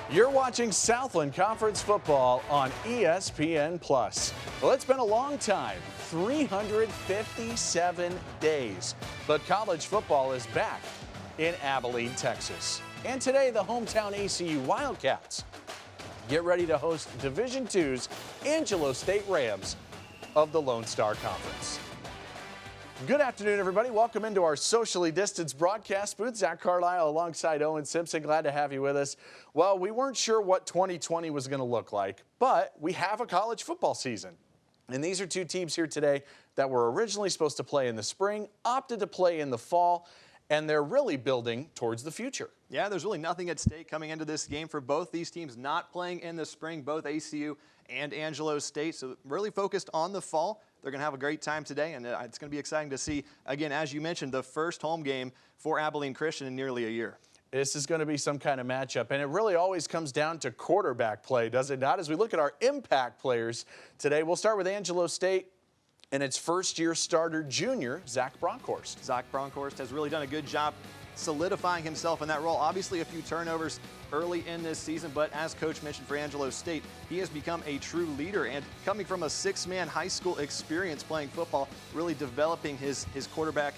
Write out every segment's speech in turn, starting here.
You're watching Southland Conference football on ESPN+. Well, it's been a long time, 357 days, but college football is back in Abilene, Texas. And today, the hometown ACU Wildcats get ready to host Division II's Angelo State Rams of the Lone Star Conference. Good afternoon, everybody. Welcome into our socially distanced broadcast booth. Zach Carlisle alongside Owen Simpson. Glad to have you with us. Well, we weren't sure what 2020 was going to look like, but we have a college football season. And these are two teams here today that were originally supposed to play in the spring, opted to play in the fall, and they're really building towards the future. Yeah, there's really nothing at stake coming into this game for both these teams not playing in the spring, both ACU and Angelo State. So really focused on the fall. They're going to have a great time today, and it's going to be exciting to see, again, as you mentioned, the first home game for Abilene Christian in nearly a year. This is going to be some kind of matchup, and it really always comes down to quarterback play, does it not? As we look at our impact players today, we'll start with Angelo State and its first-year starter junior, Zach Bronkhorst. Zach Bronkhorst has really done a good job solidifying himself in that role. Obviously, a few turnovers early in this season, but as Coach mentioned for Angelo State, he has become a true leader, and coming from a six-man high school experience playing football, really developing his quarterback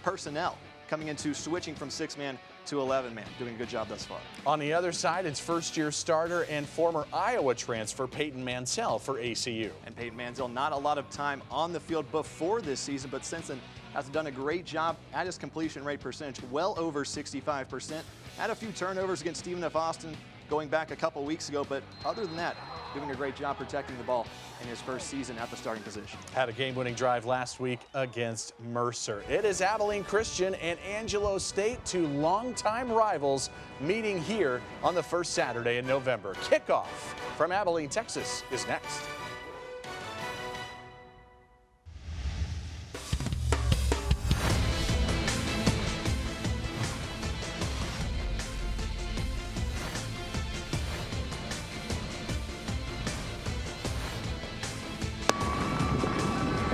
personnel, coming into switching from six-man to 11-man, doing a good job thus far. On the other side, it's first-year starter and former Iowa transfer Peyton Mansell for ACU. And Peyton Mansell, not a lot of time on the field before this season, but since then has done a great job at his completion rate percentage, well over 65%. Had a few turnovers against Stephen F. Austin going back a couple weeks ago, but other than that, doing a great job protecting the ball in his first season at the starting position. Had a game-winning drive last week against Mercer. It is Abilene Christian and Angelo State, two longtime rivals, meeting here on the first Saturday in November. Kickoff from Abilene, Texas is next.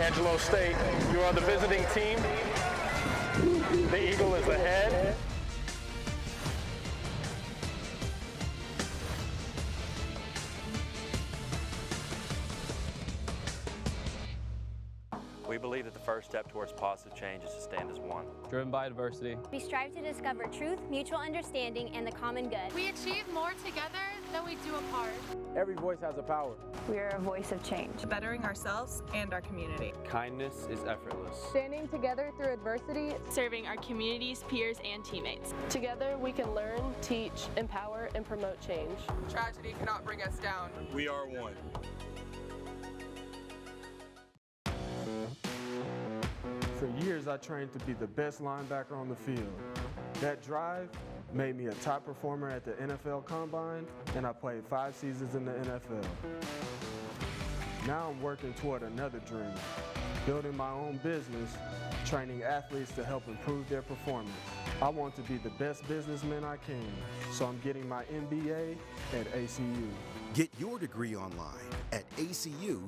Angelo State, you are the visiting team. The Eagle is ahead. We believe that the first step towards positive change is to stand as one. Driven by diversity. We strive to discover truth, mutual understanding, and the common good. We achieve more together than we do apart. Every voice has a power. We are a voice of change. Bettering ourselves and our community. Kindness is effortless. Standing together through adversity. Serving our communities, peers, and teammates. Together we can learn, teach, empower, and promote change. Tragedy cannot bring us down. We are one. For years, I trained to be the best linebacker on the field. That drive made me a top performer at the NFL Combine, and I played 5 seasons in the NFL. Now I'm working toward another dream, building my own business, training athletes to help improve their performance. I want to be the best businessman I can, so I'm getting my MBA at ACU. Get your degree online at acu.edu.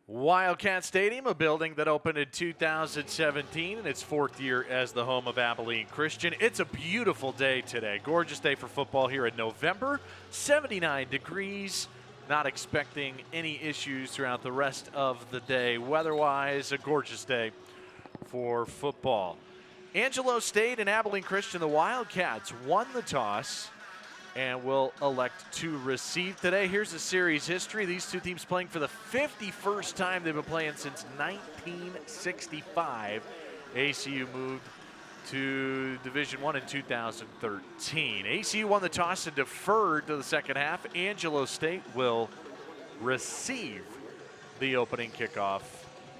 Wildcat Stadium, a building that opened in 2017 in its 4th year as the home of Abilene Christian. It's a beautiful day today. Gorgeous day for football here in November. 79 degrees. Not expecting any issues throughout the rest of the day. Weather-wise, a gorgeous day for football. Angelo State and Abilene Christian, the Wildcats, won the toss and will elect to receive today. Here's the series history. These two teams playing for the 51st time they've been playing since 1965. ACU moved to Division I in 2013. ACU won the toss and deferred to the second half. Angelo State will receive the opening kickoff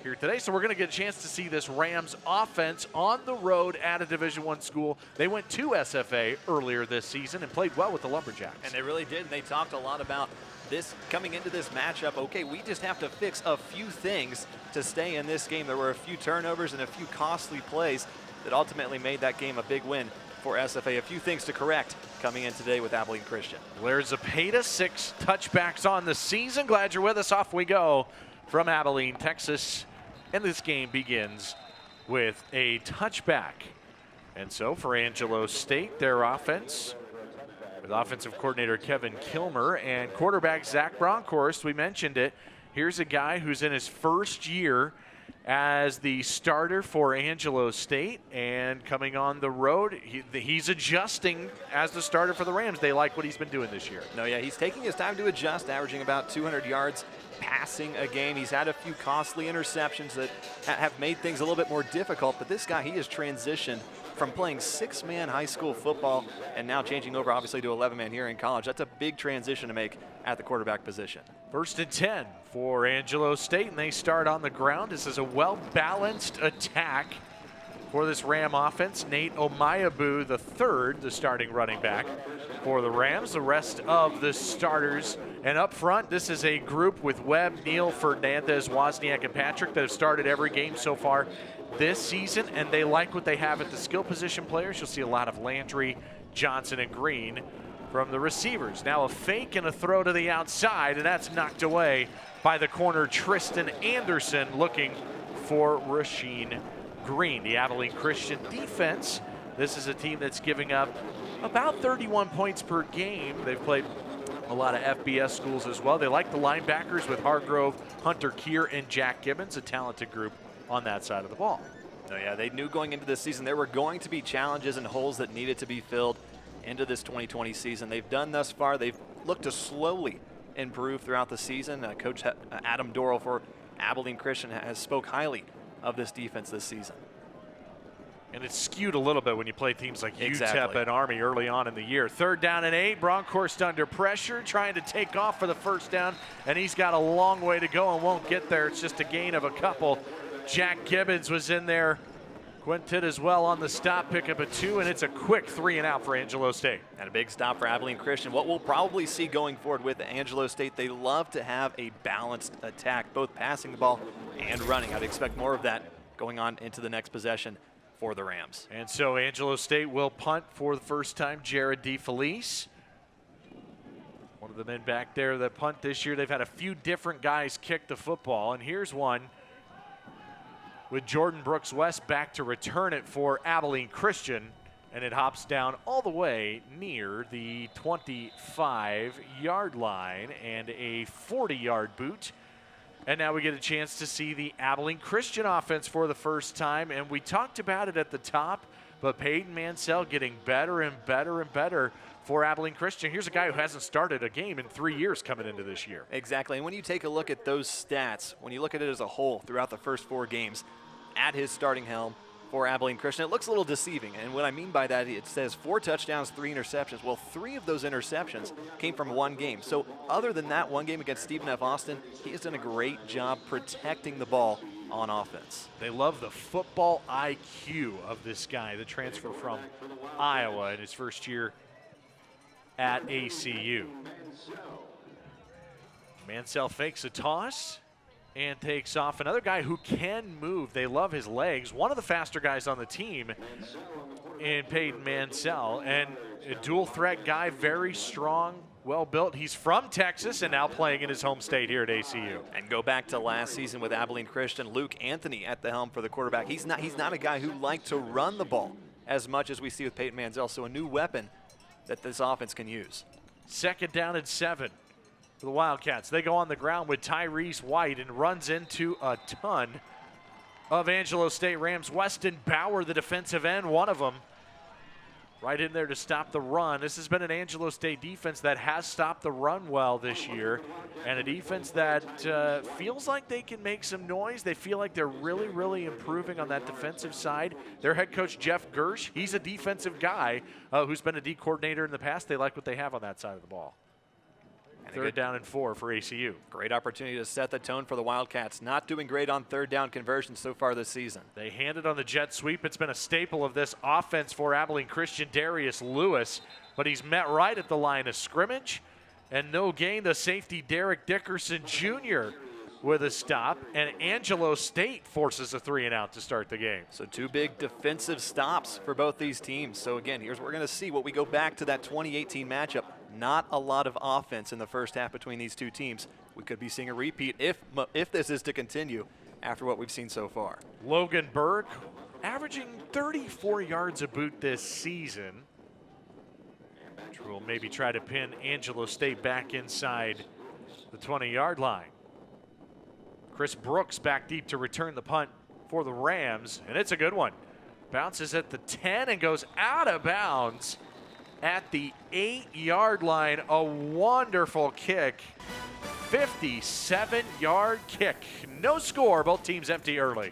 here today. So we're going to get a chance to see this Rams offense on the road at a Division I school. They went to SFA earlier this season and played well with the Lumberjacks. And they really did. They talked a lot about this coming into this matchup. Okay, we just have to fix a few things to stay in this game. There were a few turnovers and a few costly plays that ultimately made that game a big win for SFA. A few things to correct coming in today with Abilene Christian. Blair Zapata, 6 touchbacks on the season. Glad you're with us. Off we go from Abilene, Texas. And this game begins with a touchback. And so for Angelo State, their offense, with offensive coordinator Kevin Kilmer and quarterback Zach Bronkhorst, we mentioned it. Here's a guy who's in his first year as the starter for Angelo State, and coming on the road, he's adjusting as the starter for the Rams. They like what he's been doing this year. No, yeah, he's taking his time to adjust, averaging about 200 yards passing a game. He's had a few costly interceptions that have made things a little bit more difficult, but this guy, he has transitioned from playing 6-man high school football and now changing over obviously to 11-man here in college. That's a big transition to make at the quarterback position. 1st and 10 for Angelo State, and they start on the ground. This is a well-balanced attack for this Ram offense. Nate Omayabu III, the starting running back for the Rams. The rest of the starters. And up front, this is a group with Webb, Neal, Fernandez, Wozniak, and Patrick that have started every game so far this season, and they like what they have at the skill position players. You'll see a lot of Landry, Johnson, and Green from the receivers. Now a fake and a throw to the outside, and that's knocked away by the corner Tristan Anderson, looking for Rasheen Green. The Abilene Christian defense, this is a team that's giving up about 31 points per game. They've played a lot of FBS schools as well. They like the linebackers with Hargrove, Hunter Keir, and Jack Gibbons, a talented group on that side of the ball. Oh yeah, they knew going into this season there were going to be challenges and holes that needed to be filled into this 2020 season. They've done thus far. They've looked to slowly improve throughout the season. Coach Adam Dorrell for Abilene Christian has spoke highly of this defense this season. And it's skewed a little bit when you play teams like Exactly. UTEP and Army early on in the year. 3rd down and 8. Bronkhorst under pressure, trying to take off for the first down, and he's got a long way to go and won't get there. It's just a gain of a couple. Jack Gibbons was in there. Quintet as well on the stop, pick up a 2, and it's a quick 3 and out for Angelo State. And a big stop for Abilene Christian. What we'll probably see going forward with Angelo State, they love to have a balanced attack, both passing the ball and running. I'd expect more of that going on into the next possession for the Rams. And so Angelo State will punt for the first time. Jared DeFelice, one of the men back there that punt this year. They've had a few different guys kick the football, and here's one with Jordan Brooks West back to return it for Abilene Christian, and it hops down all the way near the 25-yard line and a 40-yard boot. And now we get a chance to see the Abilene Christian offense for the first time, and we talked about it at the top, but Peyton Mansell getting better and better and better for Abilene Christian. Here's a guy who hasn't started a game in 3 years coming into this year. Exactly, and when you take a look at those stats, when you look at it as a whole throughout the first 4 games at his starting helm for Abilene Christian, it looks a little deceiving. And what I mean by that, it says 4 touchdowns, 3 interceptions. Well, 3 of those interceptions came from one game. So other than that one game against Stephen F. Austin, he has done a great job protecting the ball on offense. They love the football IQ of this guy, the transfer from Iowa in his first year at ACU. Mansell fakes a toss and takes off. Another guy who can move. They love his legs. One of the faster guys on the team in Peyton Mansell, and a dual threat guy, very strong, well built. He's from Texas and now playing in his home state here at ACU. And go back to last season with Abilene Christian, Luke Anthony at the helm for the quarterback. He's not a guy who liked to run the ball as much as we see with Peyton Mansell, so a new weapon that this offense can use. 2nd down and 7 for the Wildcats. They go on the ground with Tyrese White and runs into a ton of Angelo State Rams. Weston Bauer, the defensive end, one of them, right in there to stop the run. This has been an Angelo State defense that has stopped the run well this year, and a defense that feels like they can make some noise. They feel like they're really, really improving on that defensive side. Their head coach, Jeff Gersh, he's a defensive guy who's been a D coordinator in the past. They like what they have on that side of the ball. Third down and 4 for ACU. Great opportunity to set the tone for the Wildcats. Not doing great on third down conversions so far this season. They handed on the jet sweep. It's been a staple of this offense for Abilene Christian, Darius Lewis, but he's met right at the line of scrimmage. And no gain, the safety Derek Dickerson Jr. with a stop, and Angelo State forces a 3-and-out to start the game. So 2 big defensive stops for both these teams. So again, here's what we're going to see. What we go back to that 2018 matchup, not a lot of offense in the first half between these two teams. We could be seeing a repeat if this is to continue after what we've seen so far. Logan Berg averaging 34 yards a boot this season. Will maybe try to pin Angelo State back inside the 20-yard line. Chris Brooks back deep to return the punt for the Rams, and it's a good one. Bounces at the 10 and goes out of bounds at the 8-yard line. A wonderful kick. 57-yard kick. No score. Both teams empty early.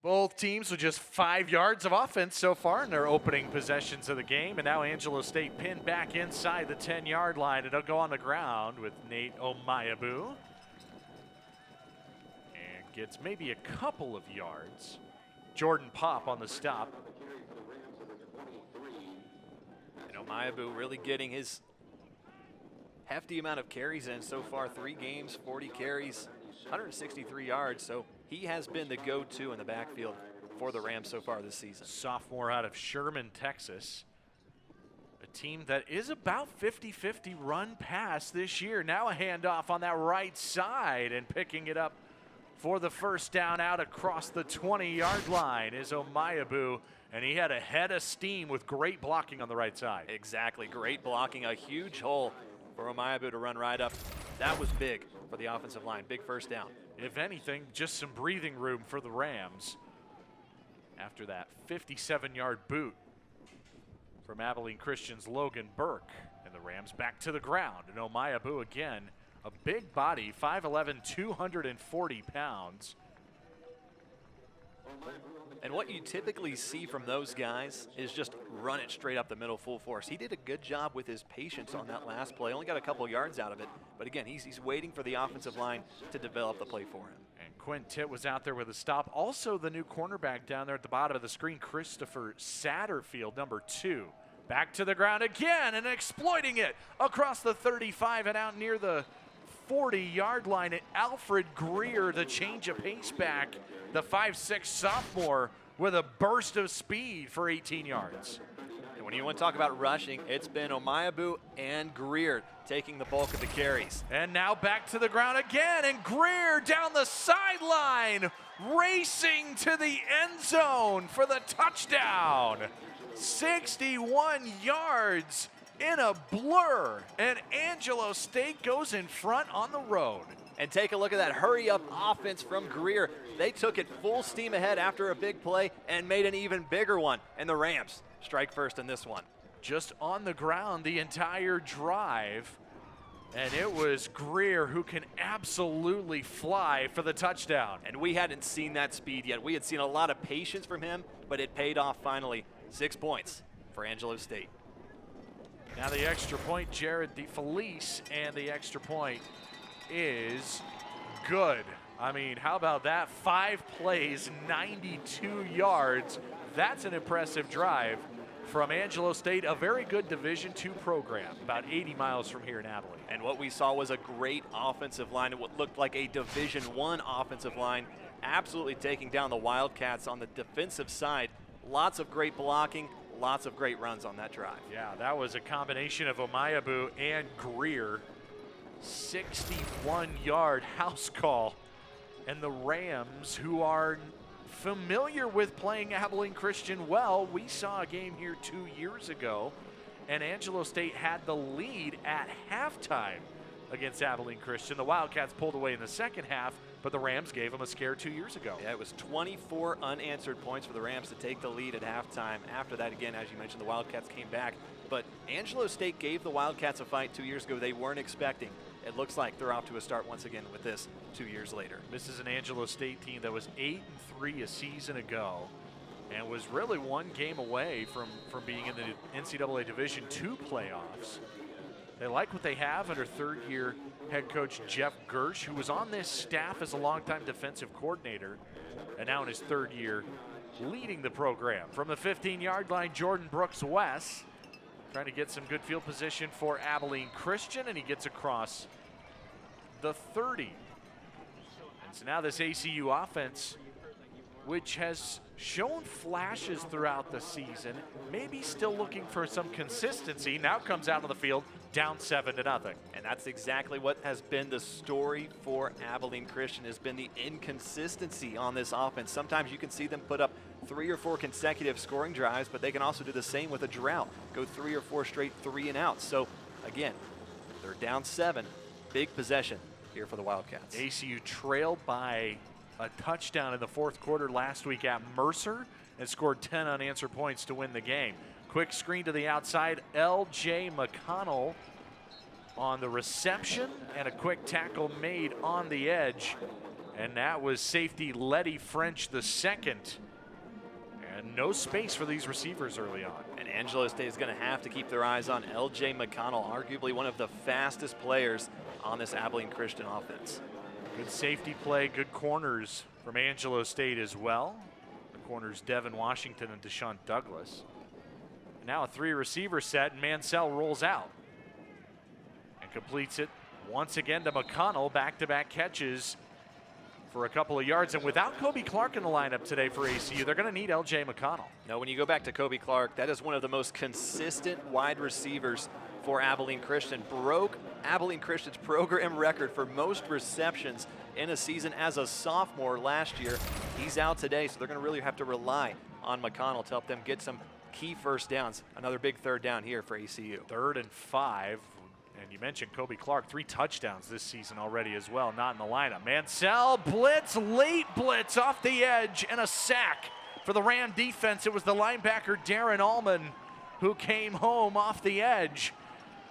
Both teams with just 5 yards of offense so far in their opening possessions of the game. And now Angelo State pinned back inside the 10-yard line. And it'll go on the ground with Nate Omayabu. And gets maybe a couple of yards. Jordan Pop on the stop. And Omayabu really getting his hefty amount of carries in so far. 3 games, 40 carries, 163 yards. So he has been the go-to in the backfield for the Rams so far this season. Sophomore out of Sherman, Texas. A team that is about 50-50 run pass this year. Now a handoff on that right side, and picking it up for the first down out across the 20-yard line is Omayabu, and he had a head of steam with great blocking on the right side. Exactly, great blocking, a huge hole for Omayabu to run right up. That was big for the offensive line, big first down. If anything, just some breathing room for the Rams after that 57-yard boot from Abilene Christian's Logan Burke. And the Rams back to the ground. And Omayabu again, a big body, 5'11", 240 pounds. And what you typically see from those guys is just run it straight up the middle full force. He did a good job with his patience on that last play. Only got a couple yards out of it. But again, he's waiting for the offensive line to develop the play for him. And Quinn Titt was out there with a stop. Also the new cornerback down there at the bottom of the screen, Christopher Satterfield, number 2. Back to the ground again and exploiting it across the 35 and out near the 40-yard line, and Alfred Greer, the change of pace back, the 5'6" sophomore, with a burst of speed for 18 yards. And when you want to talk about rushing, it's been Omayabu and Greer taking the bulk of the carries. And now back to the ground again, and Greer down the sideline, racing to the end zone for the touchdown. 61 yards in a blur, and Angelo State goes in front on the road. And take a look at that hurry-up offense from Greer. They took it full steam ahead after a big play and made an even bigger one. And the Rams strike first in this one. Just on the ground the entire drive, and it was Greer who can absolutely fly for the touchdown. And we hadn't seen that speed yet. We had seen a lot of patience from him, but it paid off finally. 6 points for Angelo State. Now the extra point, Jared DeFelice, and the extra point is good. I mean, how about that? 5 plays, 92 yards. That's an impressive drive from Angelo State, a very good Division II program, about 80 miles from here in Abilene. And what we saw was a great offensive line, and what looked like a Division I offensive line, absolutely taking down the Wildcats on the defensive side. Lots of great blocking, lots of great runs on that drive. Yeah, that was a combination of Omayabu and Greer. 61-yard house call. And the Rams, who are familiar with playing Abilene Christian well, we saw a game here 2 years ago, and Angelo State had the lead at halftime against Abilene Christian. The Wildcats pulled away in the second half, but the Rams gave them a scare 2 years ago. Yeah, it was 24 unanswered points for the Rams to take the lead at halftime. After that, again, as you mentioned, the Wildcats came back. But Angelo State gave the Wildcats a fight 2 years ago they weren't expecting. It looks like they're off to a start once again with this 2 years later. This is an Angelo State team that was 8-3 a season ago and was really one game away from being in the NCAA Division II playoffs. They like what they have under third-year head coach Jeff Gersh, who was on this staff as a longtime defensive coordinator, and now in his third year leading the program. From the 15-yard line, Jordan Brooks-West trying to get some good field position for Abilene Christian, and he gets across the 30. And so now this ACU offense, which has shown flashes throughout the season, maybe still looking for some consistency, now comes out on the field down 7-0. And that's exactly what has been the story for Abilene Christian, has been the inconsistency on this offense. Sometimes you can see them put up 3 or 4 consecutive scoring drives, but they can also do the same with a drought, go 3 or 4 straight 3 and outs. So again, they're down 7, big possession here for the Wildcats. ACU trailed by a touchdown in the fourth quarter last week at Mercer and scored 10 unanswered points to win the game. Quick screen to the outside, L.J. McConnell on the reception, and a quick tackle made on the edge. And that was safety Letty French the second. And no space for these receivers early on. And Angelo State is going to have to keep their eyes on L.J. McConnell, arguably one of the fastest players on this Abilene Christian offense. Good safety play, good corners from Angelo State as well. The corners Devin Washington and Deshaun Douglas. And now a 3-receiver set, and Mansell rolls out and completes it once again to McConnell. Back-to-back catches for a couple of yards. And without Kobe Clark in the lineup today for ACU, they're going to need L.J. McConnell. No, when you go back to Kobe Clark, that is one of the most consistent wide receivers for Abilene Christian. Broke Abilene Christian's program record for most receptions in a season as a sophomore last year. He's out today, so they're going to really have to rely on McConnell to help them get some key first downs. Another big third down here for ACU. 3rd and 5. And you mentioned Kobe Clark, 3 touchdowns this season already as well, not in the lineup. Mansell blitz, late blitz off the edge, and a sack for the Ram defense. It was the linebacker Darren Allman who came home off the edge.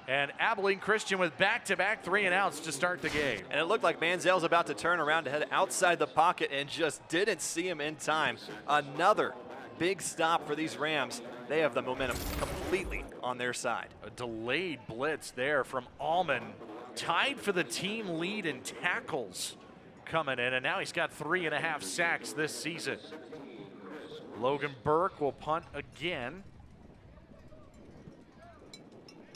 And Abilene Christian with back-to-back 3 and outs to start the game. And it looked like Manziel's about to turn around to head outside the pocket and just didn't see him in time. Another big stop for these Rams. They have the momentum completely on their side. A delayed blitz there from Allman. Tied for the team lead in tackles coming in, and now he's got 3.5 sacks this season. Logan Burke will punt again.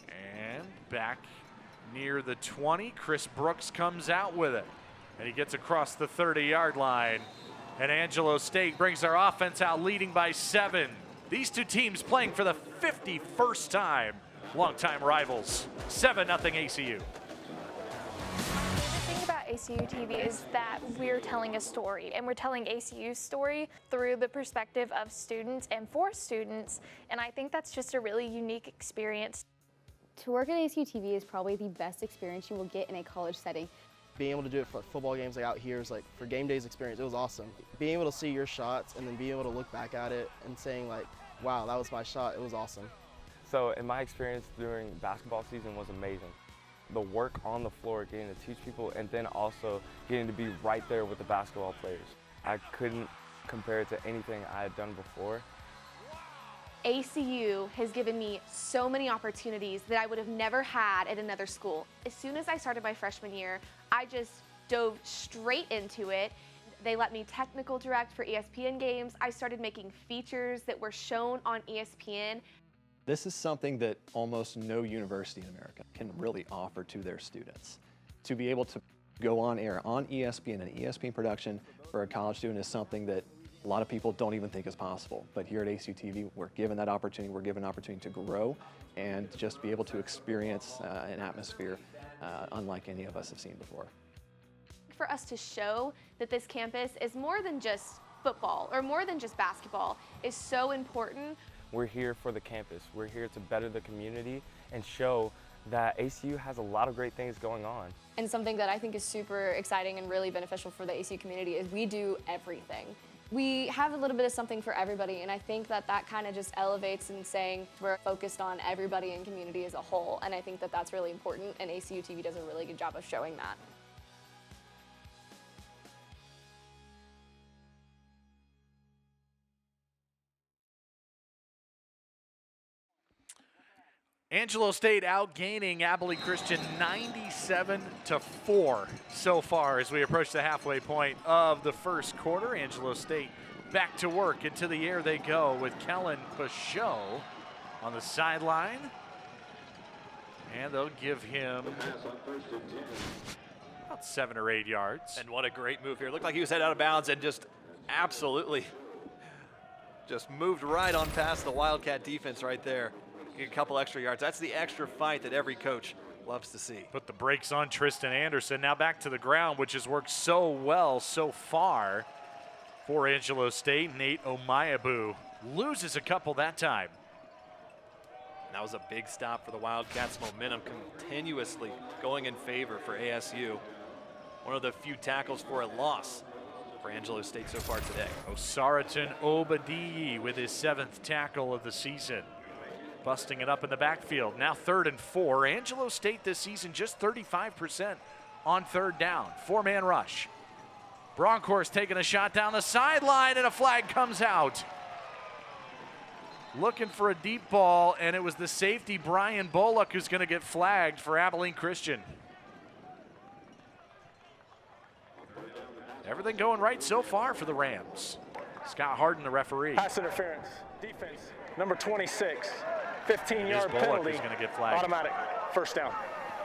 And back near the 20. Chris Brooks comes out with it, and he gets across the 30-yard line. And Angelo State brings their offense out leading by 7. These two teams playing for the 51st time. Longtime rivals. 7-0 ACU. The thing about ACU TV is that we're telling a story, and we're telling ACU's story through the perspective of students and for students, and I think that's just a really unique experience. To work at ACU TV is probably the best experience you will get in a college setting. Being able to do it for football games like out here is like for game days experience, it was awesome. Being able to see your shots and then being able to look back at it and saying like, wow, that was my shot, it was awesome. So in my experience during basketball season was amazing. The work on the floor, getting to teach people, and then also getting to be right there with the basketball players. I couldn't compare it to anything I had done before. ACU has given me so many opportunities that I would have never had at another school. As soon as I started my freshman year, I just dove straight into it. They let me technical direct for ESPN games. I started making features that were shown on ESPN. This is something that almost no university in America can really offer to their students. To be able to go on air on ESPN and ESPN production for a college student is something that a lot of people don't even think is possible. But here at ACU TV, we're given that opportunity. We're given an opportunity to grow and just be able to experience an atmosphere unlike any of us have seen before. For us to show that this campus is more than just football or more than just basketball is so important. We're here for the campus. We're here to better the community and show that ACU has a lot of great things going on. And something that I think is super exciting and really beneficial for the ACU community is we do everything. We have a little bit of something for everybody, and I think that that kind of just elevates in saying we're focused on everybody in community as a whole, and I think that that's really important, and ACU TV does a really good job of showing that. Angelo State outgaining Abilene Christian 97-4 so far as we approach the halfway point of the first quarter. Angelo State back to work. Into the air they go with Kellen Pachot on the sideline. And they'll give him about 7 or 8 yards. And what a great move here. Looked like he was headed out of bounds and just absolutely just moved right on past the Wildcat defense right there. A couple extra yards. That's the extra fight that every coach loves to see. Put the brakes on Tristan Anderson. Now back to the ground, which has worked so well so far for Angelo State. Nate Omayabu loses a couple that time. That was a big stop for the Wildcats. Momentum continuously going in favor for ASU. One of the few tackles for a loss for Angelo State so far today. Osaraton Obadiyi with his 7th tackle of the season. Busting it up in the backfield. Now 3rd and 4. Angelo State this season just 35% on 3rd down. 4-man rush. Bronkhorst taking a shot down the sideline, and a flag comes out. Looking for a deep ball, and it was the safety Brian Bullock who's going to get flagged for Abilene Christian. Everything going right so far for the Rams. Scott Harden, the referee. Pass interference. Defense, number 26. 15-yard penalty, is going to get flagged. Automatic, first down.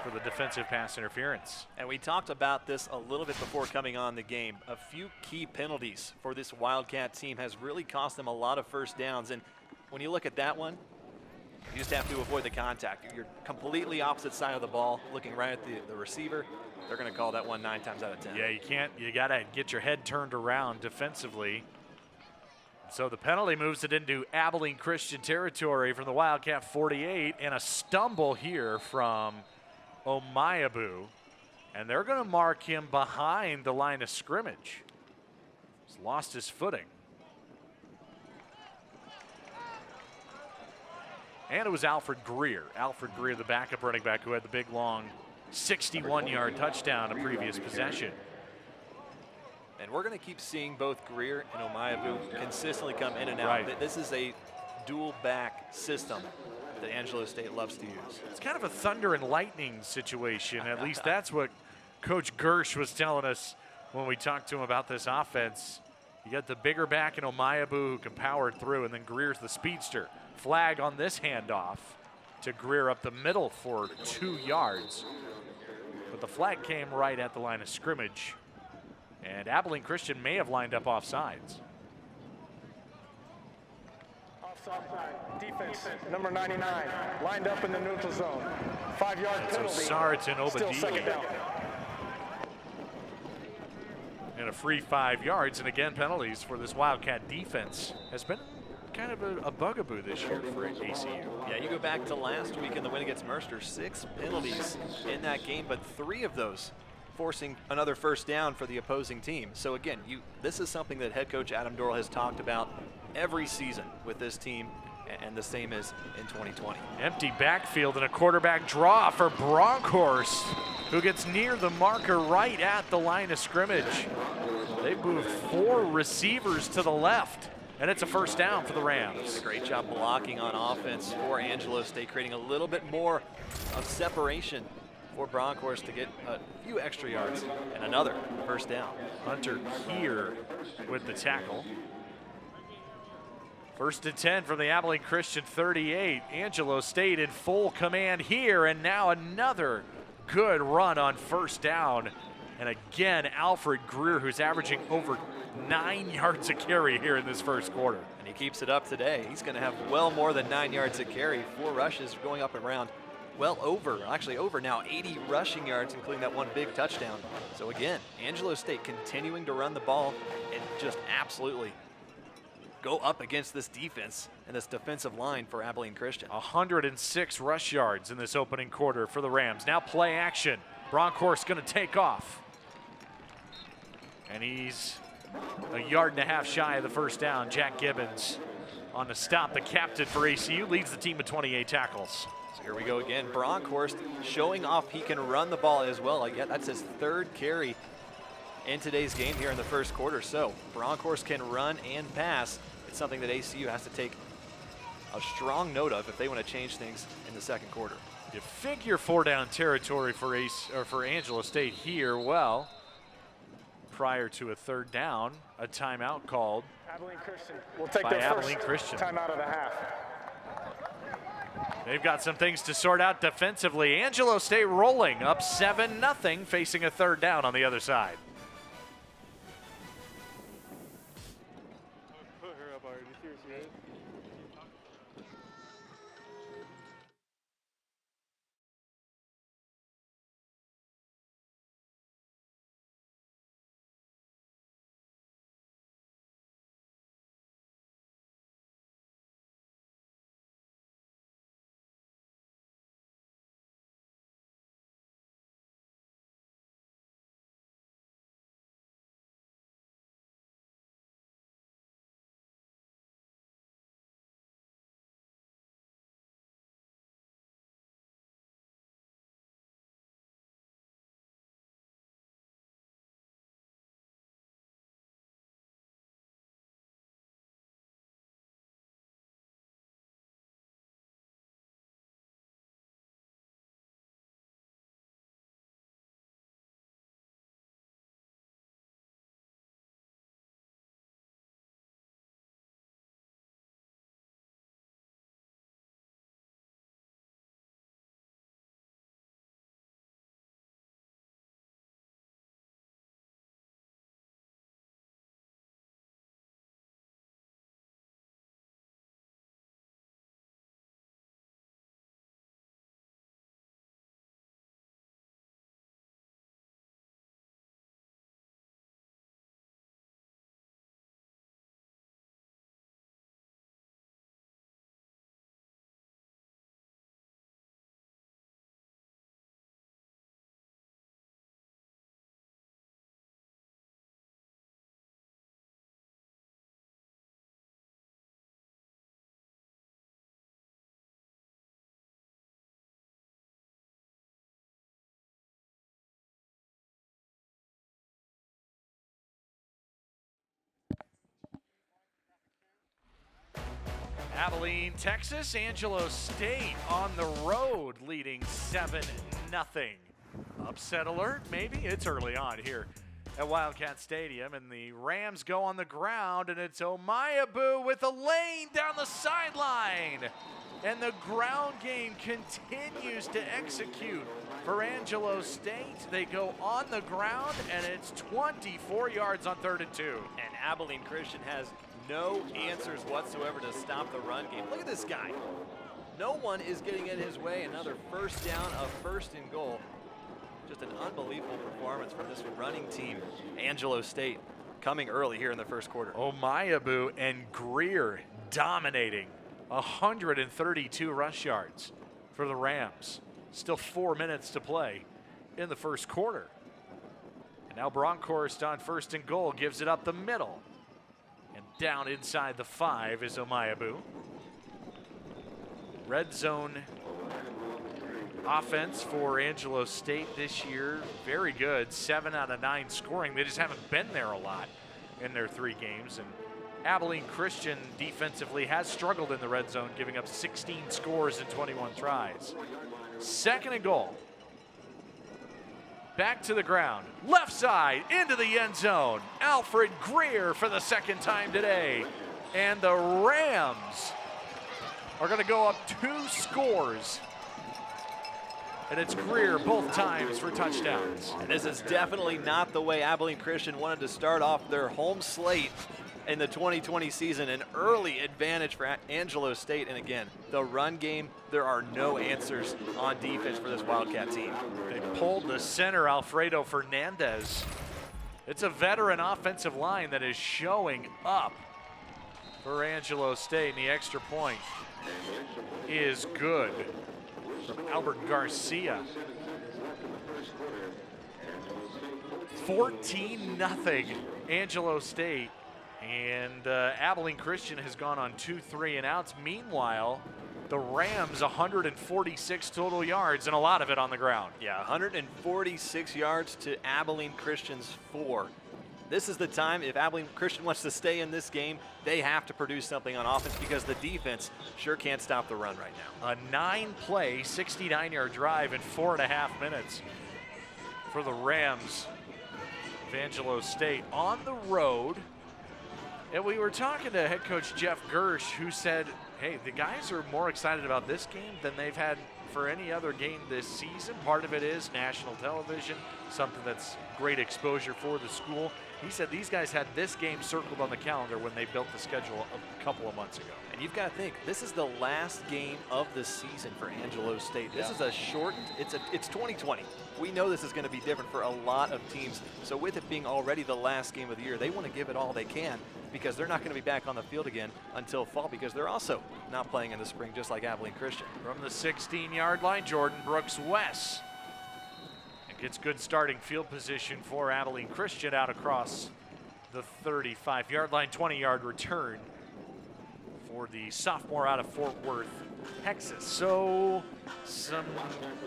For the defensive pass interference. And we talked about this a little bit before coming on the game. A few key penalties for this Wildcat team has really cost them a lot of first downs. And when you look at that one, you just have to avoid the contact. You're completely opposite side of the ball, looking right at the receiver. They're going to call that one 9 times out of 10. Yeah, you got to get your head turned around defensively. So the penalty moves it into Abilene Christian territory from the Wildcat 48, and a stumble here from Omayabu. And they're going to mark him behind the line of scrimmage. He's lost his footing. And it was Alfred Greer. Alfred Greer, the backup running back who had the big, long 61-yard touchdown a previous possession. And we're going to keep seeing both Greer and Omayabu consistently come in and out. Right. This is a dual back system that Angelo State loves to use. It's kind of a thunder and lightning situation. At least that's what Coach Gersh was telling us when we talked to him about this offense. You got the bigger back in Omayabu who can power through, and then Greer's the speedster. Flag on this handoff. to Greer up the middle for 2 yards. But the flag came right at the line of scrimmage. And Abilene Christian may have lined up offsides. Offside defense, number 99, lined up in the neutral zone. 5-yard penalty. So Saratin Still second down. And a free 5 yards, and again, penalties for this Wildcat defense has been kind of a bugaboo this year for ACU. Yeah, you go back to last week in the win against Mercer, 6 penalties in that game, but 3 of those forcing another first down for the opposing team. So again, this is something that head coach Adam Dorrell has talked about every season with this team, and the same as in 2020. Empty backfield and a quarterback draw for Bronkhorst, who gets near the marker right at the line of scrimmage. They moved 4 receivers to the left, and it's a first down for the Rams. Great job blocking on offense for Angelo State, creating a little bit more of separation for Bronkhorst to get a few extra yards and another first down. Hunter here with the tackle. First and 10 from the Abilene Christian 38. Angelo State in full command here, and now another good run on first down. And again, Alfred Greer, who's averaging over 9 yards a carry here in this first quarter. And he keeps it up today. He's going to have well more than 9 yards a carry. 4 rushes going up and around. Well over, actually over now 80 rushing yards, including that 1 big touchdown. So again, Angelo State continuing to run the ball and just absolutely go up against this defense and this defensive line for Abilene Christian. 106 rush yards in this opening quarter for the Rams. Now play action. Bronkhorst going to take off. And he's a yard and a half shy of the first down. Jack Gibbons on the stop. The captain for ACU leads the team with 28 tackles. So here we go again. Bronkhorst showing off he can run the ball as well. Like, yeah, that's his 3rd carry in today's game here in the first quarter. So Bronkhorst can run and pass. It's something that ACU has to take a strong note of if they want to change things in the second quarter. You figure 4-down territory for Angelo State here. Well, prior to a 3rd down, a timeout called Abilene Christian will take by their Abilene first Christian. timeout of the half. They've got some things to sort out defensively. Angelo State rolling up 7-0, facing a 3rd down on the other side. Abilene, Texas, Angelo State on the road leading 7-0. Upset alert, maybe? It's early on here at Wildcat Stadium, and the Rams go on the ground, and it's Omayabu with a lane down the sideline. And the ground game continues to execute for Angelo State. They go on the ground, and it's 24 yards on 3rd and 2. And Abilene Christian has no answers whatsoever to stop the run game. Look at this guy. No one is getting in his way. Another first down, a 1st and goal. Just an unbelievable performance from this running team. Angelo State coming early here in the first quarter. Omayabu and Greer dominating. 132 rush yards for the Rams. Still 4 minutes to play in the first quarter. And now Bronkhorst on 1st and goal gives it up the middle. And down inside the 5 is Omayabu. Red zone offense for Angelo State this year, very good. 7 out of 9 scoring. They just haven't been there a lot in their 3 games. And Abilene Christian defensively has struggled in the red zone, giving up 16 scores in 21 tries. 2nd and goal. Back to the ground. Left side into the end zone. Alfred Greer for the 2nd time today. And the Rams are going to go up 2 scores. And it's Greer both times for touchdowns. And this is definitely not the way Abilene Christian wanted to start off their home slate in the 2020 season. An early advantage for Angelo State. And again, the run game, there are no answers on defense for this Wildcat team. They pulled the center, Alfredo Fernandez. It's a veteran offensive line that is showing up for Angelo State. And the extra point is good from Albert Garcia. 14-0 Angelo State. And Abilene Christian has gone on 2 3-and-outs. Meanwhile, the Rams 146 total yards and a lot of it on the ground. Yeah, 146 yards to Abilene Christian's 4. This is the time, if Abilene Christian wants to stay in this game, they have to produce something on offense because the defense sure can't stop the run right now. A 9-play, 69-yard drive in 4.5 minutes for the Rams of Angelo State on the road. And we were talking to head coach Jeff Gersh, who said, hey, the guys are more excited about this game than they've had for any other game this season. Part of it is national television, something that's great exposure for the school. He said these guys had this game circled on the calendar when they built the schedule a couple of months ago. And you've got to think, this is the last game of the season for Angelo State. This is a shortened, it's 2020. We know this is going to be different for a lot of teams. So with it being already the last game of the year, they want to give it all they can because they're not going to be back on the field again until fall because they're also not playing in the spring just like Abilene Christian. From the 16-yard line, Jordan Brooks-West. It's good starting field position for Abilene Christian out across the 35-yard line, 20-yard return for the sophomore out of Fort Worth, Texas. So some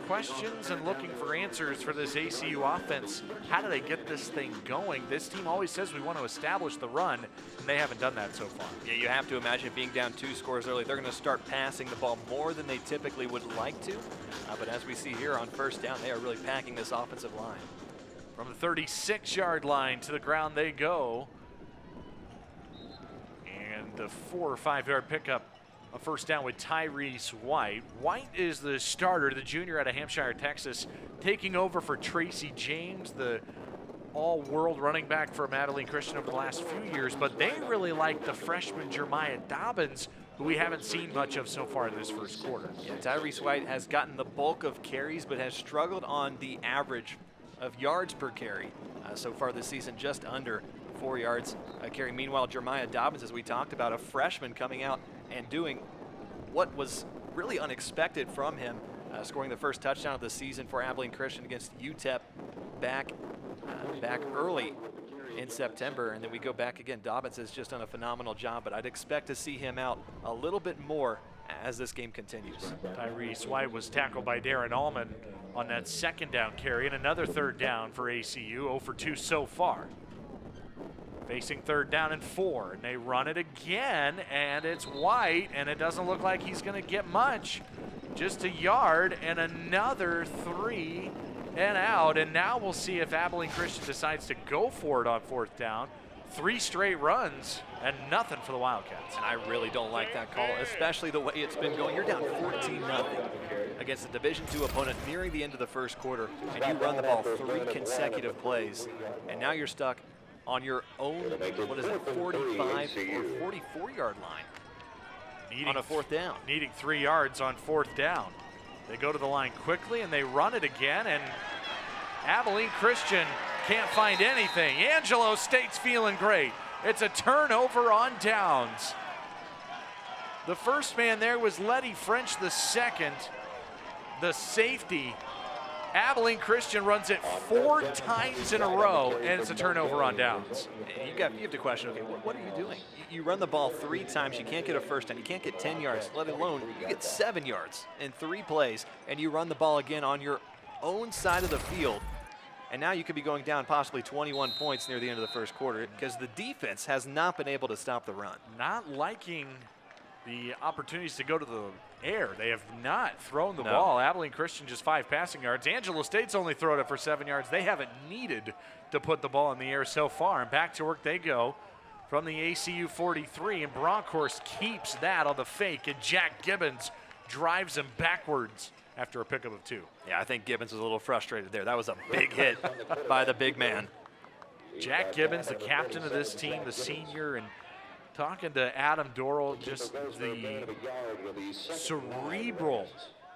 questions and looking for answers for this ACU offense. How do they get this thing going? This team always says we want to establish the run, and they haven't done that so far. Yeah, you have to imagine being down 2 scores early. They're going to start passing the ball more than they typically would like to. But as we see here on 1st down, they are really packing this offensive line. From the 36-yard line to the ground they go. And the 4 or 5-yard pickup, a 1st down with Tyrese White. White is the starter, the junior out of Hampshire, Texas, taking over for Tracy James, the all-world running back for Abilene Christian over the last few years. But they really like the freshman Jeremiah Dobbins, who we haven't seen much of so far in this first quarter. Yeah, Tyrese White has gotten the bulk of carries, but has struggled on the average of yards per carry so far this season, just under 4 yards a carry. Meanwhile, Jeremiah Dobbins, as we talked about, a freshman coming out and doing what was really unexpected from him, scoring the first touchdown of the season for Abilene Christian against UTEP back early in September. And then we go back again. Dobbins has just done a phenomenal job, but I'd expect to see him out a little bit more as this game continues. Tyrese White was tackled by Darren Allman on that 2nd down carry, and another 3rd down for ACU, 0 for 2 so far. Facing 3rd down and 4, and they run it again, and it's White, and it doesn't look like he's going to get much. Just a yard, and another 3 and out, and now we'll see if Abilene Christian decides to go for it on 4th down. 3 straight runs and nothing for the Wildcats. And I really don't like that call, especially the way it's been going. You're down 14-0 against a Division II opponent nearing the end of the first quarter, and you run the ball 3 consecutive plays, and now you're stuck on your own, 45 or 44-yard line on a 4th down. Needing 3 yards on 4th down. They go to the line quickly, and they run it again, and Abilene Christian can't find anything. Angelo State's feeling great. It's a turnover on downs. The first man there was Letty French, the second. The safety. Abilene Christian runs it 4 times in a row, and it's a turnover on downs. You have to question, okay, what are you doing? You run the ball 3 times, you can't get a first down, you can't get 10 yards, let alone you get 7 yards in 3 plays, and you run the ball again on your own side of the field. And now you could be going down possibly 21 points near the end of the first quarter because the defense has not been able to stop the run. Not liking the opportunities to go to the air. They have not thrown the ball. Abilene Christian just 5 passing yards. Angelo State's only thrown it for 7 yards. They haven't needed to put the ball in the air so far. And back to work they go from the ACU 43. And Bronkhorst keeps that on the fake. And Jack Gibbons drives him backwards after a pickup of 2. Yeah, I think Gibbons was a little frustrated there. That was a big hit by the big man. Jack Gibbons, the captain of this team, the senior, and talking to Adam Dorrell, just the cerebral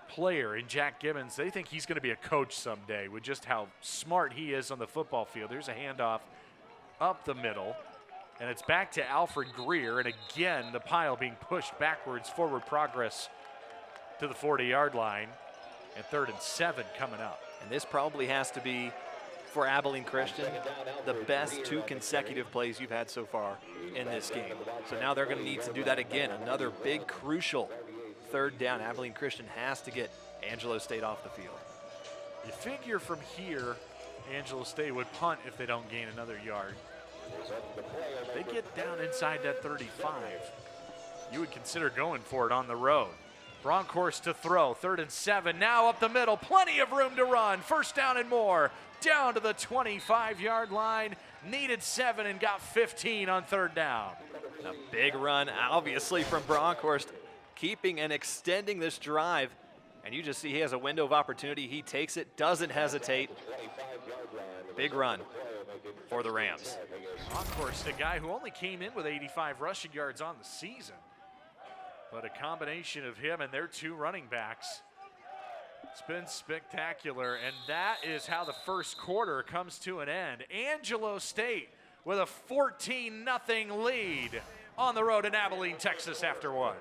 player in Jack Gibbons. They think he's going to be a coach someday with just how smart he is on the football field. There's a handoff up the middle, and it's back to Alfred Greer, and again, the pile being pushed backwards, forward progress to the 40-yard line. And 3rd and 7 coming up. And this probably has to be, for Abilene Christian, the best 2 consecutive plays you've had so far in this game. So now they're going to need to do that again. Another big, crucial 3rd down. Abilene Christian has to get Angelo State off the field. You figure from here, Angelo State would punt if they don't gain another yard. They get down inside that 35. You would consider going for it on the road. Bronkhorst to throw, 3rd and 7, now up the middle, plenty of room to run, 1st down and more, down to the 25-yard line, needed 7 and got 15 on 3rd down. A big run, obviously, from Bronkhorst, keeping and extending this drive, and you just see he has a window of opportunity, he takes it, doesn't hesitate. Big run for the Rams. Bronkhorst, a guy who only came in with 85 rushing yards on the season. But a combination of him and their 2 running backs, it's been spectacular. And that is how the first quarter comes to an end. Angelo State with a 14-0 lead on the road in Abilene, Texas after 1.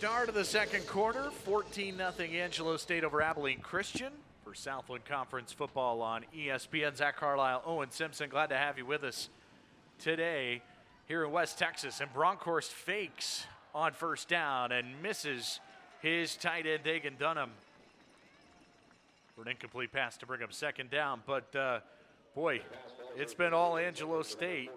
Start of the second quarter, 14-0 Angelo State over Abilene Christian for Southland Conference football on ESPN. Zach Carlisle, Owen Simpson, glad to have you with us today here in West Texas. And Bronkhorst fakes on first down and misses his tight end, Dagan Dunham, for an incomplete pass to bring up second down. But boy, it's been all Angelo State,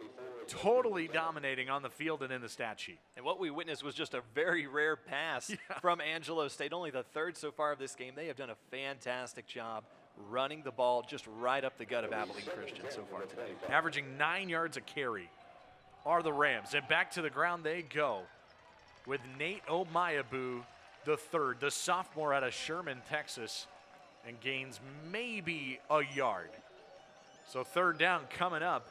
totally dominating on the field and in the stat sheet. And what we witnessed was just a very rare pass from Angelo State, only the third so far of this game. They have done a fantastic job running the ball just right up the gut of Abilene Christian so far today. Averaging 9 yards a carry are the Rams. And back to the ground they go with Nate Omayabu the third, the sophomore out of Sherman, Texas, and gains maybe a yard. So third down coming up.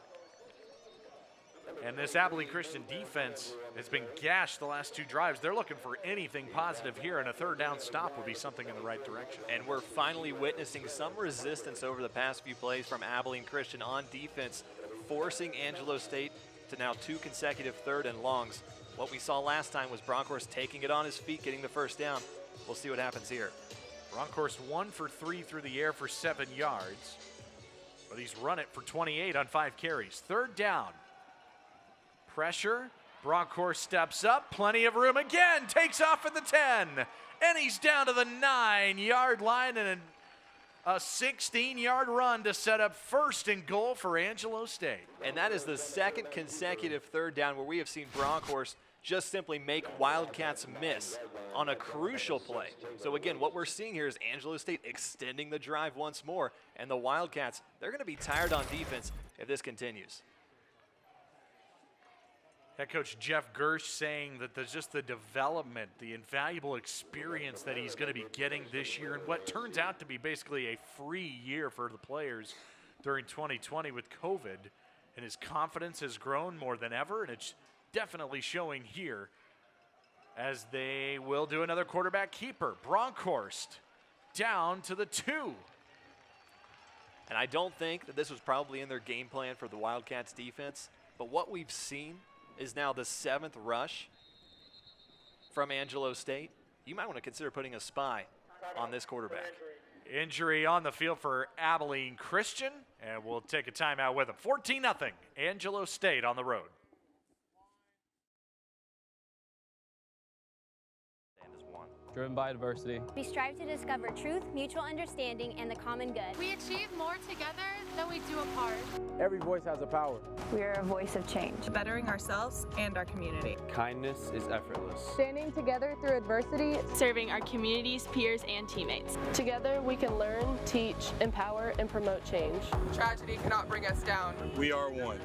And this Abilene Christian defense has been gashed the last two drives. They're looking for anything positive here, and a third down stop would be something in the right direction. And we're finally witnessing some resistance over the past few plays from Abilene Christian on defense, forcing Angelo State to now 2 consecutive third and longs. What we saw last time was Bronkhorst taking it on his feet, getting the first down. We'll see what happens here. Bronkhorst 1 for 3 through the air for 7 yards, but he's run it for 28 on 5 carries. Third down. Pressure, Bronkhorst steps up, plenty of room again, takes off at the 10, and he's down to the 9-yard line, and a 16-yard run to set up first and goal for Angelo State. And that is the second consecutive third down where we have seen Bronkhorst just simply make Wildcats miss on a crucial play. So again, what we're seeing here is Angelo State extending the drive once more, and the Wildcats, they're going to be tired on defense if this continues. Head coach Jeff Gersh saying that there's just the development, the invaluable experience that he's going to be getting this year, and what turns out to be basically a free year for the players during 2020 with COVID. And his confidence has grown more than ever, and it's definitely showing here as they will do another quarterback keeper. Bronkhorst down to the 2. And I don't think that this was probably in their game plan for the Wildcats defense, but what we've seen is now the 7th rush from Angelo State. You might want to consider putting a spy on this quarterback. Injury on the field for Abilene Christian, and we'll take a timeout with them. 14-0, Angelo State on the road. Driven by diversity. We strive to discover truth, mutual understanding, and the common good. We achieve more together than we do apart. Every voice has a power. We are a voice of change, bettering ourselves and our community. Kindness is effortless. Standing together through adversity, Serving our communities, peers, and teammates. together we can learn, teach, empower, and promote change. Tragedy cannot bring us down. We are one.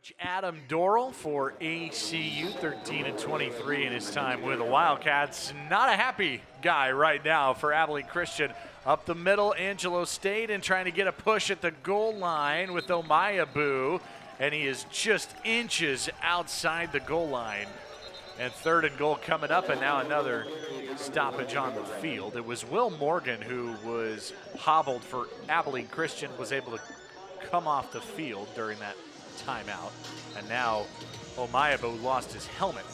Coach Adam Dorrell for ACU, 13-23 in his time with the Wildcats. Not a happy guy right now for Abilene Christian. Up the middle, Angelo State, and trying to get a push at the goal line with Omayabu. and he is just inches outside the goal line. And 3rd and goal coming up, and now another stoppage on the field. It was Will Morgan who was hobbled for Abilene Christian, was able to come off the field during that timeout. And now Omayabo lost his helmet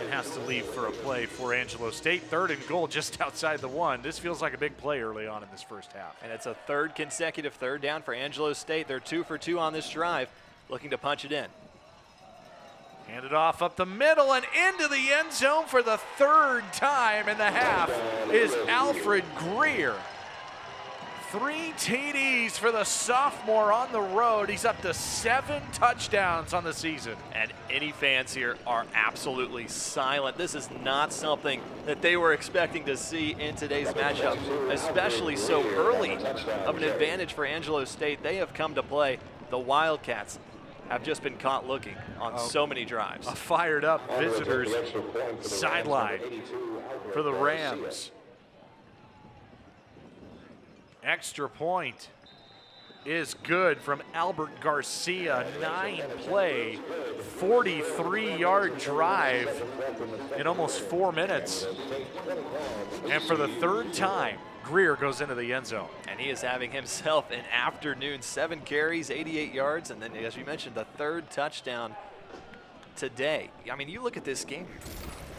and has to leave for a play for Angelo State. 3rd and goal just outside the 1. This feels like a big play early on in this first half. And it's a 3rd consecutive 3rd down for Angelo State. They're 2 for 2 on this drive, looking to punch it in. Handed off up the middle and into the end zone for the 3rd time in the half is Alfred Greer. 3 TDs for the sophomore on the road. He's up to 7 touchdowns on the season. And any fans here are absolutely silent. This is not something that they were expecting to see in today's matchup, especially so early of an advantage for Angelo State. They have come to play. The Wildcats have just been caught looking on so many drives. A fired up visitors sideline for the Rams. Extra point is good from Albert Garcia. 9-play, 43-yard drive in almost 4 minutes. And for the 3rd time, Greer goes into the end zone. And he is having himself an afternoon. 7 carries, 88 yards, and then, as you mentioned, the 3rd touchdown today. I mean, you look at this game,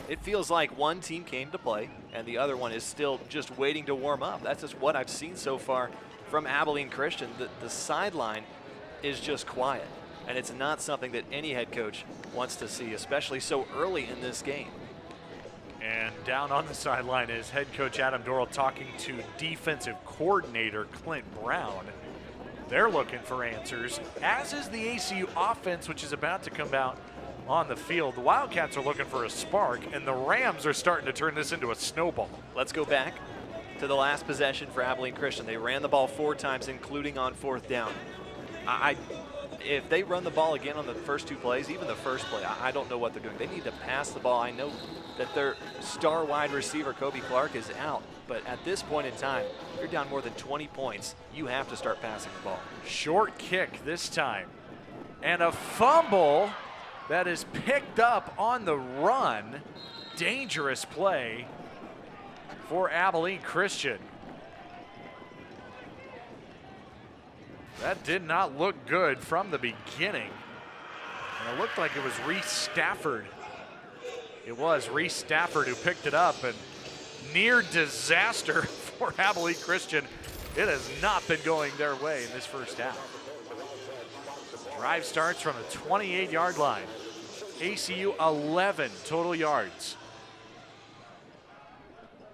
it feels like one team came to play and the other one is still just waiting to warm up. That's just what I've seen so far from Abilene Christian. The sideline is just quiet, and it's not something that any head coach wants to see, especially so early in this game. And down on the sideline is head coach Adam Dorrell talking to defensive coordinator Clint Brown. They're looking for answers, as is the ACU offense, which is about to come out on the field. The Wildcats are looking for a spark, and the Rams are starting to turn this into a snowball. Let's go back to the last possession for Abilene Christian. They ran the ball 4 times, including on 4th down. If they run the ball again on the first 2 plays, even the first play, I don't know what they're doing. They need to pass the ball. I know that their star wide receiver, Kobe Clark, is out, but at this point in time, if you're down more than 20 points, you have to start passing the ball. Short kick this time, and a fumble that is picked up on the run. Dangerous play for Abilene Christian. That did not look good from the beginning. And it looked like it was Reese Stafford. It was Reese Stafford who picked it up, and near disaster for Abilene Christian. It has not been going their way in this first half. Drive starts from the 28-yard line. ACU 11 total yards.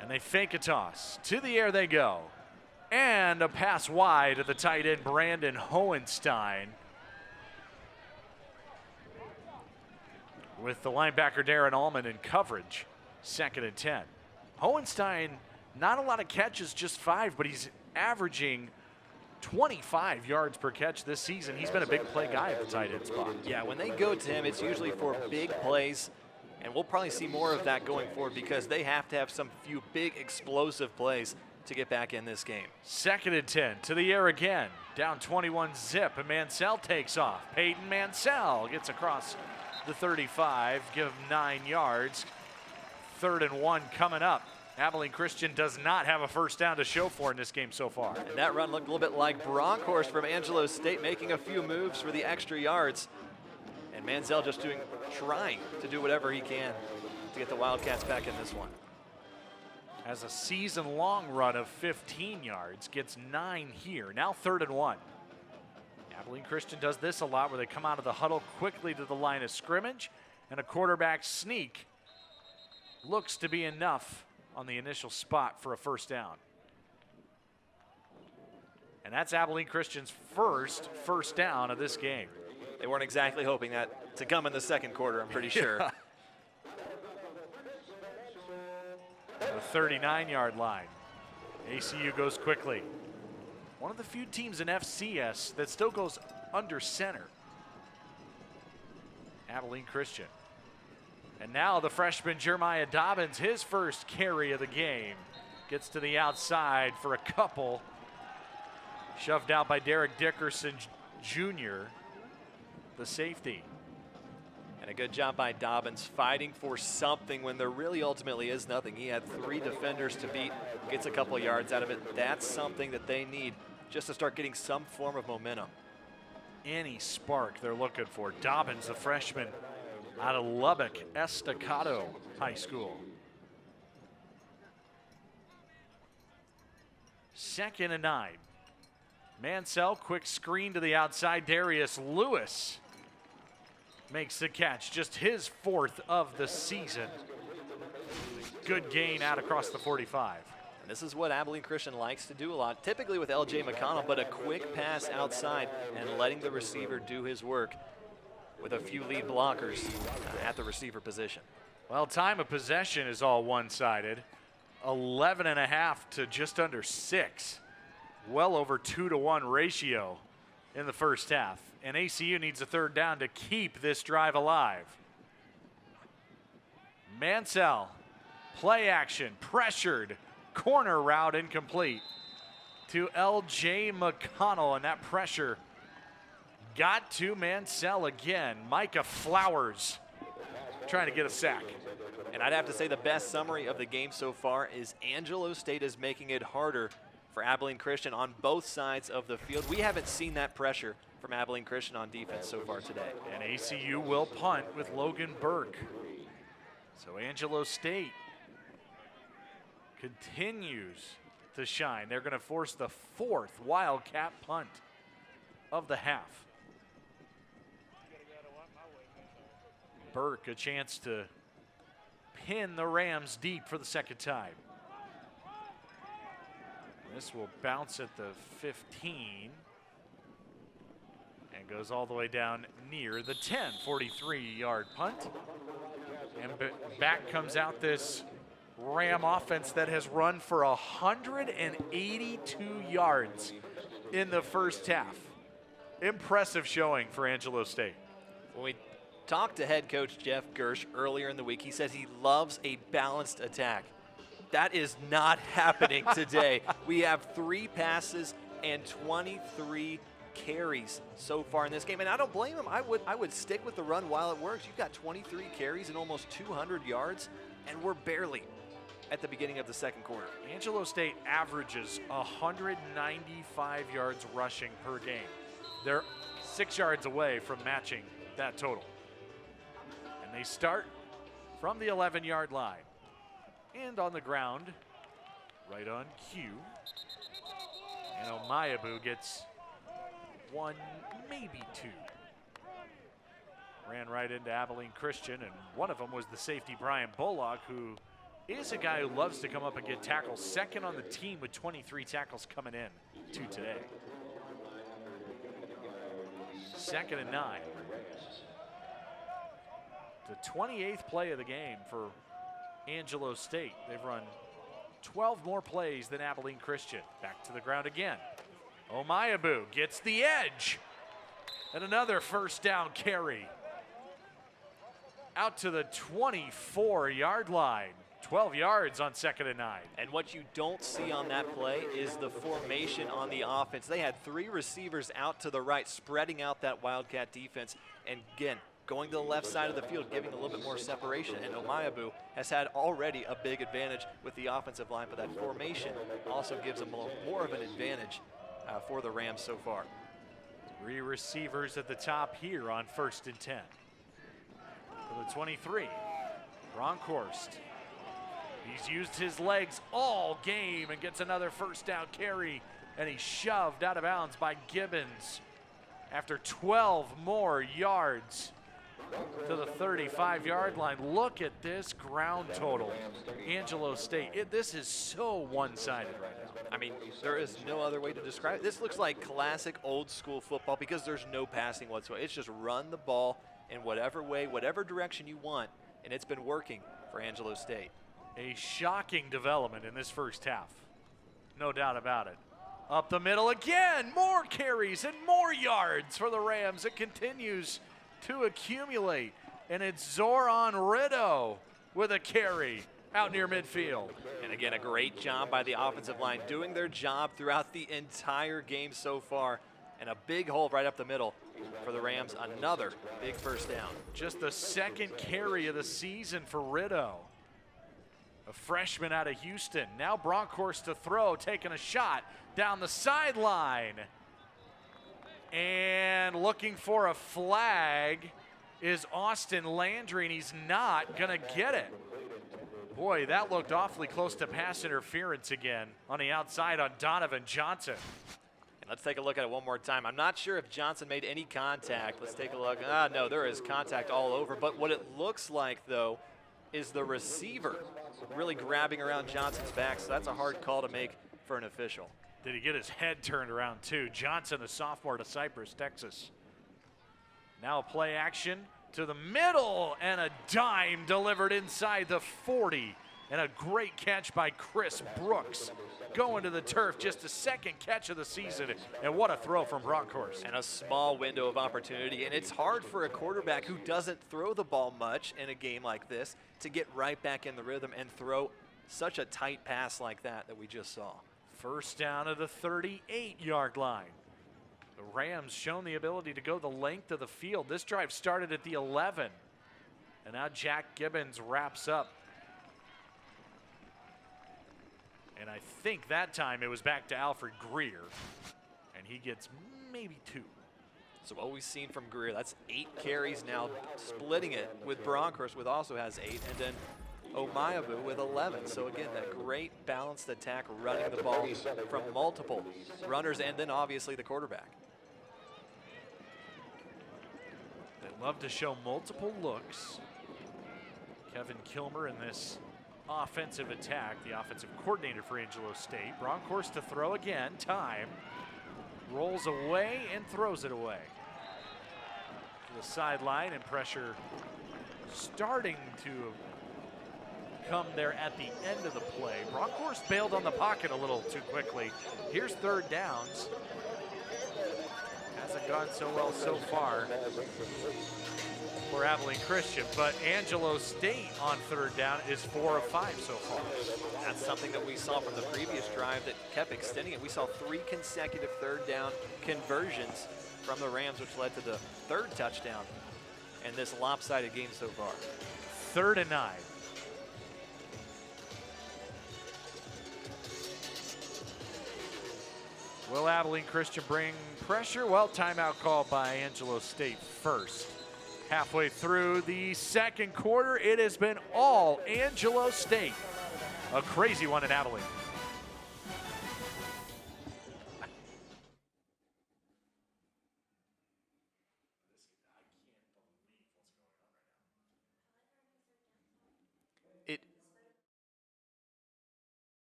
And they fake a toss. To the air they go. And a pass wide to the tight end, Brandon Hohenstein. With the linebacker, Darren Allman, in coverage. 2nd and 10. Hohenstein, not a lot of catches, just 5, but he's averaging 25 yards per catch this season. He's been a big play guy at the tight end spot. Yeah, when they go to him, it's usually for big plays, and we'll probably see more of that going forward because they have to have some few big explosive plays to get back in this game. 2nd and 10, to the air again. Down 21 zip, and Mansell takes off. Peyton Mansell gets across the 35, give him 9 yards. 3rd and 1 coming up. Abilene Christian does not have a first down to show for in this game so far. And that run looked a little bit like Bronkhorst from Angelo State, making a few moves for the extra yards. And Mansell just trying to do whatever he can to get the Wildcats back in this one. Has a season-long run of 15 yards, gets 9 here. Now 3rd and 1. Abilene Christian does this a lot, where they come out of the huddle quickly to the line of scrimmage, and a quarterback sneak looks to be enough on the initial spot for a first down. And that's Abilene Christian's first down of this game. They weren't exactly hoping that to come in the second quarter, I'm pretty sure. The 39-yard line. ACU goes quickly. One of the few teams in FCS that still goes under center. Abilene Christian. And now the freshman Jeremiah Dobbins, his first carry of the game, gets to the outside for a couple. Shoved out by Derek Dickerson Jr. the safety. And a good job by Dobbins fighting for something when there really ultimately is nothing. He had 3 defenders to beat, gets a couple yards out of it. That's something that they need just to start getting some form of momentum. Any spark they're looking for. Dobbins, the freshman out of Lubbock Estacado High School. 2nd and 9. Mansell, quick screen to the outside. Darius Lewis makes the catch, just his 4th of the season. Good gain out across the 45. And this is what Abilene Christian likes to do a lot, typically with L.J. McConnell, but a quick pass outside and letting the receiver do his work with a few lead blockers at the receiver position. Well, time of possession is all one-sided. 11.5 to just under 6. Well over 2-to-1 ratio in the first half. And ACU needs a 3rd down to keep this drive alive. Mansell, play action, pressured. Corner route incomplete to L.J. McConnell, and that pressure got to Mansell again. Micah Flowers trying to get a sack. And I'd have to say the best summary of the game so far is Angelo State is making it harder for Abilene Christian on both sides of the field. We haven't seen that pressure from Abilene Christian on defense so far today. And ACU will punt with Logan Burke. So Angelo State continues to shine. They're going to force the 4th Wildcat punt of the half. Burke a chance to pin the Rams deep for the 2nd time. This will bounce at the 15 and goes all the way down near the 10. 43-yard punt. And back comes out this Ram offense that has run for 182 yards in the first half. Impressive showing for Angelo State. When we talked to head coach Jeff Gersh earlier in the week, he says he loves a balanced attack. That is not happening today. We have 3 passes and 23 carries so far in this game, and I don't blame him. I would stick with the run while it works. You've got 23 carries and almost 200 yards, and we're barely at the beginning of the 2nd quarter. Angelo State averages 195 yards rushing per game. They're 6 yards away from matching that total. And they start from the 11-yard line. And on the ground, right on cue. And Omayabu gets 1, maybe 2. Ran right into Abilene Christian, and one of them was the safety Brian Bullock, who is a guy who loves to come up and get tackles. 2nd on the team with 23 tackles coming in to today. 2nd and 9. The 28th play of the game for Angelo State. They've run 12 more plays than Abilene Christian. Back to the ground again. Omayabu gets the edge. And another 1st down carry. Out to the 24-yard line. 12 yards on 2nd and 9. And what you don't see on that play is the formation on the offense. They had 3 receivers out to the right, spreading out that Wildcat defense. And again, going to the left side of the field, giving a little bit more separation. And Omayabu has had already a big advantage with the offensive line, but that formation also gives them more of an advantage for the Rams so far. 3 receivers at the top here on 1st and 10. For the 23, Bronkhorst. He's used his legs all game and gets another 1st down carry, and he's shoved out of bounds by Gibbons after 12 more yards to the 35-yard line. Look at this ground total. Angelo State, this is so one-sided right now. I mean, there is no other way to describe it. This looks like classic old school football because there's no passing whatsoever. It's just run the ball in whatever way, whatever direction you want, and it's been working for Angelo State. A shocking development in this first half. No doubt about it. Up the middle again, more carries and more yards for the Rams. It continues to accumulate, and it's Zoran Rideau with a carry out near midfield. And again, a great job by the offensive line, doing their job throughout the entire game so far, and a big hole right up the middle for the Rams, another big first down. Just the second carry of the season for Rideau. A freshman out of Houston. Now Bronkhorst to throw, taking a shot down the sideline. And looking for a flag is Austin Landry, and he's not going to get it. Boy, that looked awfully close to pass interference again on the outside on Donovan Johnson. And let's take a look at it one more time. I'm not sure if Johnson made any contact. Let's take a look. No, there is contact all over. But what it looks like, though, is the receiver really grabbing around Johnson's back. So that's a hard call to make for an official. Did he get his head turned around, too? Johnson, a sophomore to Cypress, Texas. Now play action to the middle, and a dime delivered inside the 40. And a great catch by Chris Brooks. Going to the turf, just a second catch of the season, and what a throw from Bronkhorst. And a small window of opportunity, and it's hard for a quarterback who doesn't throw the ball much in a game like this to get right back in the rhythm and throw such a tight pass like that we just saw. First down of the 38-yard line. The Rams shown the ability to go the length of the field. This drive started at the 11, and now Jack Gibbons wraps up. And I think that time it was back to Alfred Greer, and he gets maybe 2. So what we've seen from Greer, that's 8 carries now, splitting it with Bronkhorst, with also has 8, and then Omayabu with 11. So again, that great balanced attack, running the ball from multiple runners, and then obviously the quarterback. They love to show multiple looks. Kevin Kilmer in this offensive attack, the offensive coordinator for Angelo State. Bronkhorst to throw again, time. Rolls away and throws it away. To the sideline, and pressure starting to come there at the end of the play. Bronkhorst bailed on the pocket a little too quickly. Here's third downs. Hasn't gone so well so far for Abilene Christian, but Angelo State on third down is 4 of 5 so far. That's something that we saw from the previous drive that kept extending it. We saw 3 consecutive third down conversions from the Rams, which led to the 3rd touchdown in this lopsided game so far. 3rd and 9. Will Abilene Christian bring pressure? Well, timeout called by Angelo State first. Halfway through the second quarter, it has been all Angelo State. A crazy one in Abilene.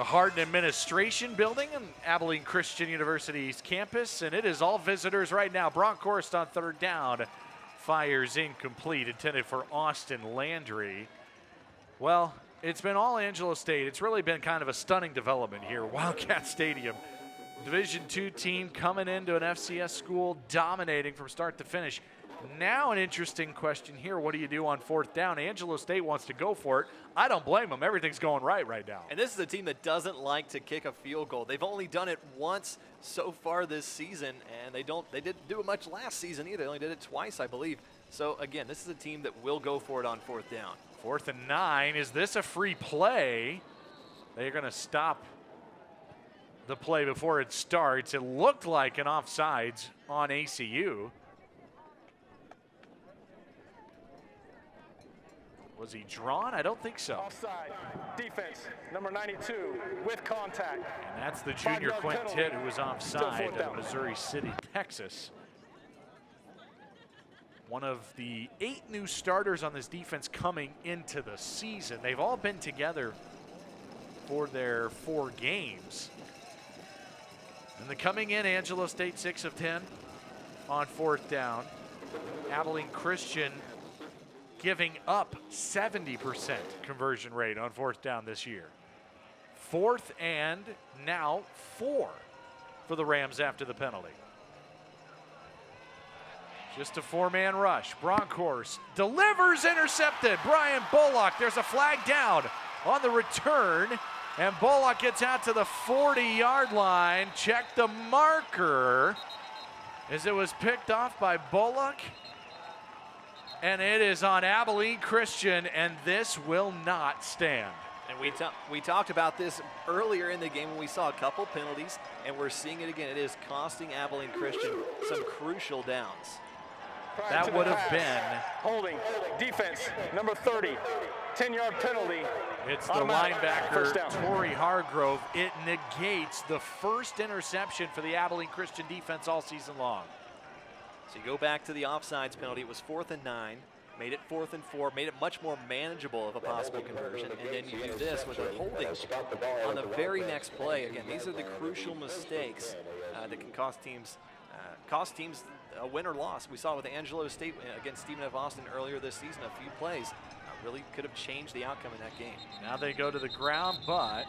the Hardin Administration Building on Abilene Christian University's campus, and it is all visitors right now. Bronkhorst on third down. Fires incomplete, intended for Austin Landry. Well, it's been all Angelo State. It's really been kind of a stunning development here. Wildcat Stadium. Division II team coming into an FCS school, dominating from start to finish. Now an interesting question here. What do you do on fourth down? Angelo State wants to go for it. I don't blame them. Everything's going right now. And this is a team that doesn't like to kick a field goal. They've only done it once so far this season, and they didn't do it much last season either. They only did it twice, I believe. So again, this is a team that will go for it on fourth down. 4th and 9. Is this a free play? They're going to stop the play before it starts. It looked like an offsides on ACU. Was he drawn? I don't think so. Offside. Defense, number 92, with contact. And that's the junior quintet who was offside of Missouri City, Texas. One of the 8 new starters on this defense coming into the season. They've all been together for their 4 games. And the coming in, Angelo State 6 of 10 on fourth down. Abilene Christian giving up 70% conversion rate on fourth down this year. 4th and now 4 for the Rams after the penalty. Just a 4-man rush. Bronkhorst delivers, intercepted. Brian Bullock, there's a flag down on the return, and Bullock gets out to the 40-yard line. Check the marker as it was picked off by Bullock. And it is on Abilene Christian, and this will not stand. And we talked about this earlier in the game when we saw a couple penalties, and we're seeing it again. It is costing Abilene Christian some crucial downs. That would have been holding. Defense, number 30, 10-yard penalty. It's the linebacker, Torrey Hargrove. It negates the first interception for the Abilene Christian defense all season long. So you go back to the offsides penalty. It was 4th and 9, made it 4th and 4, made it much more manageable of a possible conversion. And then you do this with a holding on the very next play. Again, these are the crucial mistakes that can cost teams a win or loss. We saw with Angelo State against Stephen F. Austin earlier this season, a few plays really could have changed the outcome in that game. Now they go to the ground, but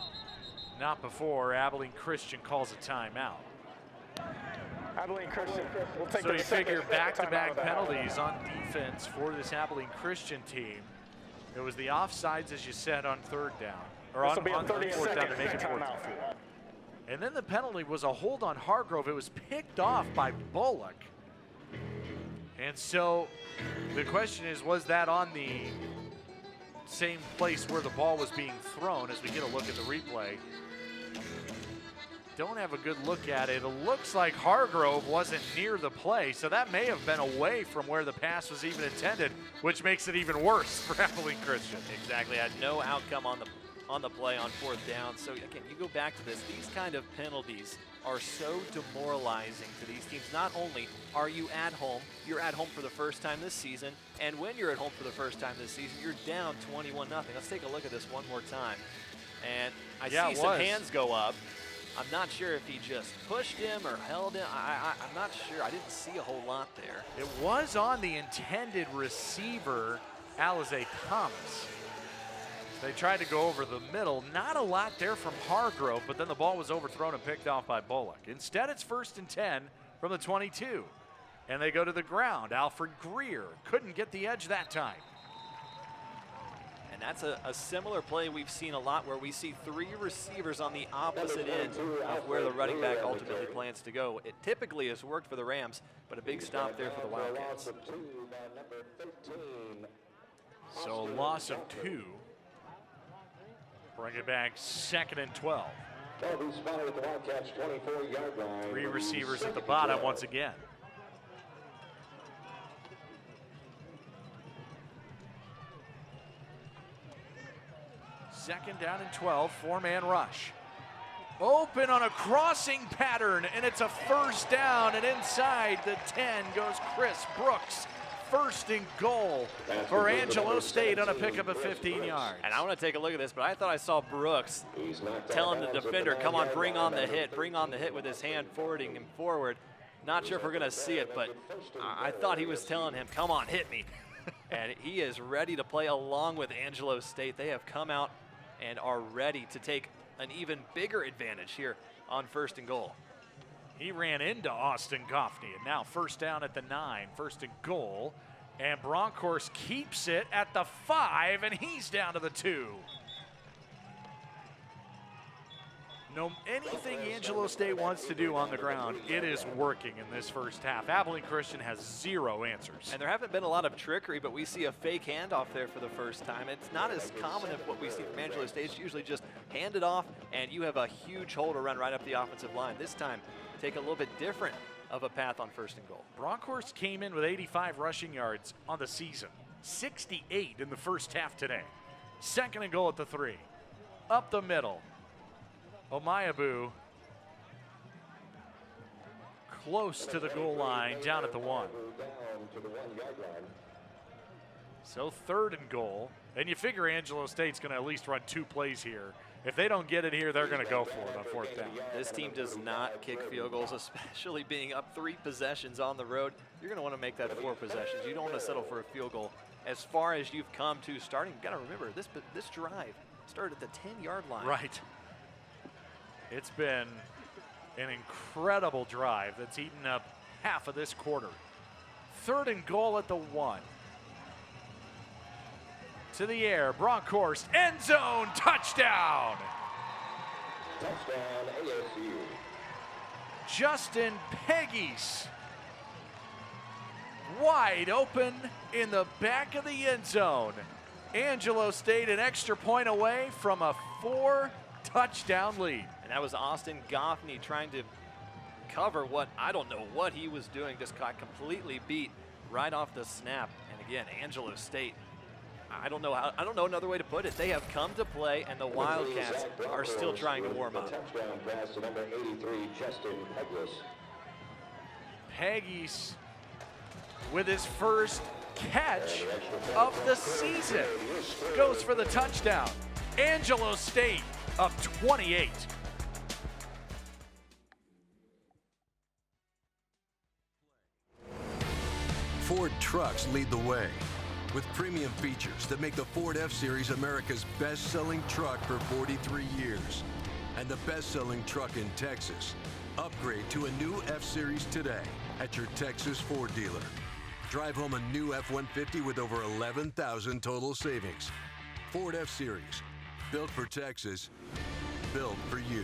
not before Abilene Christian calls a timeout. Abilene Christian will take so you figure back-to-back penalties on defense for this Abilene Christian team. It was the offsides, as you said, on third down, or on fourth down to make it 4th and 4. And then the penalty was a hold on Hargrove. It was picked off by Bullock. And so the question is, was that on the same place where the ball was being thrown? As we get a look at the replay, don't have a good look at it. It looks like Hargrove wasn't near the play, so that may have been away from where the pass was even intended, which makes it even worse for Abilene Christian. Exactly, had no outcome on the play on 4th down. So again, you go back to this, these kind of penalties are so demoralizing to these teams. Not only are you at home, you're at home for the first time this season, and when you're at home for the first time this season, you're down 21-0. Let's take a look at this one more time. And I see some hands go up. I'm not sure if he just pushed him or held him. I'm not sure. I didn't see a whole lot there. It was on the intended receiver, Alize Thomas. They tried to go over the middle. Not a lot there from Hargrove, but then the ball was overthrown and picked off by Bullock. Instead, it's 1st and 10 from the 22. And they go to the ground. Alfred Greer couldn't get the edge that time. And that's a similar play we've seen a lot, where we see 3 receivers on the opposite end of where the running back ultimately plans to go. It typically has worked for the Rams, but a big stop there for the Wildcats. So a loss of 2. Bring it back 2nd and 12. 3 receivers at the bottom once again. Second down and 12, 4-man rush. Open on a crossing pattern, and it's a 1st down, and inside the 10 goes Chris Brooks. first and goal for Angelo State on a pickup of 15 yards. And I want to take a look at this, but I thought I saw Brooks telling the defender, come on, bring on the hit with his hand forwarding him forward. Not sure if we're going to see it, but I thought he was telling him, come on, hit me. And he is ready to play along with Angelo State. They have come out and are ready to take an even bigger advantage here on first and goal. He ran into Austin Goffney, and now first down at the 9, first and goal. And Bronkhorst keeps it at the 5, and he's down to the 2. No, anything Angelo State wants to do on the ground, it is working in this first half. Abilene Christian has 0 answers. And there haven't been a lot of trickery, but we see a fake handoff there for the first time. It's not as common as what we see from Angelo State. It's usually just hand it off, and you have a huge hole to run right up the offensive line. This time, take a little bit different of a path on first and goal. Bronkhorst came in with 85 rushing yards on the season, 68 in the first half today. Second and goal at the 3. Up the middle. Omayabu close to the goal line, down at the 1. So third and goal. And you figure Angelo State's going to at least run 2 plays here. If they don't get it here, they're going to go for it on fourth down. This team does not kick field goals, especially being up 3 possessions on the road. You're going to want to make that 4 possessions. You don't want to settle for a field goal. As far as you've come to starting, you've got to remember, this drive started at the 10-yard line. Right. It's been an incredible drive that's eaten up half of this quarter. Third and goal at the 1. To the air, Bronkhorst, end zone, touchdown! Touchdown, ASU. Justin Pegues, wide open in the back of the end zone. Angelo State an extra point away from a 4-touchdown lead. And that was Austin Goffney trying to cover what, I don't know what he was doing, just got completely beat right off the snap. And again, Angelo State, I don't know another way to put it. They have come to play, and the Wildcats are still trying to warm up. Touchdown pass to number 83, Justin Pegues with his first catch of the season goes for the touchdown. Angelo State up 28. Ford trucks lead the way with premium features that make the Ford F-Series America's best-selling truck for 43 years and the best-selling truck in Texas. Upgrade to a new F-Series today at your Texas Ford dealer. Drive home a new F-150 with over 11,000 total savings. Ford F-Series, built for Texas, built for you.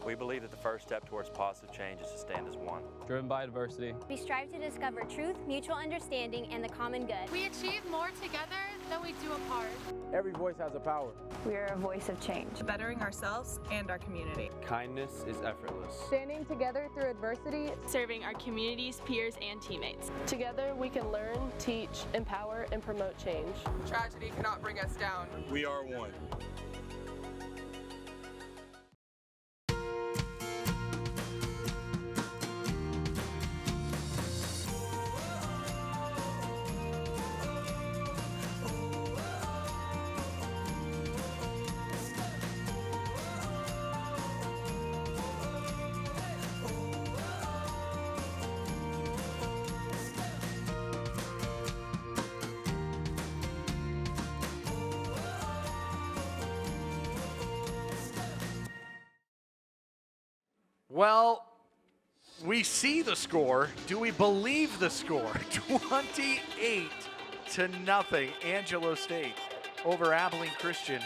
We believe that the first step towards positive change is to stand as one. Driven by diversity. We strive to discover truth, mutual understanding, and the common good. We achieve more together than we do apart. Every voice has a power. We are a voice of change. Bettering ourselves and our community. Kindness is effortless. Standing together through adversity. Serving our communities, peers, and teammates. Together we can learn, teach, empower, and promote change. Tragedy cannot bring us down. We are one. Well, we see the score. Do we believe the score? 28-0, Angelo State over Abilene Christian.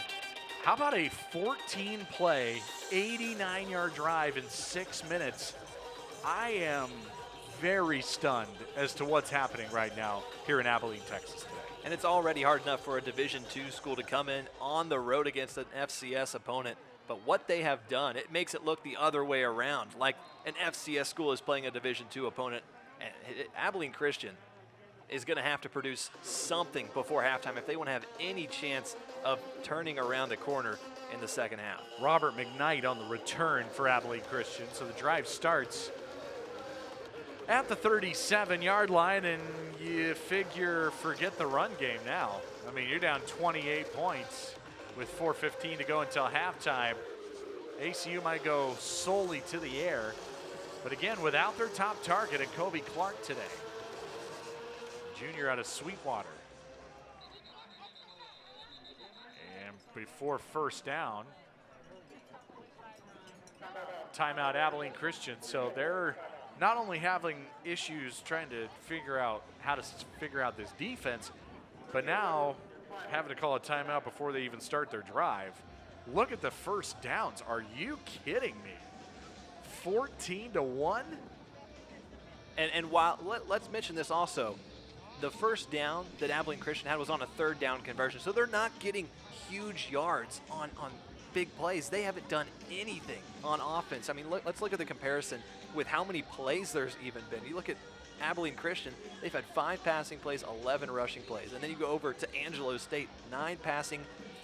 How about a 14-play, 89-yard drive in 6 minutes? I am very stunned as to what's happening right now here in Abilene, Texas today. And it's already hard enough for a Division II school to come in on the road against an FCS opponent. But what they have done, it makes it look the other way around, like an FCS school is playing a Division II opponent. And Abilene Christian is going to have to produce something before halftime if they want to have any chance of turning around the corner in the second half. Robert McKnight on the return for Abilene Christian. So the drive starts at the 37-yard line, and you figure forget the run game now. I mean, you're down 28 points with 4:15 to go until halftime. ACU might go solely to the air, but again, without their top target and Kobe Clark today. Junior out of Sweetwater. And before first down, timeout Abilene Christian. So they're not only having issues trying to figure out how to figure out this defense, but now having to call a timeout before they even start their drive. Look at the first downs. Are you kidding me? 14-1? And while, let's mention this also, the first down that Abilene Christian had was on a third down conversion. So they're not getting huge yards on big plays. They haven't done anything on offense. I mean, let's look at the comparison with how many plays there's even been. You look at Abilene Christian, they've had 5 passing plays, 11 rushing plays. And then you go over to Angelo State, 9 passing,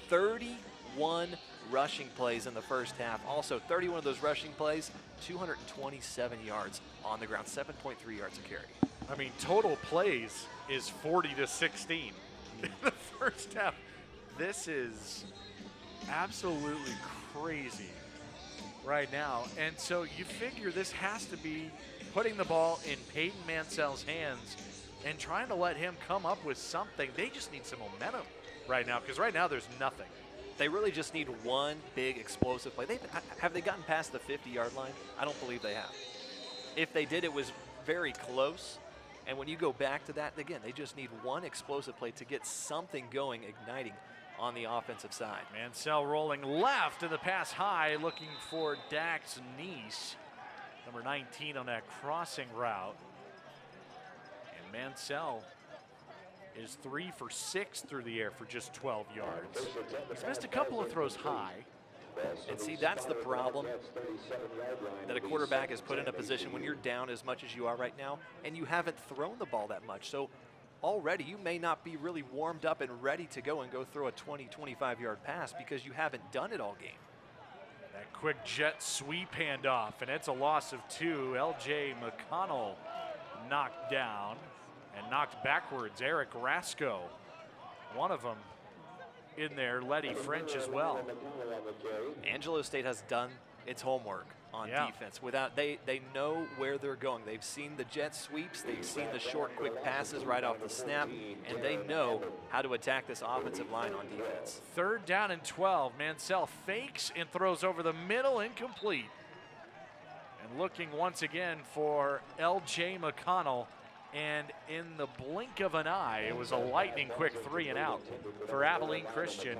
31 rushing plays in the first half. Also, 31 of those rushing plays, 227 yards on the ground, 7.3 yards a carry. I mean, total plays is 40-16 in the first half. This is absolutely crazy right now. And so you figure this has to be putting the ball in Peyton Mansell's hands and trying to let him come up with something. They just need some momentum right now, because right now there's nothing. They really just need one big explosive play. Have they gotten past the 50-yard line? I don't believe they have. If they did, it was very close. And when you go back to that, again, they just need one explosive play to get something going, igniting on the offensive side. Mansell rolling left in the pass high, looking for Dax Neese, number 19 on that crossing route. And Mansell is 3 for 6 through the air for just 12 yards. He's missed a couple of throws high. And see, that's the problem, that a quarterback is put in a position when you're down as much as you are right now, and you haven't thrown the ball that much. So already you may not be really warmed up and ready to go and go throw a 20, 25-yard pass because you haven't done it all game. That quick jet sweep handoff, and it's a loss of 2. L.J. McConnell knocked down and knocked backwards. Eric Rasco, one of them in there, Letty French as well. Angelo State has done its homework on defense. They know where they're going. They've seen the jet sweeps, they've seen the short, quick passes right off the snap, and they know how to attack this offensive line on defense. 3rd down and 12. Mansell fakes and throws over the middle, incomplete. And looking once again for L.J. McConnell. And in the blink of an eye, it was a lightning quick 3 and out for Abilene Christian.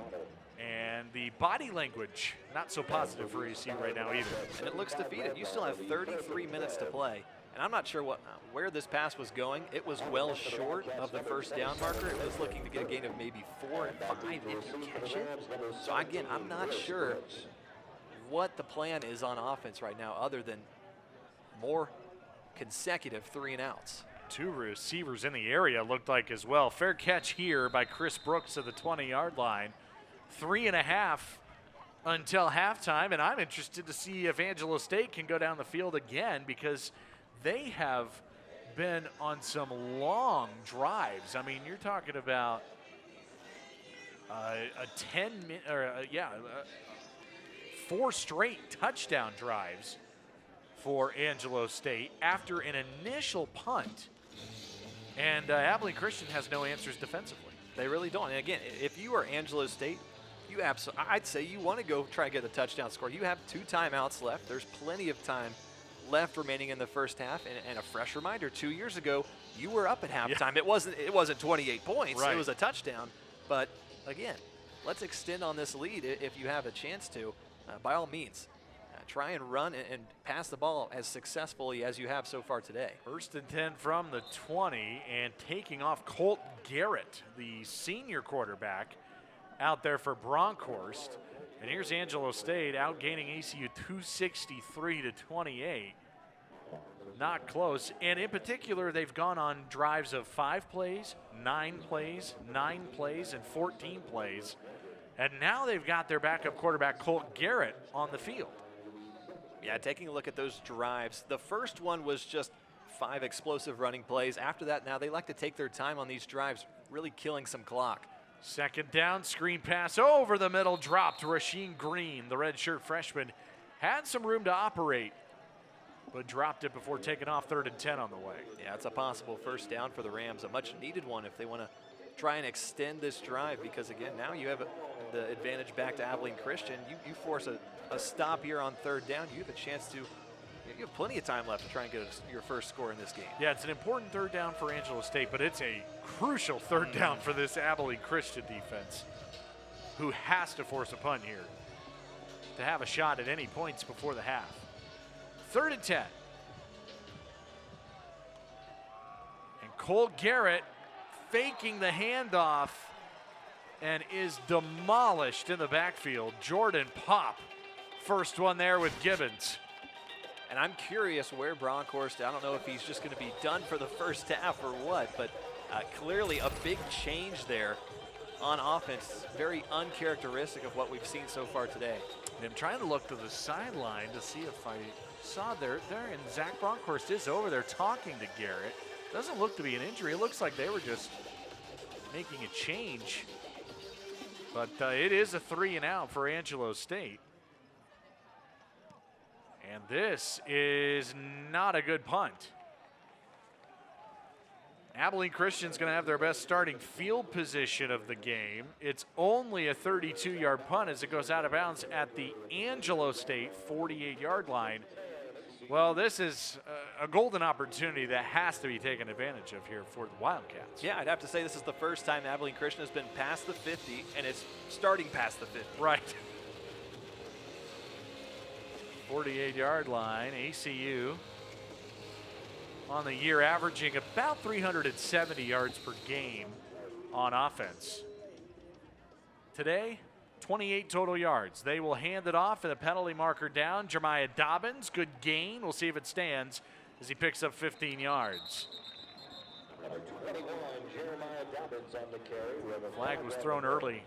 And the body language, not so positive for ACU right now either. And it looks defeated. You still have 33 minutes to play. And I'm not sure where this pass was going. It was well short of the first down marker. It was looking to get a gain of maybe 4 and 5 if you catch it. So again, I'm not sure what the plan is on offense right now other than more consecutive 3 and outs. 2 receivers in the area looked like as well. Fair catch here by Chris Brooks at the 20-yard line. 3.5 until halftime, and I'm interested to see if Angelo State can go down the field again, because they have been on some long drives. I mean, you're talking about a 10-minute, or 4 straight touchdown drives for Angelo State after an initial punt. And Abilene Christian has no answers defensively. They really don't. And again, if you are Angelo State, I'd say you want to go try and get a touchdown score. You have 2 timeouts left. There's plenty of time left remaining in the first half. And a fresh reminder, 2 years ago, you were up at halftime. Yeah. It wasn't 28 points. Right. It was a touchdown. But again, let's extend on this lead if you have a chance to. By all means, try and run and pass the ball as successfully as you have so far today. 1st and 10 from the 20, and taking off Colt Garrett, the senior quarterback, out there for Bronkhorst. And here's Angelo State outgaining ACU 263 to 28. Not close. And in particular, they've gone on drives of 5 plays, 9 plays, 9 plays, and 14 plays. And now they've got their backup quarterback, Colt Garrett, on the field. Yeah, taking a look at those drives, the first one was just 5 explosive running plays. After that, now they like to take their time on these drives, really killing some clock. 2nd down, screen pass over the middle, dropped. Rasheem Green, the redshirt freshman, had some room to operate, but dropped it before taking off 3rd and 10 on the way. Yeah, it's a possible 1st down for the Rams, a much needed one if they want to try and extend this drive, because again, now you have the advantage back to Abilene Christian. You force a stop here on 3rd down, you have a chance to, you have plenty of time left to try and get your first score in this game. Yeah, it's an important 3rd down for Angelo State, but it's a crucial 3rd down for this Abilene Christian defense, who has to force a punt here to have a shot at any points before the half. 3rd and 10. And Cole Garrett faking the handoff and is demolished in the backfield. Jordan Pop, first one there with Gibbons. And I'm curious where Bronkhorst, I don't know if he's just going to be done for the 1st half or what, but clearly a big change there on offense. Very uncharacteristic of what we've seen so far today. I'm trying to look to the sideline to see if I saw there, and Zach Bronkhorst is over there talking to Garrett. Doesn't look to be an injury. It looks like they were just making a change. But it is a 3 and out for Angelo State. And this is not a good punt. Abilene Christian's going to have their best starting field position of the game. It's only a 32-yard punt as it goes out of bounds at the Angelo State 48-yard line. Well, this is a golden opportunity that has to be taken advantage of here for the Wildcats. Yeah, I'd have to say this is the first time Abilene Christian has been past the 50, and it's starting past the 50. Right. 48-yard line, ACU on the year averaging about 370 yards per game on offense. Today, 28 total yards. They will hand it off and the penalty marker down. Jeremiah Dobbins, good gain. We'll see if it stands as he picks up 15 yards. Number 21, Jeremiah Dobbins on the carry. Flag was thrown early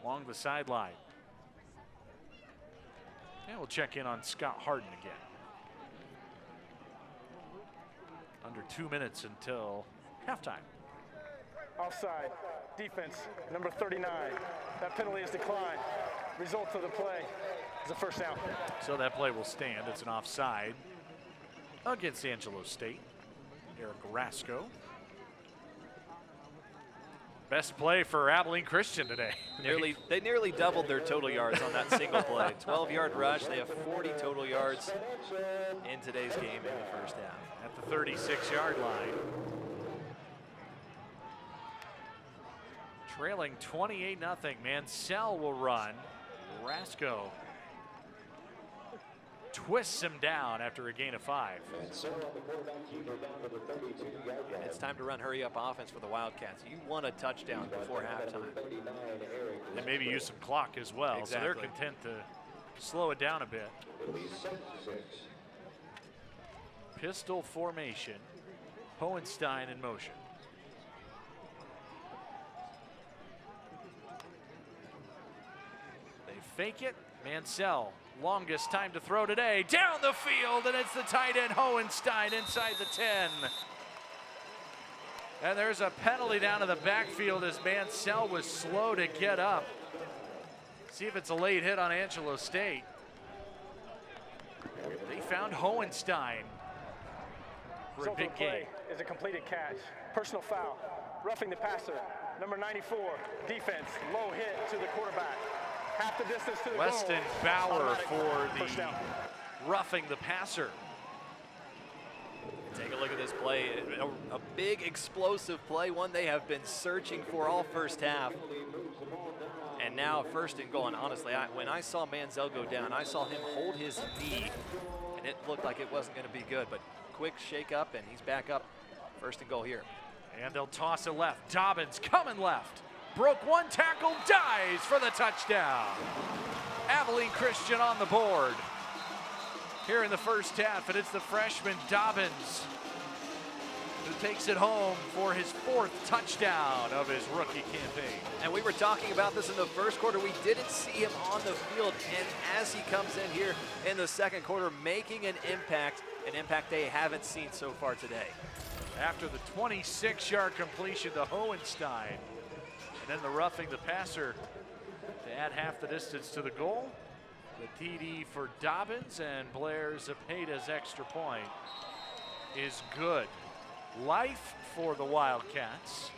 along the sideline. And we'll check in on Scott Harden again. Under 2 minutes until halftime. Offside, defense, number 39. That penalty is declined. Result of the play is a 1st down. So that play will stand. It's an offside against Angelo State. Eric Rasco. Best play for Abilene Christian today. They nearly doubled their total yards on that single play. 12-yard rush. They have 40 total yards in today's game in the 1st half. At the 36-yard line. Trailing 28-0. Mansell will run. Rasco twists him down after a gain of 5. It's time to run hurry-up offense for the Wildcats. You want a touchdown before halftime. And maybe use some clock as well. Exactly. So they're content to slow it down a bit. Pistol formation. Hohenstein in motion. They fake it. Mansell, longest time to throw today. Down the field, and it's the tight end Hohenstein inside the 10. And there's a penalty down to the backfield as Mansell was slow to get up. See if it's a late hit on Angelo State. They found Hohenstein for a big gain. Is a completed catch. Personal foul. Roughing the passer. Number 94. Defense. Low hit to the quarterback. Half the distance to the Weston goal. Bauer for First the down. roughing the passer. Take a look at this play. A big explosive play, one they have been searching for all 1st half. And And now 1st and goal. And honestly, when I saw Manziel go down, I saw him hold his knee, and it looked like it wasn't going to be good. But quick shake up, and he's back up. 1st and goal here. And they'll toss it left. Dobbins coming left. Broke one tackle, dives for the touchdown. Abilene Christian on the board here in the first half, and it's the freshman Dobbins who takes it home for his 4th touchdown of his rookie campaign. And we were talking about this in the first quarter. We didn't see him on the field, and as he comes in here in the second quarter, making an impact they haven't seen so far today. After the 26-yard completion to Hohenstein, and then the roughing the passer to add half the distance to the goal. The TD for Dobbins, and Blair Zepeda's extra point is good. Life for the Wildcats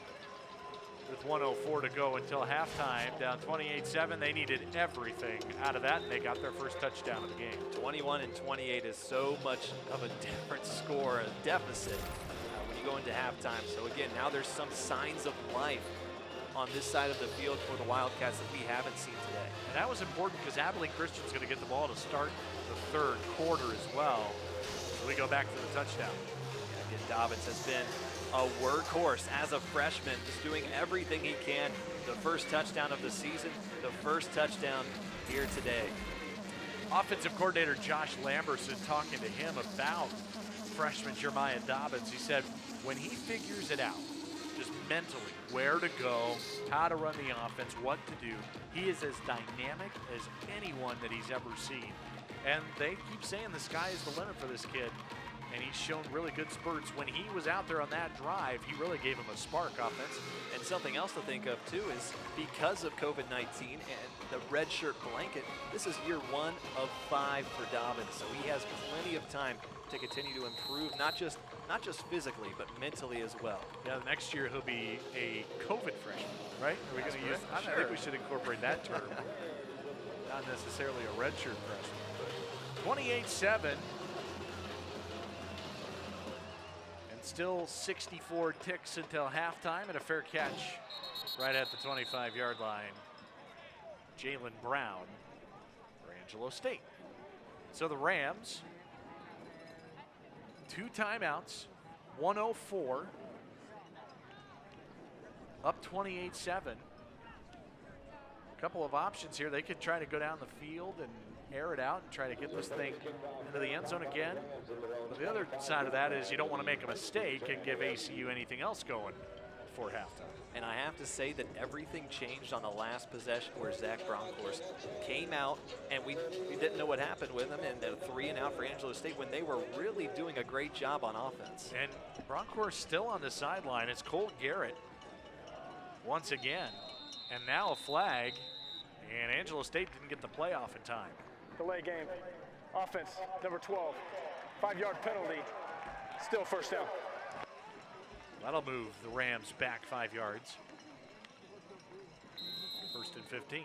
with 1:04 to go until halftime. Down 28-7. They needed everything out of that, and they got their first touchdown of the game. 21 and 28 is so much of a different score, a deficit when you go into halftime. So again, now there's some signs of life on this side of the field for the Wildcats that we haven't seen today. And that was important because Abilene Christian's going to get the ball to start the 3rd quarter as well. So we go back to the touchdown. Again, Dobbins has been a workhorse as a freshman, just doing everything he can. The first touchdown of the season, the first touchdown here today. Offensive coordinator Josh Lamberson talking to him about freshman Jeremiah Dobbins. He said when he figures it out, just mentally, where to go, how to run the offense, what to do, he is as dynamic as anyone that he's ever seen. And they keep saying the sky is the limit for this kid. And he's shown really good spurts. When he was out there on that drive, he really gave him a spark offense. And something else to think of too is because of COVID-19 and the red shirt blanket, this is year 1 of 5 for Dobbins. So he has plenty of time to continue to improve, not just physically, but mentally as well. Yeah, the next year he'll be a COVID freshman, right? Are we going to use? I think we should incorporate that term. Not necessarily a redshirt freshman. 28-7. Still 64 ticks until halftime, and a fair catch right at the 25-yard line. Jalen Brown for Angelo State. So the Rams, 2 timeouts, 1:04, up 28-7. A couple of options here. They could try to go down the field and air it out and try to get this thing into the end zone again. But the other side of that is you don't want to make a mistake and give ACU anything else going before halftime. And I have to say that everything changed on the last possession where Zach Bronkhorst came out, and we didn't know what happened with him, and the 3 and out for Angelo State when they were really doing a great job on offense. And Bronkhorst still on the sideline. It's Colt Garrett once again. And now a flag, and Angelo State didn't get the play off in time. Delay game. Offense, number 12. 5-yard penalty. Still 1st down. That'll move the Rams back 5 yards. 1st and 15.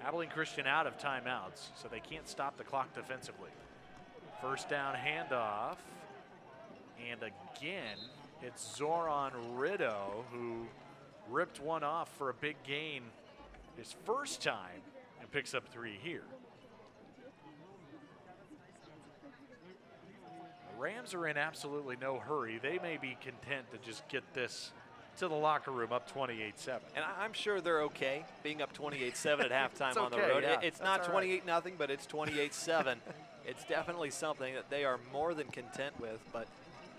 Abilene Christian out of timeouts, so they can't stop the clock defensively. 1st down handoff. And again, it's Zoran Rideau who ripped one off for a big gain his first time and picks up 3 here. The Rams are in absolutely no hurry. They may be content to just get this to the locker room up 28-7. And I'm sure they're okay being up 28-7 at halftime on the road. Yeah, it's not 28-0, but it's 28-7. It's definitely something that they are more than content with, but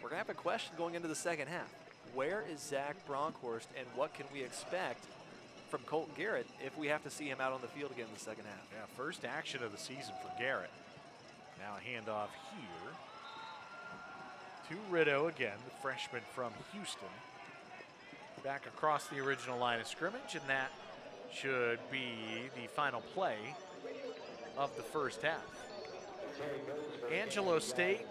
we're going to have a question going into the second half. Where is Zach Bronkhorst, and what can we expect from Colt Garrett if we have to see him out on the field again in the second half? Yeah, first action of the season for Garrett. Now a handoff here to Rideau again, the freshman from Houston. Back across the original line of scrimmage, and that should be the final play of the first half. Angelo State,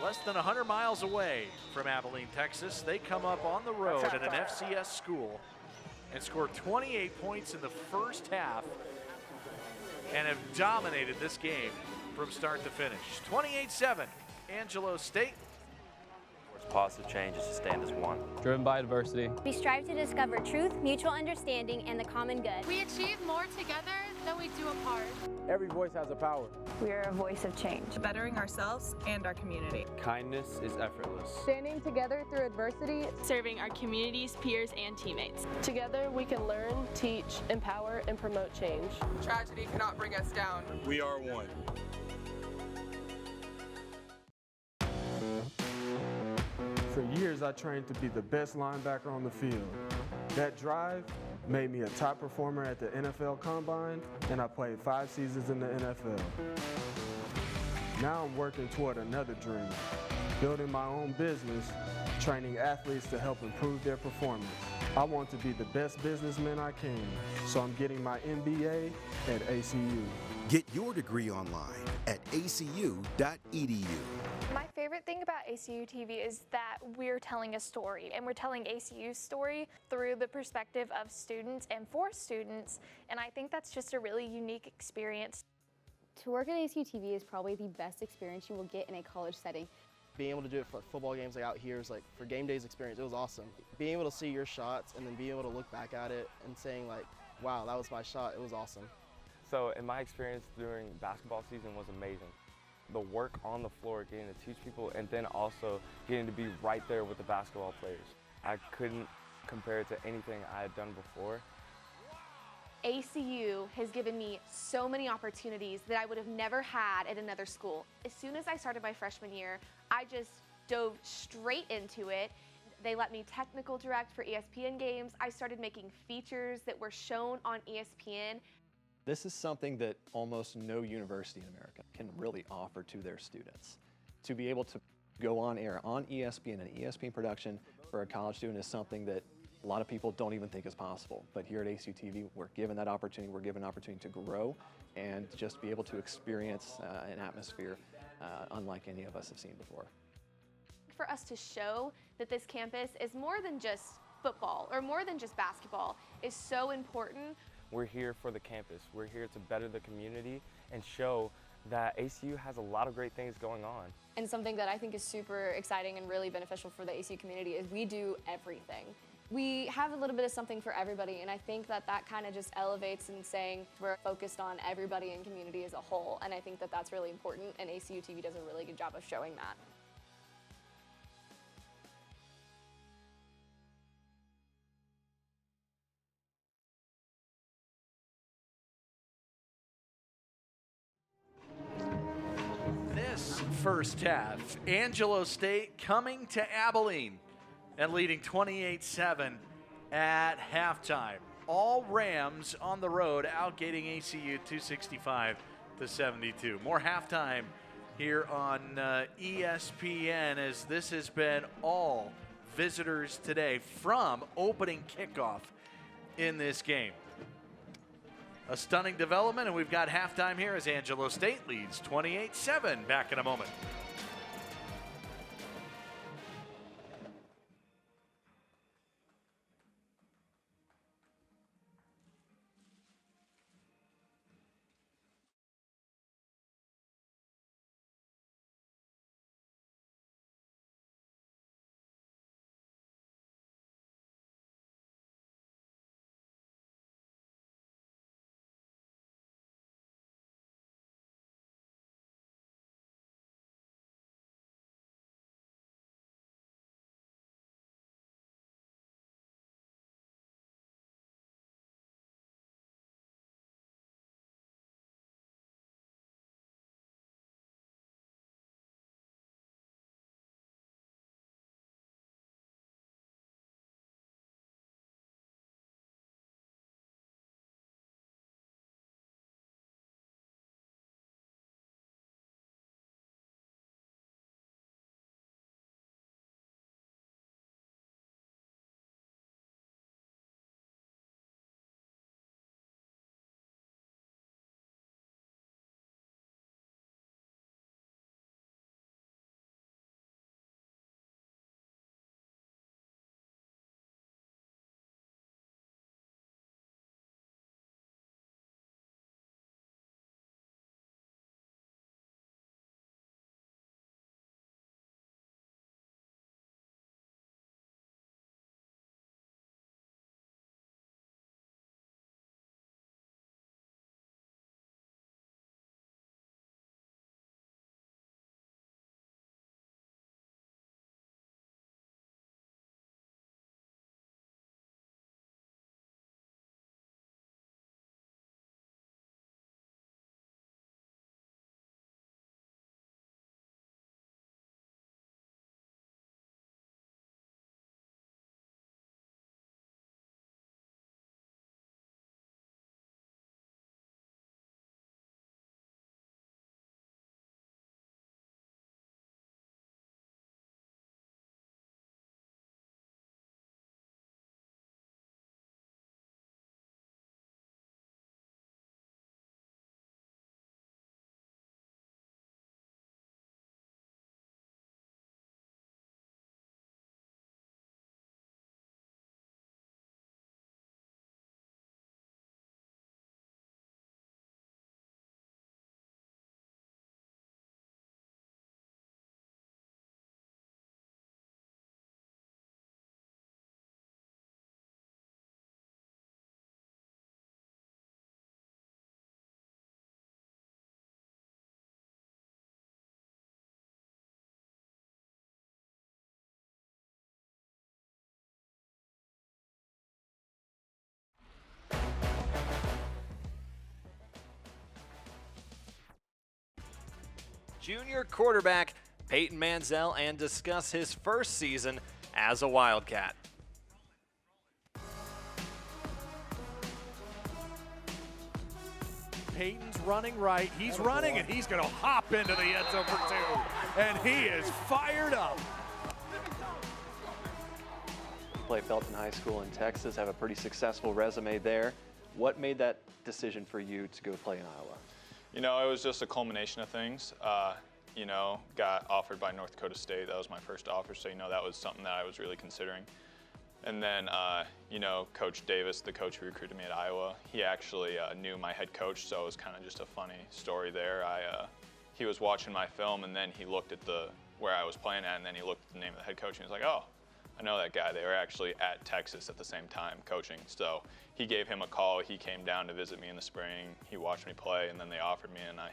less than 100 miles away from Abilene, Texas. They come up on the road at an FCS school and score 28 points in the first half and have dominated this game from start to finish. 28-7, Angelo State. positive change is to stand as one. Driven by adversity. We strive to discover truth, mutual understanding, and the common good. We achieve more together than we do apart. Every voice has a power. We are a voice of change, bettering ourselves and our community. Kindness is effortless. Standing together through adversity. Serving our communities, peers, and teammates. Together we can learn, teach, empower, and promote change. Tragedy cannot bring us down. We are one. For years, I trained to be the best linebacker on the field. That drive made me a top performer at the NFL Combine, and I played 5 seasons in the NFL. Now I'm working toward another dream, building my own business, training athletes to help improve their performance. I want to be the best businessman I can, so I'm getting my MBA at ACU. Get your degree online at acu.edu. My favorite thing about ACU TV is that we're telling a story, and we're telling ACU's story through the perspective of students and for students, and I think that's just a really unique experience. To work at ASU TV is probably the best experience you will get in a college setting. Being able to do it for football games like out here is like, for game days experience, it was awesome. Being able to see your shots and then being able to look back at it and saying like, wow, that was my shot, it was awesome. So in my experience during basketball season was amazing. The work on the floor, getting to teach people, and then also getting to be right there with the basketball players. I couldn't compare it to anything I had done before. ACU has given me so many opportunities that I would have never had at another school. As soon as I started my freshman year, I just dove straight into it. They let me technical direct for ESPN games. I started making features that were shown on ESPN. This is something that almost no university in America can really offer to their students. To be able to go on air on ESPN and ESPN production for a college student is something that a lot of people don't even think is possible. But here at ACU TV, we're given that opportunity. We're given an opportunity to grow and just be able to experience an atmosphere unlike any of us have seen before. For us to show that this campus is more than just football or more than just basketball is so important. We're here for the campus. We're here to better the community and show that ACU has a lot of great things going on. And something that I think is super exciting and really beneficial for the ACU community is we do everything. We have a little bit of something for everybody, and I think that that kind of just elevates and saying we're focused on everybody in community as a whole, and I think that that's really important, and ACU TV does a really good job of showing that. This first half, Angelo State coming to Abilene and leading 28-7 at halftime. All Rams on the road, outgating ACU 265-72. More halftime here on ESPN, as this has been all visitors today from opening kickoff in this game. A stunning development, and we've got halftime here as Angelo State leads 28-7. Back in a moment. junior quarterback Peyton Manziel and discuss his first season as a Wildcat. Peyton's running right. He's running, and he's going to hop into the end zone for 2. And he is fired up. Played Belton High School in Texas, have a pretty successful resume there. What made that decision for you to go play in Iowa? You know, it was just a culmination of things. You know, got offered by North Dakota State. That was my first offer, so, you know, that was something that I was really considering. And then, you know, Coach Davis, the coach who recruited me at Iowa, he actually knew my head coach, so it was kind of just a funny story there. He was watching my film, and then he looked at where I was playing at, and then he looked at the name of the head coach, and he was like, oh, I know that guy. They were actually at Texas at the same time coaching. So he gave him a call. He came down to visit me in the spring. He watched me play, and then they offered me, and I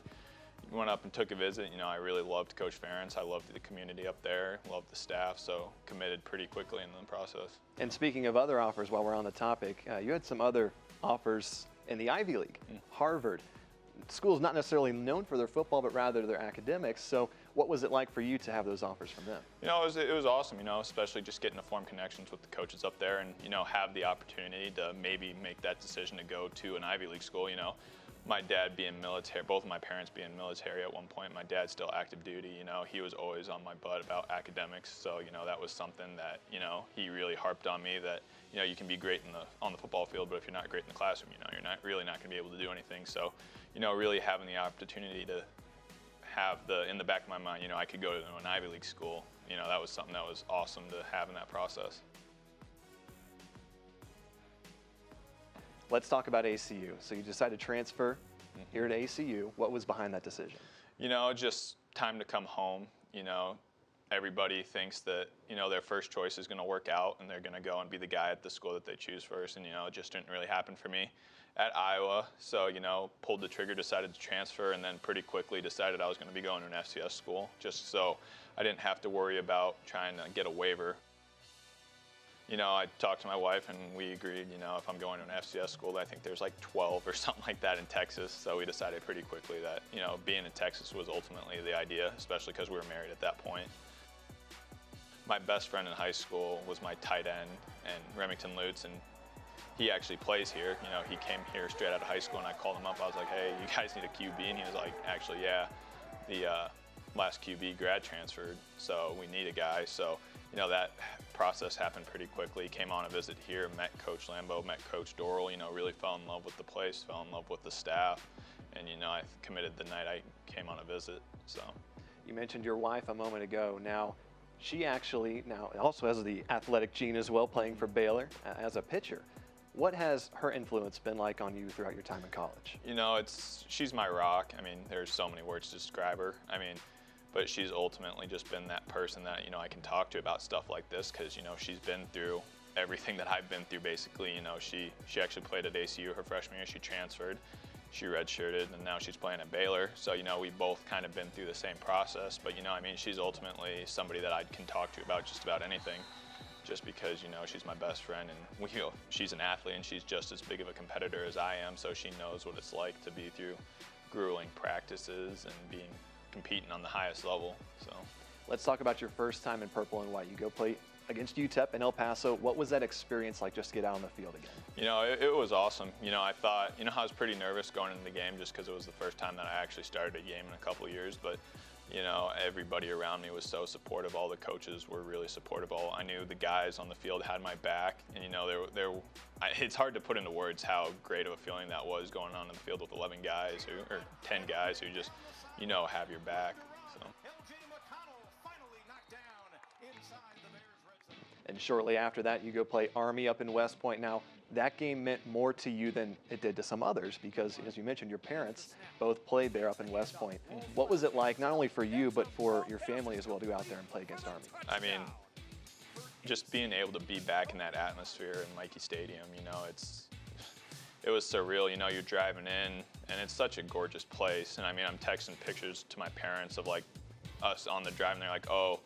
went up and took a visit. You know, I really loved Coach Ferentz. I loved the community up there, loved the staff, so committed pretty quickly in the process. And speaking of other offers, while we're on the topic, you had some other offers in the Ivy League. Harvard, school's not necessarily known for their football, but rather their academics. So what was it like for you to have those offers from them? You know, it was awesome, you know, especially just getting to form connections with the coaches up there and, you know, have the opportunity to maybe make that decision to go to an Ivy League school. You know, my dad being military, both of my parents being military at one point. My dad's still active duty, you know, he was always on my butt about academics. So, you know, that was something that, you know, he really harped on me that, you know, you can be great on the football field, but if you're not great in the classroom, you know, you're not going to be able to do anything. So, you know, really having the opportunity to have in the back of my mind, you know, I could go to an Ivy League school, you know, that was something that was awesome to have in that process. Let's talk about ACU. So you decided to transfer here at ACU. What was behind that decision? You know, just time to come home. You know, everybody thinks that, you know, their first choice is going to work out and they're going to go and be the guy at the school that they choose first. And, you know, it just didn't really happen for me at Iowa. So, you know, pulled the trigger, decided to transfer, and then pretty quickly decided I was going to be going to an FCS school just so I didn't have to worry about trying to get a waiver. You know, I talked to my wife and we agreed, you know, if I'm going to an FCS school, I think there's like 12 or something like that in Texas. So we decided pretty quickly that, you know, being in Texas was ultimately the idea, especially because we were married at that point. My best friend in high school was my tight end, and Remington Lutz, and he actually plays here. You know, he came here straight out of high school, and I called him up. I was like, hey, you guys need a QB? And he was like, actually, yeah, the last QB grad transferred, so we need a guy. So, you know, that process happened pretty quickly. Came on a visit here, met Coach Lambeau, met Coach Dorrell, you know, really fell in love with the place, fell in love with the staff, and, you know, I committed the night I came on a visit, so. You mentioned your wife a moment ago. Now, she actually now also has the athletic gene as well, playing for Baylor as a pitcher. What has her influence been like on you throughout your time in college? You know, she's my rock. I mean, there's so many words to describe her. I mean, but she's ultimately just been that person that, you know, I can talk to about stuff like this because, you know, she's been through everything that I've been through basically. You know, she actually played at ACU her freshman year. She transferred, she redshirted, and now she's playing at Baylor. So, you know, we've both kind of been through the same process. But, you know, I mean, she's ultimately somebody that I can talk to about just about anything just because, you know, she's my best friend and you know, she's an athlete and she's just as big of a competitor as I am. So she knows what it's like to be through grueling practices and competing on the highest level. So let's talk about your first time in purple and white. You go play against UTEP in El Paso. What was that experience like just to get out on the field again? You know, it was awesome. You know, I thought, you know, I was pretty nervous going into the game just because it was the first time that I actually started a game in a couple of years. But, you know, everybody around me was so supportive. All the coaches were really supportive. I knew the guys on the field had my back. And, you know, it's hard to put into words how great of a feeling that was going on in the field with 11 guys or 10 guys who just, you know, have your back. So. And shortly after that, you go play Army up in West Point. Now, that game meant more to you than it did to some others because, as you mentioned, your parents both played there up in West Point. What was it like, not only for you, but for your family as well, to go out there and play against Army? I mean, just being able to be back in that atmosphere in Mikey Stadium, you know, it was surreal. You know, you're driving in, and it's such a gorgeous place. And I mean, I'm texting pictures to my parents of like us on the drive, and they're like, oh,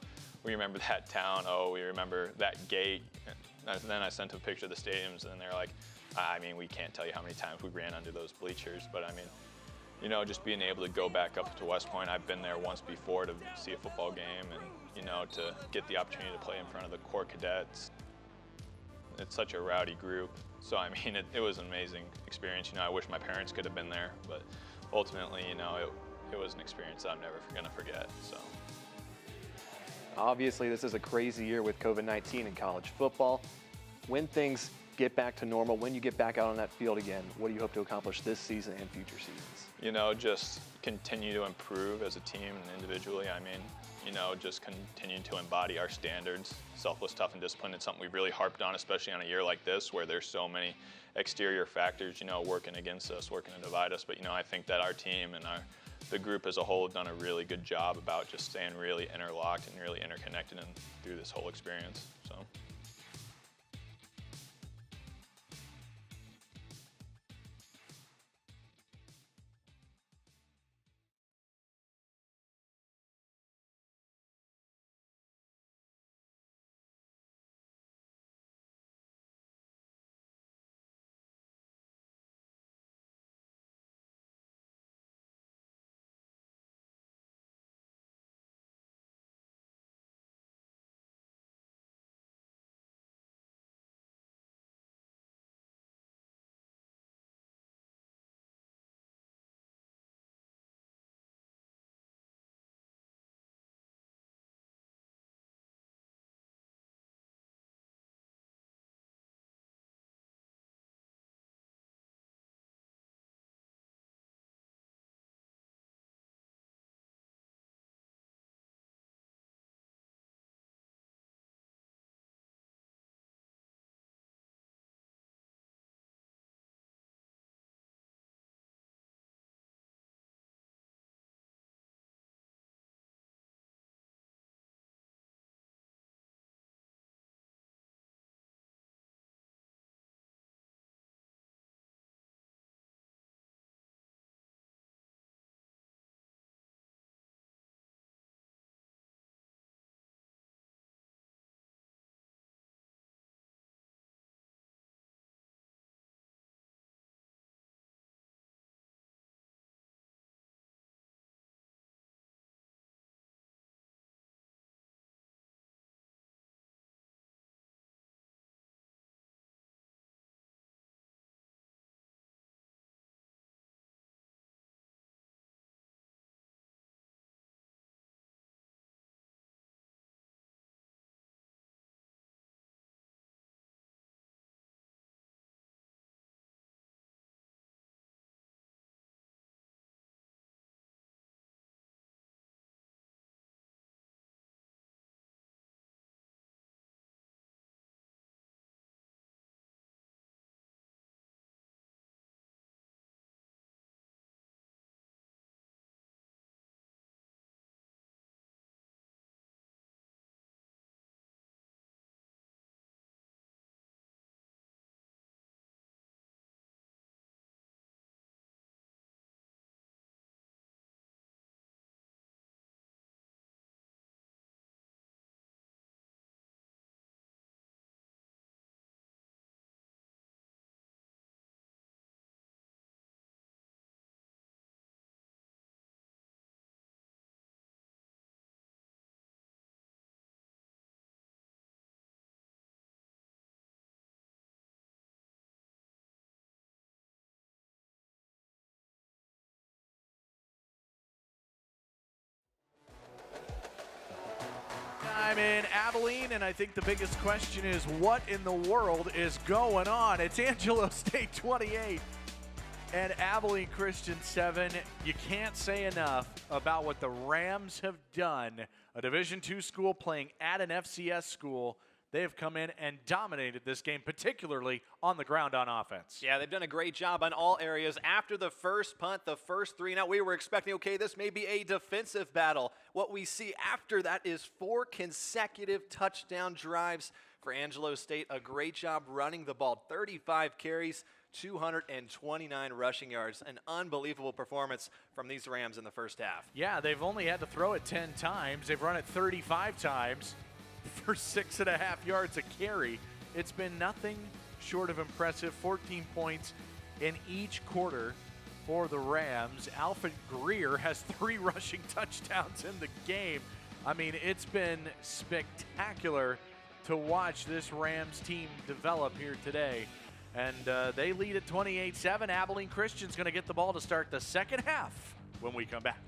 we remember that town. Oh, we remember that gate. And then I sent them a picture of the stadiums, and they're like, I mean, we can't tell you how many times we ran under those bleachers. But I mean, you know, just being able to go back up to West Point. I've been there once before to see a football game, and, you know, to get the opportunity to play in front of the Corps cadets. It's such a rowdy group. So, I mean, it was an amazing experience. You know, I wish my parents could have been there, but ultimately, you know, it was an experience that I'm never going to forget. So. Obviously, this is a crazy year with COVID-19 in college football. When things get back to normal, when you get back out on that field again, what do you hope to accomplish this season and future seasons? You know, just continue to improve as a team and individually. I mean, you know, just continue to embody our standards. Selfless, tough, and disciplined. It's something we've really harped on, especially on a year like this where there's so many exterior factors, you know, working against us, working to divide us. But, you know, I think that our team and the group as a whole have done a really good job about just staying really interlocked and really interconnected and through this whole experience. So. I'm in Abilene, and I think the biggest question is what in the world is going on? It's Angelo State 28 and Abilene Christian 7. You can't say enough about what the Rams have done. A Division II school playing at an FCS school. They have come in and dominated this game, particularly on the ground on offense. Yeah, they've done a great job on all areas. After the first punt, the first three, now we were expecting, okay, this may be a defensive battle. What we see after that is 4 consecutive touchdown drives for Angelo State. A great job running the ball, 35 carries, 229 rushing yards. An unbelievable performance from these Rams in the first half. Yeah, they've only had to throw it 10 times. They've run it 35 times for 6.5 yards a carry. It's been nothing short of impressive. 14 points in each quarter for the Rams. Alfred Greer has 3 rushing touchdowns in the game. I mean, it's been spectacular to watch this Rams team develop here today. And they lead at 28-7. Abilene Christian's going to get the ball to start the second half when we come back.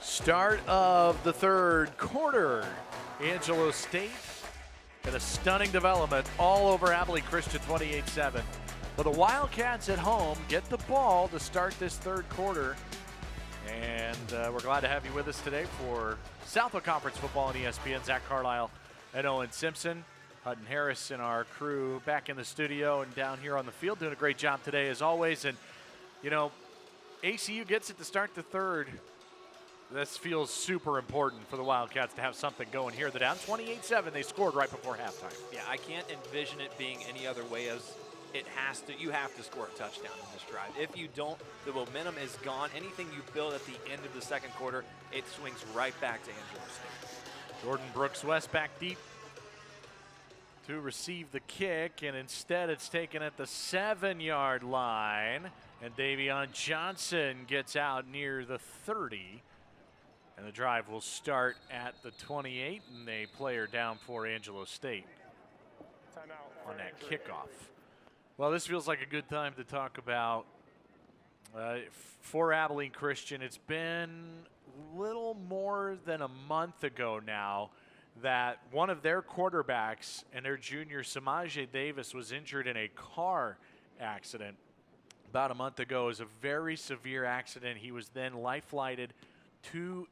Start of the third quarter. Angelo State and a stunning development all over Abilene Christian, 28-7. But the Wildcats at home get the ball to start this third quarter. And we're glad to have you with us today for Southwood Conference football on ESPN. Zach Carlisle and Owen Simpson. Hutton Harris and our crew back in the studio and down here on the field doing a great job today as always. And, you know, ACU gets it to start the third. This feels super important for the Wildcats to have something going here. They're down 28-7. They scored right before halftime. Yeah, I can't envision it being any other way as you have to score a touchdown in this drive. If you don't, the momentum is gone. Anything you build at the end of the second quarter, it swings right back to Angelo State. Jordan Brooks West back deep to receive the kick, and instead it's taken at the 7-yard line, and Davion Johnson gets out near the 30. And the drive will start at the 28, and they play her down for Angelo State on that kickoff. Well, this feels like a good time to talk about for Abilene Christian. It's been little more than a month ago now that one of their quarterbacks and their junior, Samaje Davis, was injured in a car accident about a month ago. It was a very severe accident. He was then life-flighted to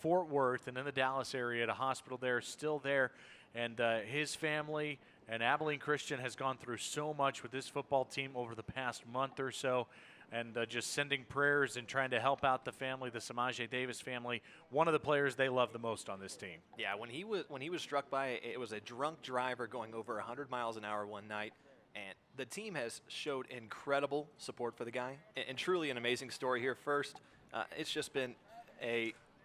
Fort Worth and in the Dallas area at a hospital there, still there. And his family And Abilene Christian has gone through so much with this football team over the past month or so, and just sending prayers and trying to help out the family, the Samaje Davis family, one of the players they love the most on this team. Yeah, when he was struck by, it was a drunk driver going over 100 miles an hour one night, and the team has showed incredible support for the guy, and truly an amazing story here. First, it's just been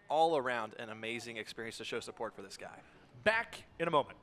all around an amazing experience to show support for this guy. Back in a moment.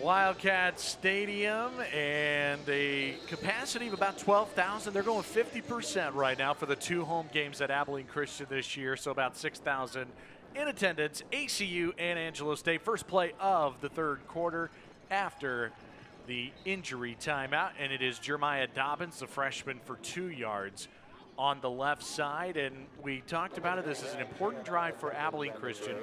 Wildcat Stadium, and a capacity of about 12,000. They're going 50% right now for the 2 home games at Abilene Christian this year, so about 6,000 in attendance. ACU and Angelo State, first play of the 3rd quarter after the injury timeout, and it is Jeremiah Dobbins, the freshman, for 2 yards on the left side. And we talked about it. This is an important drive for Abilene Christian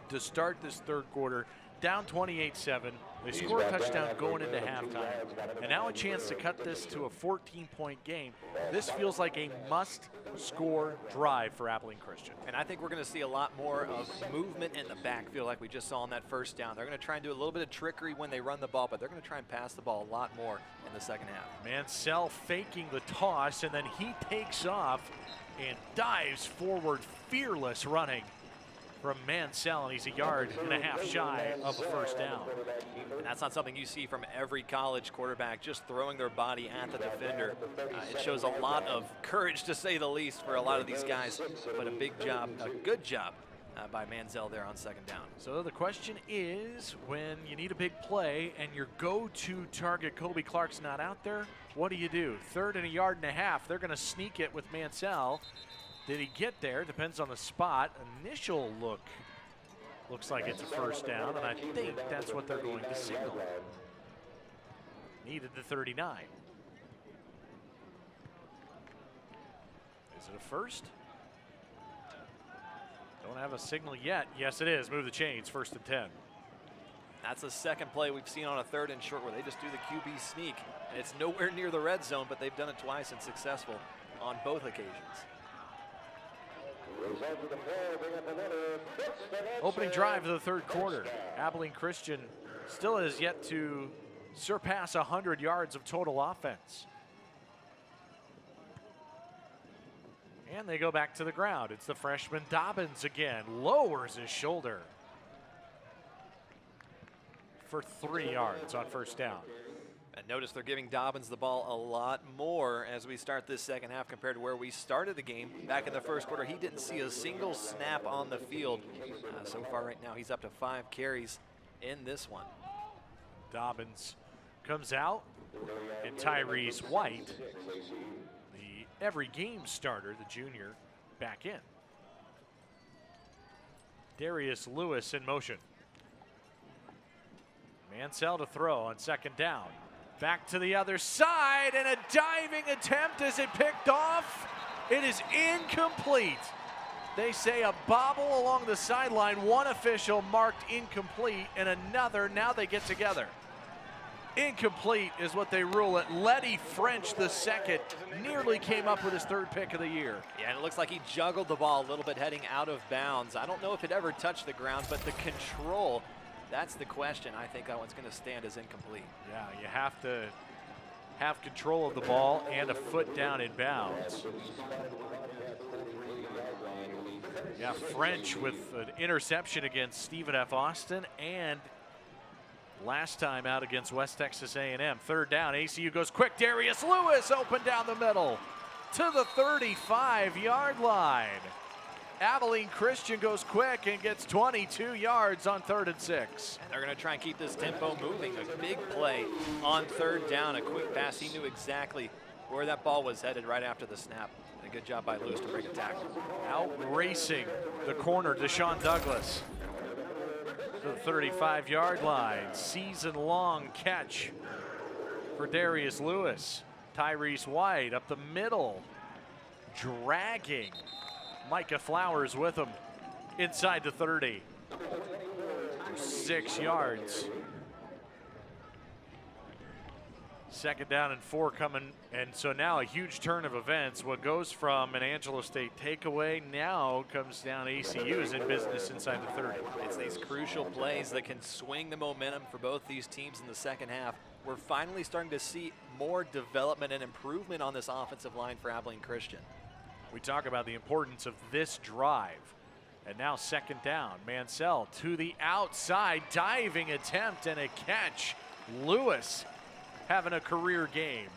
to start this 3rd quarter, down 28-7. They score a touchdown going into halftime, and now a chance to cut this to a 14-point game. This feels like a must-score drive for Abilene Christian. And I think we're going to see a lot more of movement in the backfield like we just saw on that first down. They're going to try and do a little bit of trickery when they run the ball, but they're going to try and pass the ball a lot more in the second half. Mansell faking the toss, and then he takes off and dives forward, fearless running from Mansell, and he's a yard and a half shy of a first down. And that's not something you see from every college quarterback, just throwing their body at the defender. It shows a lot of courage, to say the least, for a lot of these guys, but a big job, a good job by Mansell there on second down. So the question is, when you need a big play and your go-to target, Kobe Clark's not out there, what do you do? 3rd and a yard and a half. They're going to sneak it with Mansell. Did he get there? Depends on the spot. Initial look looks like it's a first down, and I think that's what they're going to signal. Needed the 39. Is it a first? Don't have a signal yet. Yes, it is. Move the chains. 1st and 10. That's the second play we've seen on a 3rd and short where they just do the QB sneak. And it's nowhere near the red zone, but they've done it twice and successful on both occasions. Opening drive of the 3rd quarter. Abilene Christian still has yet to surpass 100 yards of total offense. And they go back to the ground. It's the freshman Dobbins again. Lowers his shoulder for 3 yards on first down. And Notice they're giving Dobbins the ball a lot more as we start this second half compared to where we started the game. Back in the first quarter, he didn't see a single snap on the field. So far right now, he's up to 5 carries in this one. Dobbins comes out, and Tyrese White, the every game starter, the junior, back in. Darius Lewis in motion. Mansell to throw on second down. Back to the other side, and a diving attempt. Is it picked off? It is incomplete. They say a bobble along the sideline. One official marked incomplete, and another, now they get together. Incomplete is what they rule it. Letty French the second nearly came up with his 3rd pick of the year. Yeah, and it looks like he juggled the ball a little bit heading out of bounds. I don't know if it ever touched the ground, but the control, that's the question. I think that one's going to stand as incomplete. Yeah, you have to have control of the ball and a foot down in bounds. Yeah, French with an interception against Stephen F. Austin and last time out against West Texas A&M. 3rd down, ACU goes quick. Darius Lewis open down the middle to the 35-yard line. Abilene Christian goes quick and gets 22 yards on 3rd and 6. And they're going to try and keep this tempo moving. A big play on 3rd down, a quick pass. He knew exactly where that ball was headed right after the snap. And a good job by Lewis to break a tackle. Out racing the corner, Deshaun Douglas to the 35-yard line. Season-long catch for Darius Lewis. Tyrese White up the middle, dragging Micah Flowers with him inside the 30. 6 yards. 2nd down and 4 coming, and so now a huge turn of events. What goes from an Angelo State takeaway now comes down. ACU is in business inside the 30. It's these crucial plays that can swing the momentum for both these teams in the second half. We're finally starting to see more development and improvement on this offensive line for Abilene Christian. We talk about the importance of this drive. And now 2nd down. Mansell to the outside, diving attempt and a catch. Lewis having a career game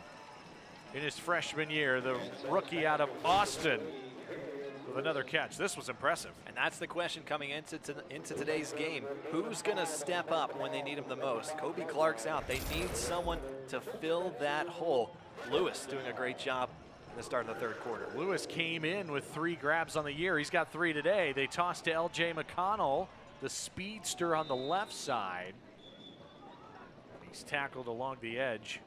in his freshman year. The rookie out of Austin with another catch. This was impressive. And that's the question coming into today's game. Who's going to step up when they need him the most? Kobe Clark's out. They need someone to fill that hole. Lewis doing a great job in the start of the 3rd quarter. Lewis came in with 3 grabs on the year. He's got 3 today. They tossed to LJ McConnell, the speedster on the left side. He's tackled along the edge.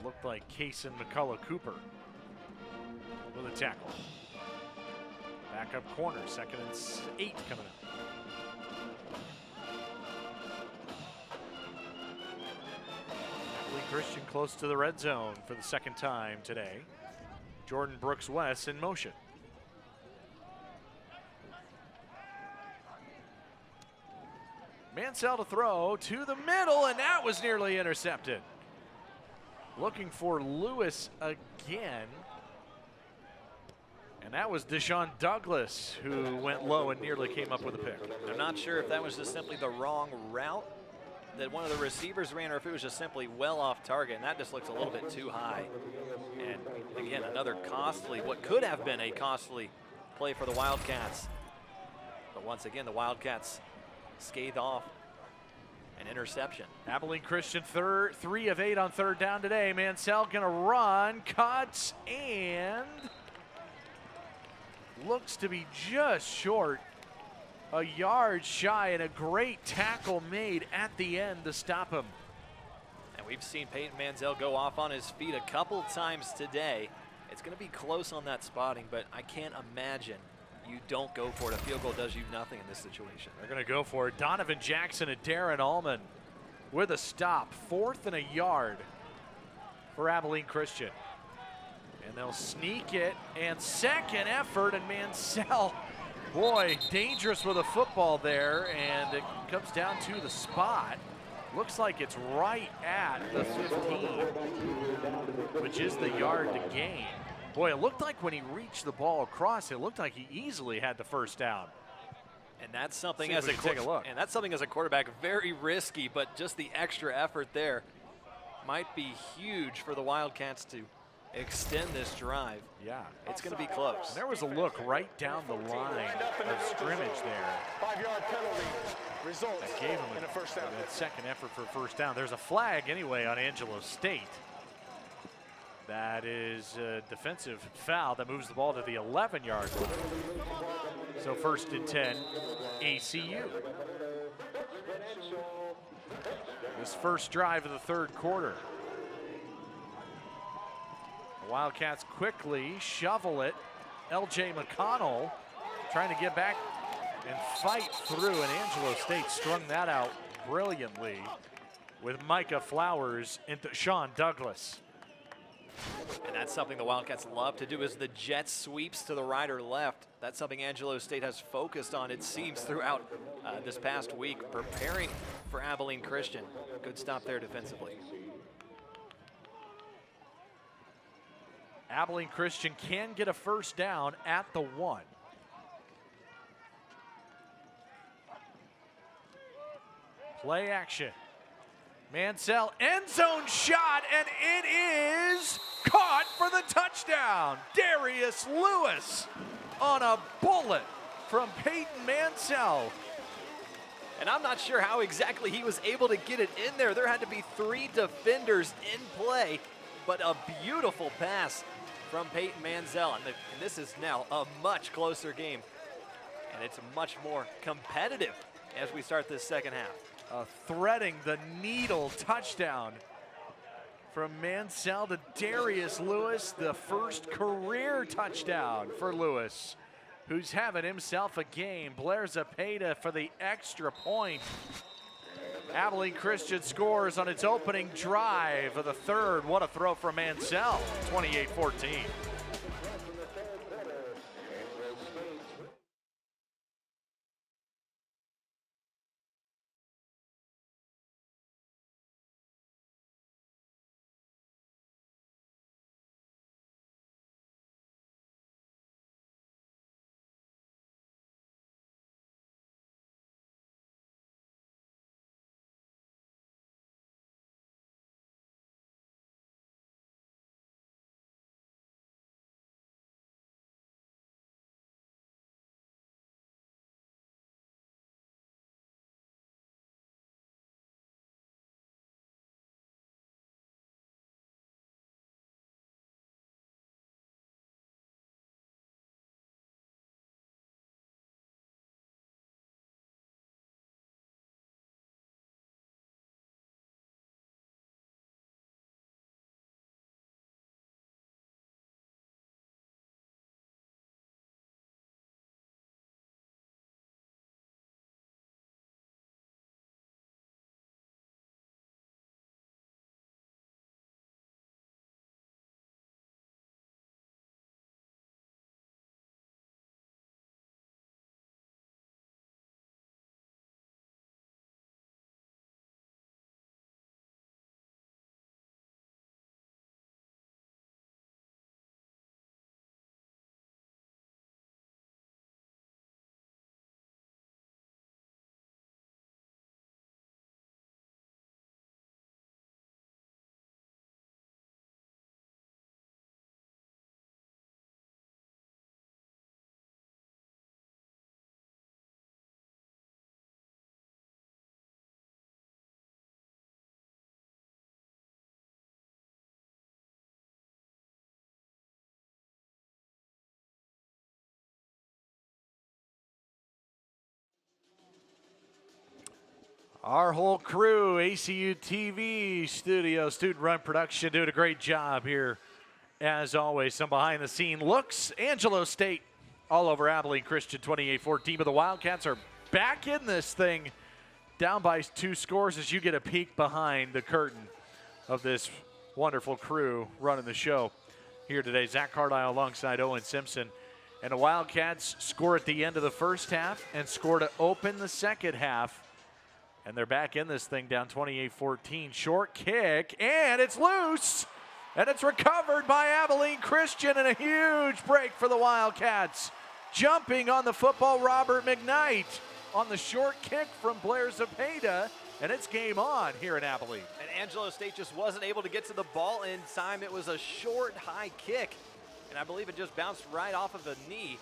Looked like Kason McCullough Cooper with a tackle. Backup corner, 2nd and 8 coming up. Abilene Christian close to the red zone for the 2nd time today. Jordan Brooks West in motion. Mansell to throw to the middle, and that was nearly intercepted. Looking for Lewis again. And that was Deshaun Douglas who went low and nearly came up with a pick. I'm not sure if that was just simply the wrong route that one of the receivers ran or if it was just simply well off target, and that just looks a little bit too high. And again, another costly, what could have been a costly play for the Wildcats. But once again, the Wildcats scathed off an interception. Abilene Christian 3 of 8 on 3rd down today. Mansell gonna run, cuts, and looks to be just short. A yard shy, and a great tackle made at the end to stop him. And we've seen Peyton Mansell go off on his feet a couple times today. It's going to be close on that spotting, but I can't imagine you don't go for it. A field goal does you nothing in this situation. They're going to go for it. Donovan Jackson and Darren Allman with a stop. 4th and a yard for Abilene Christian. And they'll sneak it, and 2nd effort, and Mansell, boy, dangerous with a football there, and it comes down to the spot. Looks like it's right at the 15, which is the yard to gain. Boy, it looked like when he reached the ball across, it looked like he easily had the 1st down. And that's something See if as we can take a look. And that's something as a quarterback very risky, but just the extra effort there might be huge for the Wildcats to extend this drive. Yeah. It's going to be close. And there was a look right down the line of scrimmage there. 5-yard penalty results That gave him in a first down. that second effort for first down. There's a flag anyway on Angelo State. That is a defensive foul that moves the ball to the 11-yard line. So 1st and 10, ACU. This first drive of the third quarter. The Wildcats quickly shovel it. LJ McConnell trying to get back and fight through, and Angelo State strung that out brilliantly with Micah Flowers into Sean Douglas. And that's something the Wildcats love to do, is the jet sweeps to the right or left. That's something Angelo State has focused on, it seems, throughout this past week, preparing for Abilene Christian. Good stop there defensively. Abilene Christian can get a first down at the 1. Play action. Mansell, end zone shot, and it is caught for the touchdown. Darius Lewis on a bullet from Peyton Mansell. And I'm not sure how exactly he was able to get it in there. There had to be 3 defenders in play, but a beautiful pass from Peyton Mansell. And this is now a much closer game, and it's much more competitive as we start this second half. Threading the needle touchdown from Mansell to Darius Lewis, the first career touchdown for Lewis, who's having himself a game. Blair Zepeda for the extra point. Abilene Christian scores on its opening drive of the third. What a throw from Mansell, 28-14. Our whole crew, ACU TV studio, student run production, doing a great job here. As always, some behind the scene looks. Angelo State all over Abilene Christian, 28-14, but the Wildcats are back in this thing, down by 2 scores as you get a peek behind the curtain of this wonderful crew running the show here today. Zach Carlisle alongside Owen Simpson. And the Wildcats score at the end of the first half and score to open the second half. And they're back in this thing, down 28-14. Short kick, and it's loose. And it's recovered by Abilene Christian, and a huge break for the Wildcats. Jumping on the football, Robert McKnight. on the short kick from Blair Zepeda, and it's game on here in Abilene. And Angelo State just wasn't able to get to the ball in time. It was a short, high kick, and I believe it just bounced right off of the knee.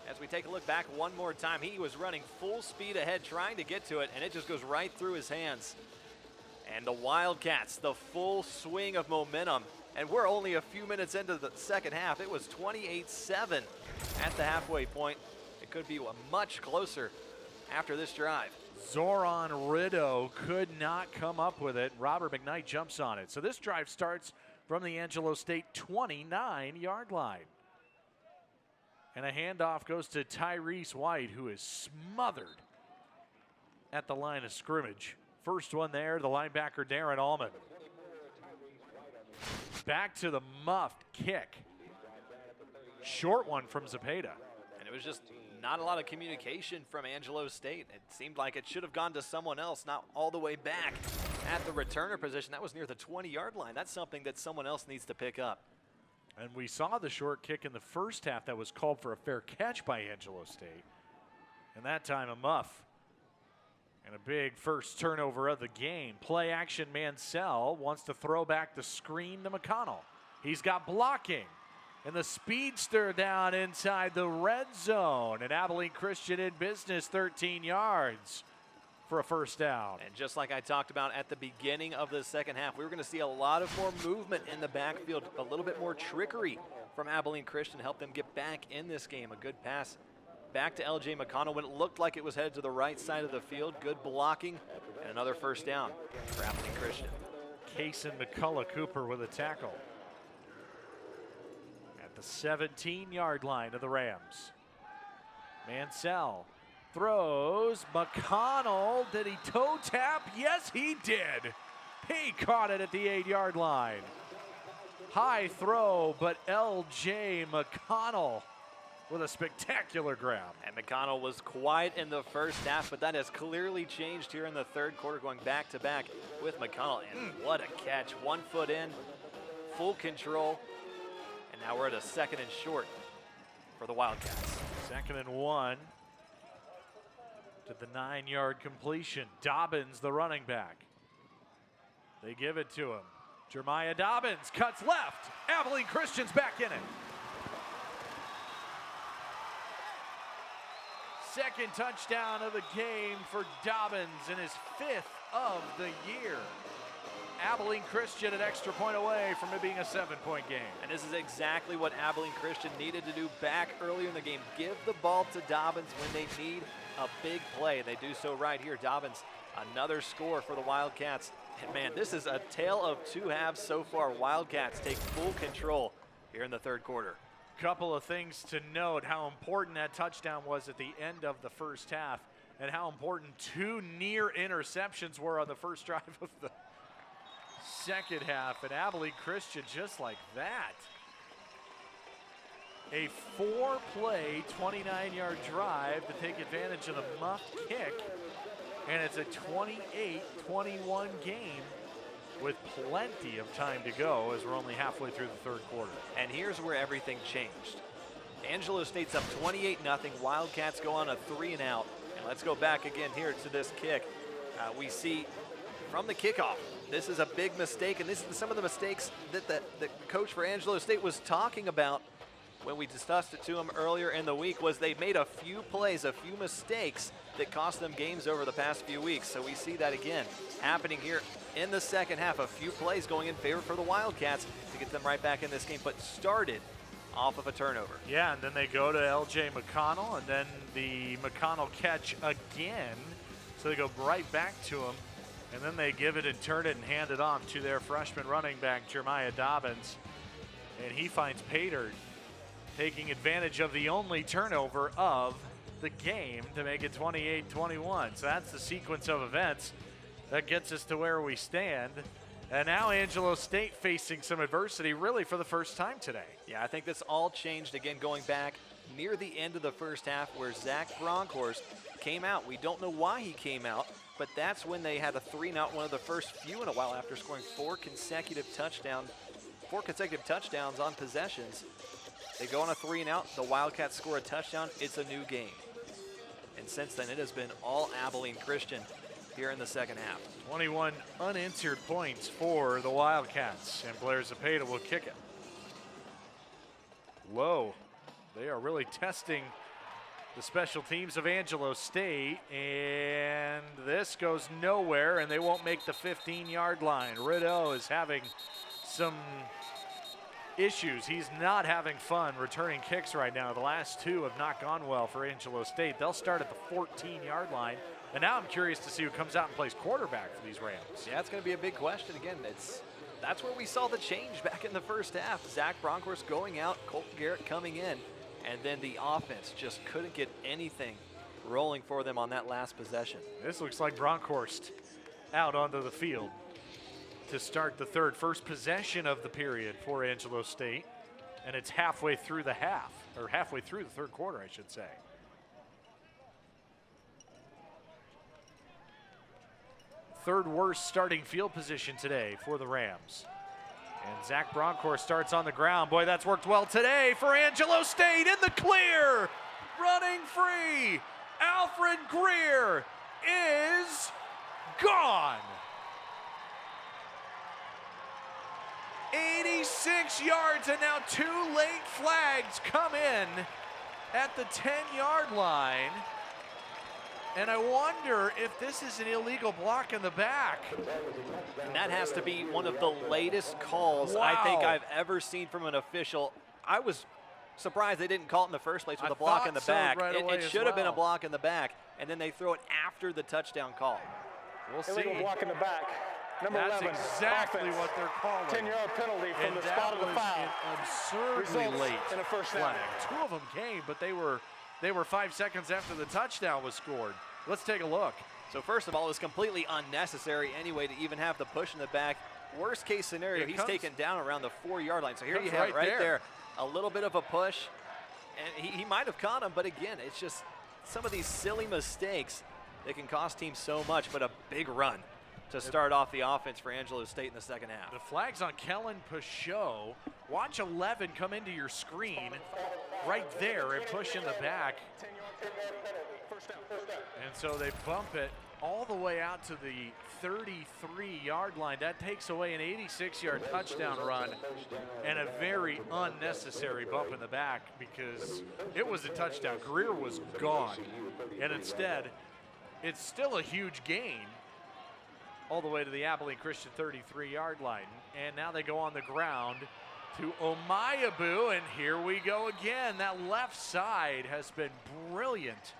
As we take a look back one more time, he was running full speed ahead trying to get to it, and it just goes right through his hands. And the Wildcats, the full swing of momentum. And we're only a few minutes into the second half. It was 28-7 at the halfway point. It could be much closer after this drive. Zoran Rideau could not come up with it. Robert McKnight jumps on it. So this drive starts from the Angelo State 29-yard line. And a handoff goes to Tyrese White, who is smothered at the line of scrimmage. First one there, the linebacker Darren Allman. Back to the muffed kick. Short one from Zepeda. And it was just not a lot of communication from Angelo State. It seemed like it should have gone to someone else, not all the way back at the returner position. That was near the 20-yard line. That's something that someone else needs to pick up. And we saw the short kick in the first half that was called for a fair catch by Angelo State. And that time a muff. And a big first turnover of the game. Play action Mansell wants to throw back the screen to McConnell. He's got blocking. And the speedster down inside the red zone. And Abilene Christian in business, 13 yards for a first down. And just like I talked about at the beginning of the second half, we were going to see a lot of more movement in the backfield, a little bit more trickery from Abilene Christian to help them get back in this game. A good pass back to LJ McConnell when it looked like it was headed to the right side of the field. Good blocking and another first down for Abilene Christian. Case and McCullough Cooper with a tackle at the 17-yard line of the Rams. Mansell throws. McConnell, did he toe tap? Yes, he did. He caught it at the 8-yard line. High throw, but LJ McConnell with a spectacular grab. And McConnell was quiet in the first half, but that has clearly changed here in the third quarter, going back to back with McConnell. And what a catch. 1 foot in, full control. And now we're at a 2nd and short for the Wildcats. 2nd and 1 to the 9-yard completion. Dobbins, the running back. They give it to him. Jeremiah Dobbins cuts left. Abilene Christian's back in it. Second touchdown of the game for Dobbins in his 5th of the year. Abilene Christian an extra point away from it being a 7-point game. And this is exactly what Abilene Christian needed to do back earlier in the game. Give the ball to Dobbins when they need a big play. And they do so right here. Dobbins, another score for the Wildcats. And man, this is a tale of two halves so far. Wildcats take full control here in the third quarter. Couple of things to note, how important that touchdown was at the end of the first half and how important 2 near interceptions were on the first drive of the second half. And Abilene Christian just like that. A 4-play, 29-yard drive to take advantage of the muffed kick. And it's a 28-21 game with plenty of time to go as we're only halfway through the third quarter. And here's where everything changed. Angelo State's up 28-0. Wildcats go on a 3-and-out. And let's go back again here to this kick. We see from the kickoff, this is a big mistake, and this is some of the mistakes that the coach for Angelo State was talking about when we discussed it to him earlier in the week. Was they made a few plays, a few mistakes that cost them games over the past few weeks. So we see that again happening here in the second half. A few plays going in favor for the Wildcats to get them right back in this game, but started off of a turnover. Yeah, and then they go to LJ McConnell, and then the McConnell catch again. So they go right back to him, and then they give it and turn it and hand it off to their freshman running back, Jeremiah Dobbins. And he finds Pater taking advantage of the only turnover of the game to make it 28-21. So that's the sequence of events that gets us to where we stand. And now Angelo State facing some adversity really for the first time today. Yeah, I think this all changed again going back near the end of the first half where Zach Bronkhorst came out. We don't know why he came out, but that's when they had a 3-and-out, one of the first few in a while after scoring 4 consecutive touchdowns on possessions. They go on a 3-and-out. The Wildcats score a touchdown. It's a new game. And since then, it has been all Abilene Christian here in the second half. 21 unanswered points for the Wildcats, and Blair Zepeda will kick it. Low. They are really testing the special teams of Angelo State, and this goes nowhere, and they won't make the 15-yard line. Rideau is having some issues. He's not having fun returning kicks right now. The last two have not gone well for Angelo State. They'll start at the 14-yard line, and now I'm curious to see who comes out and plays quarterback for these Rams. Yeah, it's going to be a big question. Again, that's where we saw the change back in the first half. Zach Bronkhorst going out, Colt Garrett coming in, and then the offense just couldn't get anything rolling for them on that last possession. This looks like Bronkhorst out onto the field to start the first possession of the period for Angelo State, and it's halfway through the half, or halfway through the third quarter, I should say. Third worst starting field position today for the Rams. And Zach Bronkhorst starts on the ground. Boy, that's worked well today for Angelo State in the clear. Running free. Alfred Greer is gone. 86 yards, and now two late flags come in at the 10-yard line. And I wonder if this is an illegal block in the back. And that has to be one of the latest calls I think I've ever seen from an official. I was surprised they didn't call it in the first place with a block in the back. It should have been a block in the back, and then they throw it after the touchdown call. We'll see. Illegal block in the back. Number That's 11, exactly offense. what they're calling. 10-yard penalty from the spot of the foul. An absurdly Results late in a first down. flag. Two of them came, but they were 5 seconds after the touchdown was scored. Let's take a look. So first of all, it was completely unnecessary anyway to even have the push in the back. Worst case scenario, he's taken down around the 4-yard line. So here you have it right there. A little bit of a push, and he might have caught him, but again, it's just some of these silly mistakes that can cost teams so much, but a big run to start off the offense for Angelo State in the second half. The flag's on Kellen Peugeot. Watch 11 come into your screen right there and push in the back. And so they bump it all the way out to the 33-yard line. That takes away an 86-yard touchdown run and a very unnecessary bump in the back because it was a touchdown. Greer was gone. And instead, it's still a huge gain all the way to the Abilene Christian 33-yard line. And now they go on the ground to Omayabu, and here we go again. That left side has been brilliant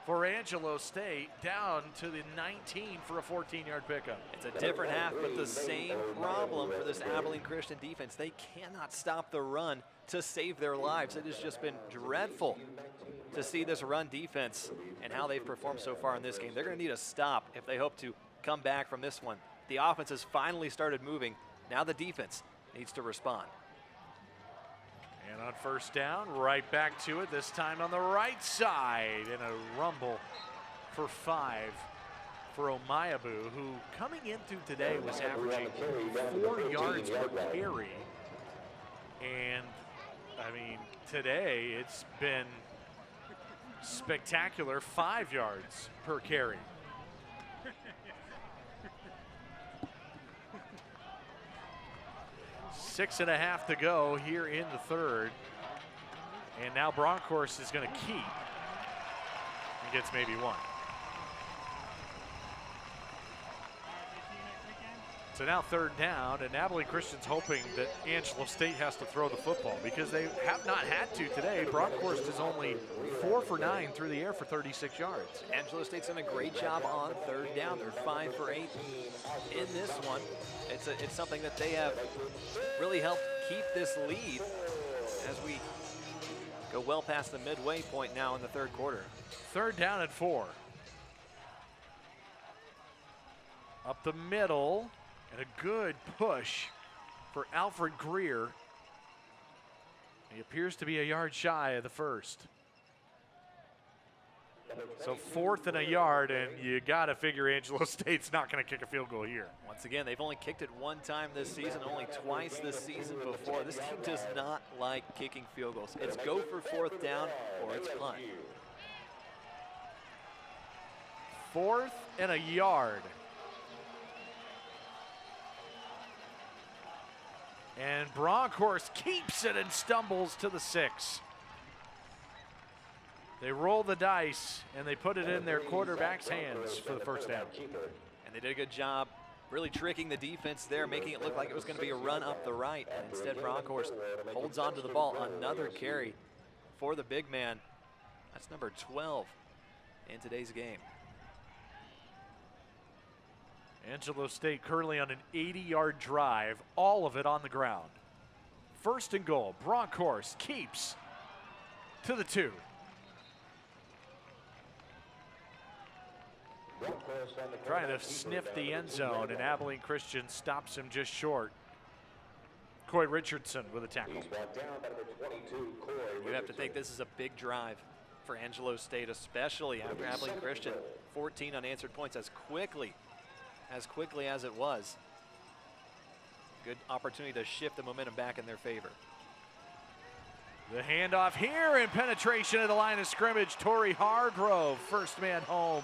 for Angelo State, down to the 19 for a 14-yard pickup. It's a different half, but the same problem for this Abilene Christian defense. They cannot stop the run to save their lives. It has just been dreadful to see this run defense and how they've performed so far in this game. They're going to need a stop if they hope to come back from this one. The offense has finally started moving. Now the defense needs to respond. And on first down, right back to it, this time on the right side, in a rumble for 5 for Omayabu, who coming in through today was averaging 4 yards per carry. And, I mean, today it's been spectacular, 5 yards per carry. Six and a half to go here in the third. And now Bronkhorst is going to keep and gets maybe one. So now third down, and Abilene Christian's hoping that Angelo State has to throw the football because they have not had to today. Bronkhorst is only 4 for 9 through the air for 36 yards. Angelo State's done a great job on third down. They're 5 for 8 in this one. It's something that they have really helped keep this lead as we go well past the midway point now in the third quarter. Third down at 4. Up the middle, and a good push for Alfred Greer. He appears to be a yard shy of the first. So 4th and a yard, and you got to figure Angelo State's not going to kick a field goal here. Once again, they've only kicked it one time this season, only twice this season before. This team does not like kicking field goals. It's go for 4th down or it's punt. 4th and a yard. And Bronkhorst keeps it and stumbles to the 6. They roll the dice, and they put it in their quarterback's hands for the first down. And they did a good job really tricking the defense there, making it look like it was going to be a run up the right. And instead, Bronkhorst holds on to the ball. Another carry for the big man. That's number 12 in today's game. Angelo State currently on an 80-yard drive, all of it on the ground. 1st and goal. Bronkhorst keeps to the 2. Trying to sniff the end zone, and Abilene Christian stops him just short. Coy Richardson with a tackle. You have to think this is a big drive for Angelo State, especially after Abilene Christian 14 unanswered points as quickly as it was. Good opportunity to shift the momentum back in their favor. The handoff here and penetration of the line of scrimmage. Torrey Hargrove, first man home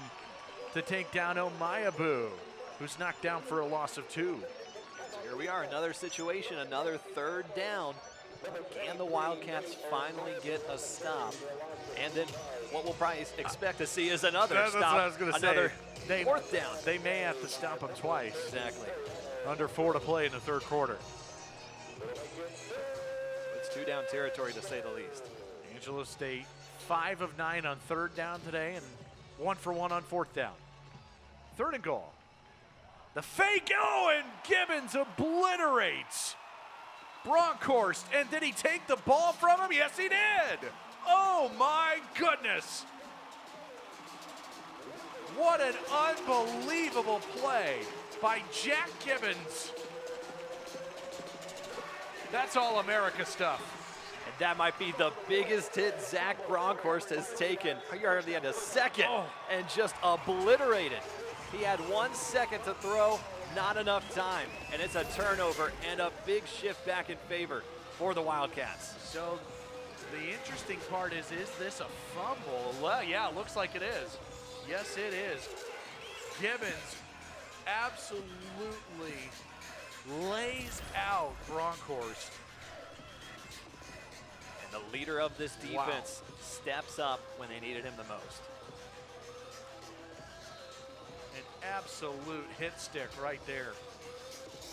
to take down Omayabu, who's knocked down for a loss of 2. So here we are, another situation, another 3rd down. Can the Wildcats finally get a stop? And then what we'll probably expect to see is another stop. That's what I was going to say. Another 4th down. They may have to stop him twice. Exactly. Under 4 to play in the 3rd quarter. It's 2-down territory to say the least. Angelo State 5 of 9 on 3rd down today and 1 for 1 on 4th down. 3rd and goal. The fake, and Gibbons obliterates Bronkhorst. And did he take the ball from him? Yes, he did. Oh my goodness. What an unbelievable play by Jack Gibbons. That's all America stuff. And that might be the biggest hit Zach Bronkhorst has taken. Hardly had a second and just obliterated. He had 1 second to throw, not enough time. And it's a turnover and a big shift back in favor for the Wildcats. So the interesting part is this a fumble? Well, yeah, it looks like it is. Yes, it is. Gibbons absolutely lays out Bronkhorst. And the leader of this defense steps up when they needed him the most. An absolute hit stick right there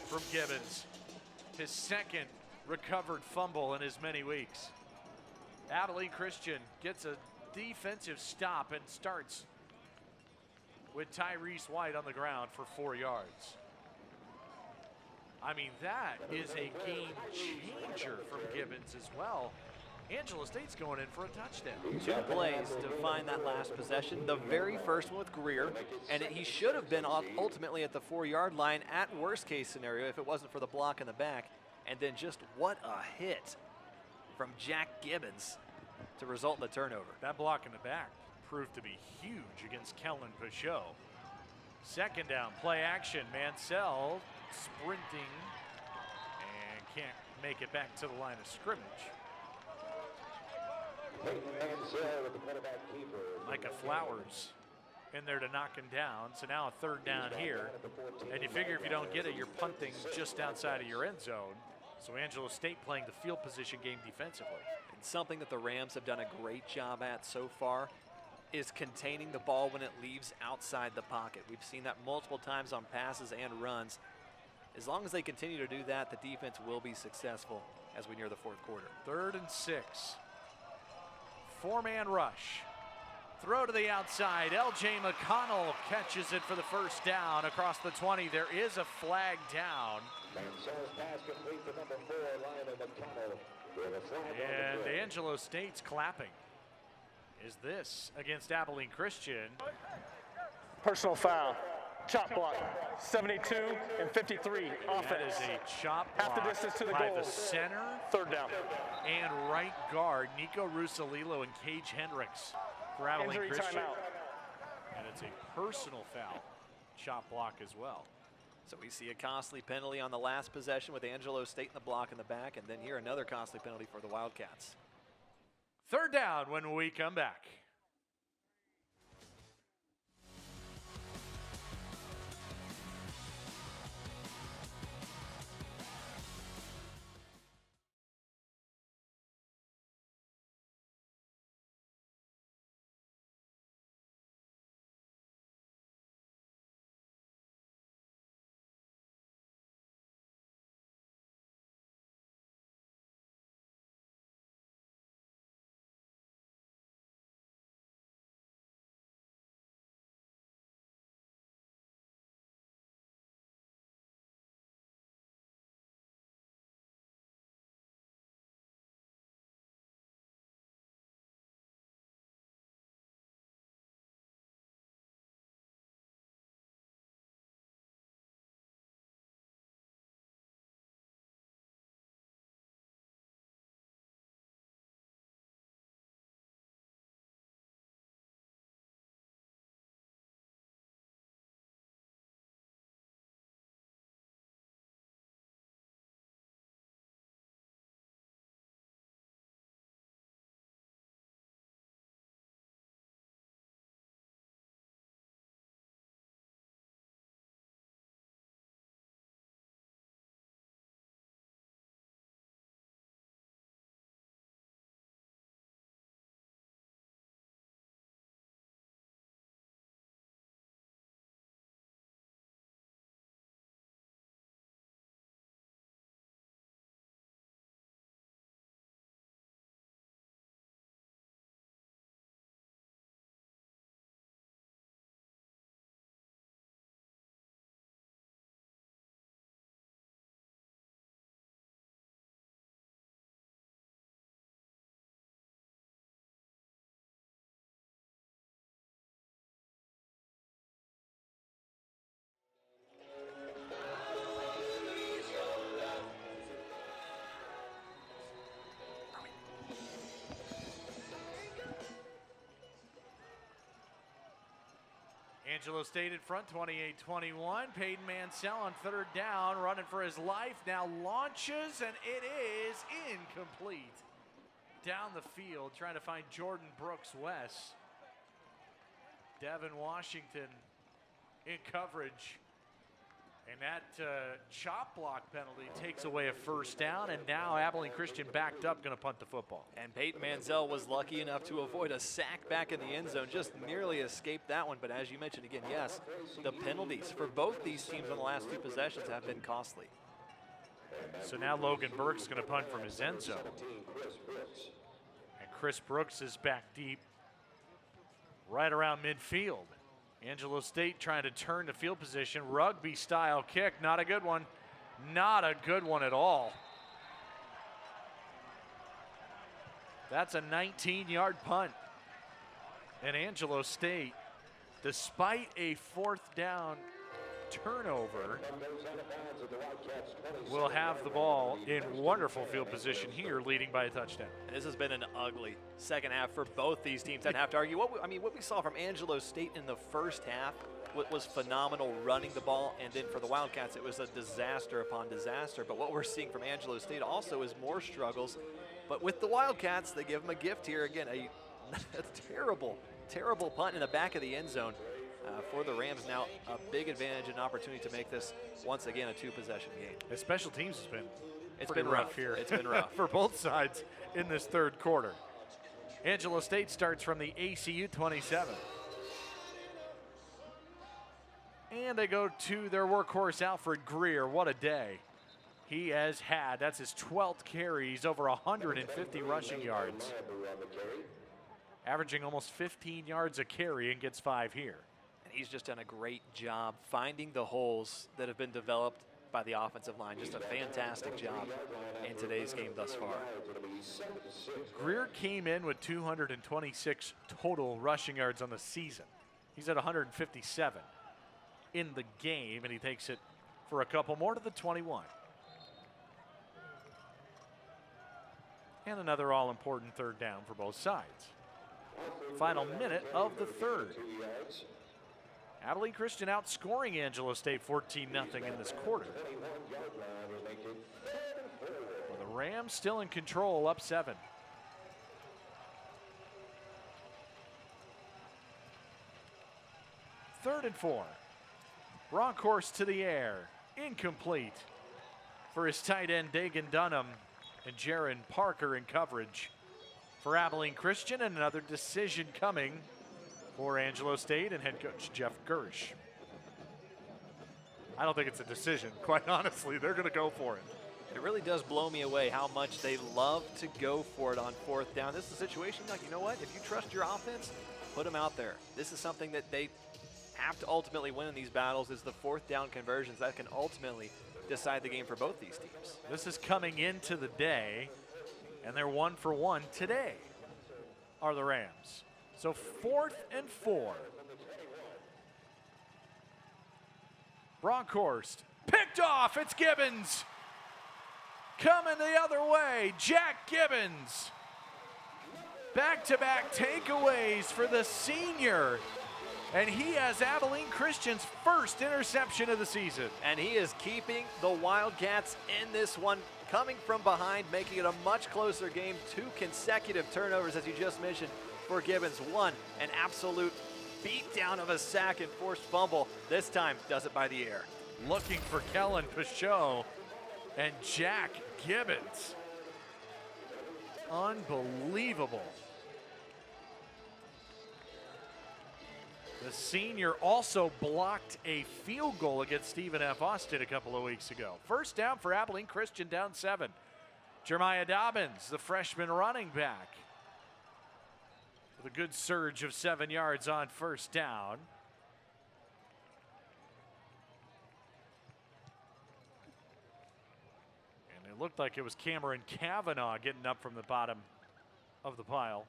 from Gibbons. His 2nd recovered fumble in as many weeks. Abilene Christian gets a defensive stop and starts with Tyrese White on the ground for 4 yards. I mean, that is a game changer from Gibbons as well. Angelo State's going in for a touchdown. 2 plays to find that last possession. The very first one with Greer, and he should have been ultimately at the 4-yard line at worst case scenario if it wasn't for the block in the back. And then just what a hit from Jack Gibbons to result in the turnover. That block in the back proved to be huge against Kellen Peugeot. 2nd down, play action. Mansell sprinting and can't make it back to the line of scrimmage. Micah Flowers in there to knock him down. So now a 3rd down here. And you figure if you don't get it, you're punting just outside of your end zone. So Angelo State playing the field position game defensively. And something that the Rams have done a great job at so far is containing the ball when it leaves outside the pocket. We've seen that multiple times on passes and runs. As long as they continue to do that, the defense will be successful as we near the 4th quarter. 3rd and 6. 4-man rush. Throw to the outside. L.J. McConnell catches it for the 1st down across the 20. There is a flag down. And Angelo State's clapping. Is this against Abilene Christian? Personal foul. Chop block. 72 and 53 offense. That is a chop block half the distance to the by goal. the center. 3rd down. And right guard, Nico Russalilo and Cage Hendricks for Abilene Injury Christian. timeout. And it's a personal foul. Chop block as well. So we see a costly penalty on the last possession with Angelo State in the block in the back, and then here another costly penalty for the Wildcats. 3rd down when we come back. Angelo State in front, 28-21. Peyton Mansell on third down, running for his life. Now launches, and it is incomplete. Down the field, trying to find Jordan Brooks-West. Devin Washington in coverage. And that chop block penalty takes away a first down, and now Abilene Christian backed up, going to punt the football. And Peyton Mansell was lucky enough to avoid a sack back in the end zone, just nearly escaped that one. But as you mentioned again, yes, the penalties for both these teams on the last two possessions have been costly. So now Logan Burke's going to punt from his end zone. And Chris Brooks is back deep, right around midfield. Angelo State trying to turn the field position. Rugby style kick, not a good one. Not a good one at all. That's a 19-yard punt. And Angelo State, despite a fourth down turnover, will have the ball in wonderful field position here, leading by a touchdown. And this has been an ugly second half for both these teams. I'd have to argue. What we saw from Angelo State in the first half was phenomenal, running the ball, and then for the Wildcats, it was a disaster upon disaster. But what we're seeing from Angelo State also is more struggles. But with the Wildcats, they give them a gift here. Again, a terrible, terrible punt in the back of the end zone. For the Rams now, a big advantage and opportunity to make this once again a two-possession game. The special teams has been pretty rough here. It's been rough for both sides in this third quarter. Angelo State starts from the ACU 27. And they go to their workhorse, Alfred Greer. What a day he has had. That's his 12th carry. He's over 150 rushing yards, averaging almost 15 yards a carry, and gets 5 here. He's just done a great job finding the holes that have been developed by the offensive line. Just a fantastic job in today's game thus far. Greer came in with 226 total rushing yards on the season. He's at 157 in the game, and he takes it for a couple more to the 21. And another all-important third down for both sides. Final minute of the third. Abilene Christian outscoring Angelo State 14-0 in this quarter. Well, the Rams still in control, up 7. Third and 4. Bronkhorst to the air. Incomplete for his tight end, Dagan Dunham, and Jaron Parker in coverage for Abilene Christian, and another decision coming for Angelo State and head coach Jeff Gersh. I don't think it's a decision, quite honestly. They're going to go for it. It really does blow me away how much they love to go for it on fourth down. This is a situation like, you know what? If you trust your offense, put them out there. This is something that they have to ultimately win in these battles, is the fourth down conversions that can ultimately decide the game for both these teams. This is coming into the day, and they're 1 for 1 today, are the Rams. So 4th and 4. Bronkhorst picked off. It's Gibbons coming the other way. Jack Gibbons. Back-to-back takeaways for the senior. And he has Abilene Christian's first interception of the season. And he is keeping the Wildcats in this one, coming from behind, making it a much closer game. 2 consecutive turnovers, as you just mentioned, for Gibbons. 1, an absolute beatdown of a sack and forced fumble. This time, does it by the air. Looking for Kellen Pichot and Jack Gibbons. Unbelievable. The senior also blocked a field goal against Stephen F. Austin a couple of weeks ago. First down for Abilene Christian, down 7. Jeremiah Dobbins, the freshman running back, with a good surge of 7 yards on first down. And it looked like it was Cameron Kavanaugh getting up from the bottom of the pile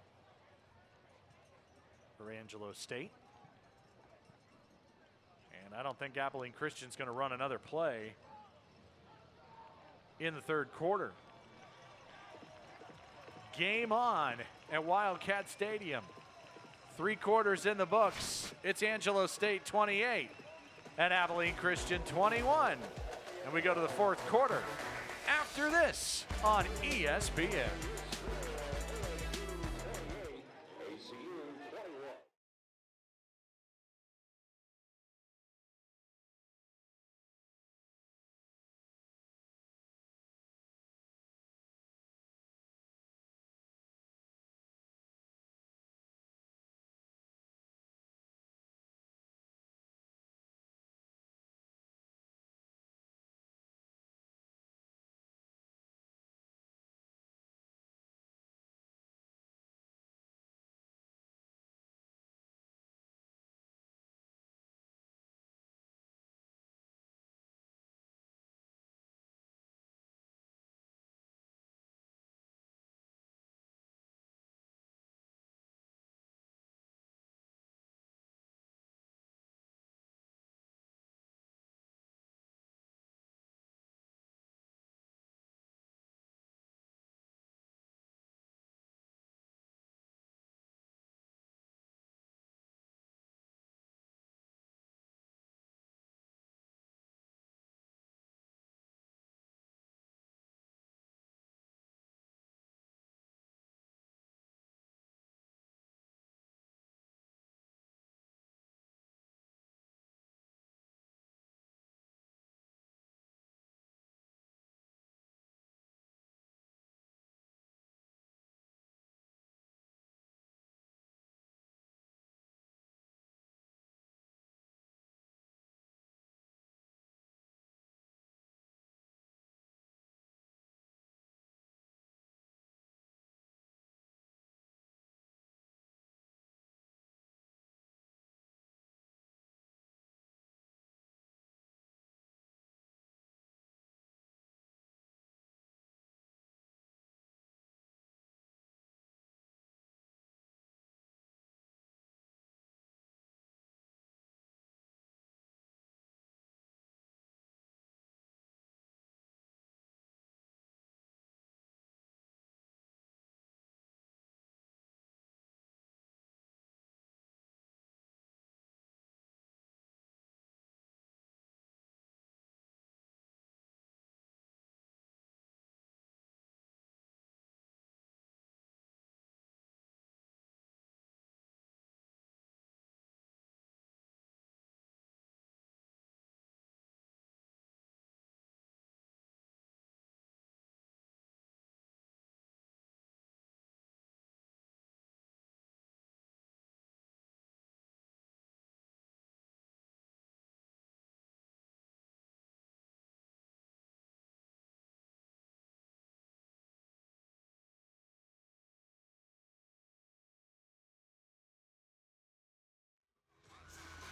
for Angelo State. And I don't think Abilene Christian's going to run another play in the third quarter. Game on at Wildcat Stadium. 3 quarters in the books. It's Angelo State 28 and Abilene Christian 21. And we go to the 4th quarter after this on ESPN.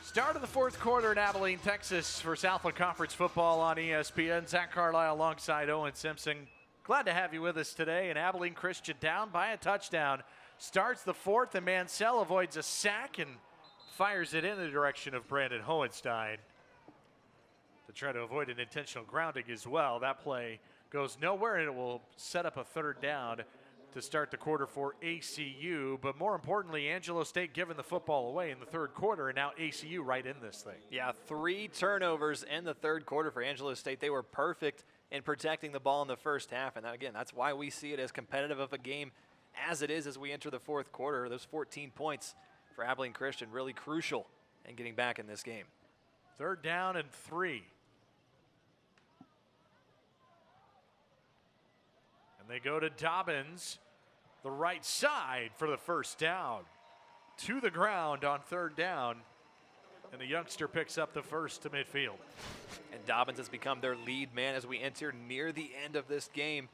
Start of the 4th quarter in Abilene, Texas for Southland Conference football on ESPN. Zach Carlisle alongside Owen Simpson. Glad to have you with us today. And Abilene Christian down by a touchdown. Starts the 4th, and Mansell avoids a sack and fires it in the direction of Brandon Hohenstein to try to avoid an intentional grounding as well. That play goes nowhere, and it will set up a 3rd down to start the quarter for ACU. But more importantly, Angelo State giving the football away in the 3rd quarter, and now ACU right in this thing. Yeah, 3 turnovers in the 3rd quarter for Angelo State. They were perfect in protecting the ball in the first half, and again, that's why we see it as competitive of a game as it is as we enter the 4th quarter. Those 14 points for Abilene Christian really crucial in getting back in this game. 3rd down and 3. And they go to Dobbins, the right side for the 1st down. To the ground on 3rd down, and the youngster picks up the 1st to midfield. And Dobbins has become their lead man as we enter near the end of this game.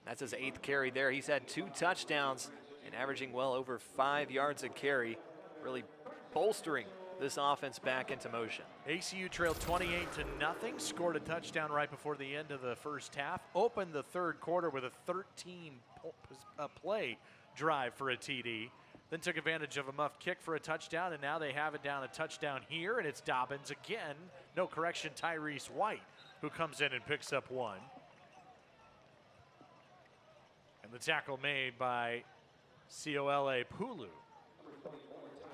That's his 8th carry there. He's had 2 touchdowns and averaging well over 5 yards a carry, really bolstering this offense back into motion. ACU trailed 28-0, scored a touchdown right before the end of the first half, opened the 3rd quarter with a 13-play drive for a TD, then took advantage of a muffed kick for a touchdown, and now they have it down a touchdown here, and it's Dobbins again. No correction, Tyrese White, who comes in and picks up 1. And the tackle made by Cola Pulu.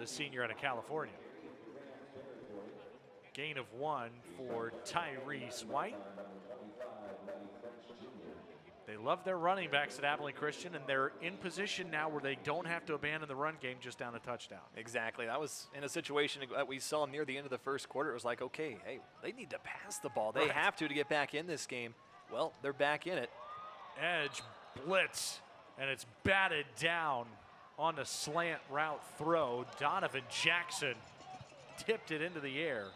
the senior out of California. Gain of 1 for Tyrese White. They love their running backs at Abilene Christian, and they're in position now where they don't have to abandon the run game just down a touchdown. Exactly. That was in a situation that we saw near the end of the first quarter. It was like, okay, hey, they need to pass the ball. They have to get back in this game. Well, they're back in it. Edge blitz, and it's batted down on the slant route throw. Donovan Jackson tipped it into the air.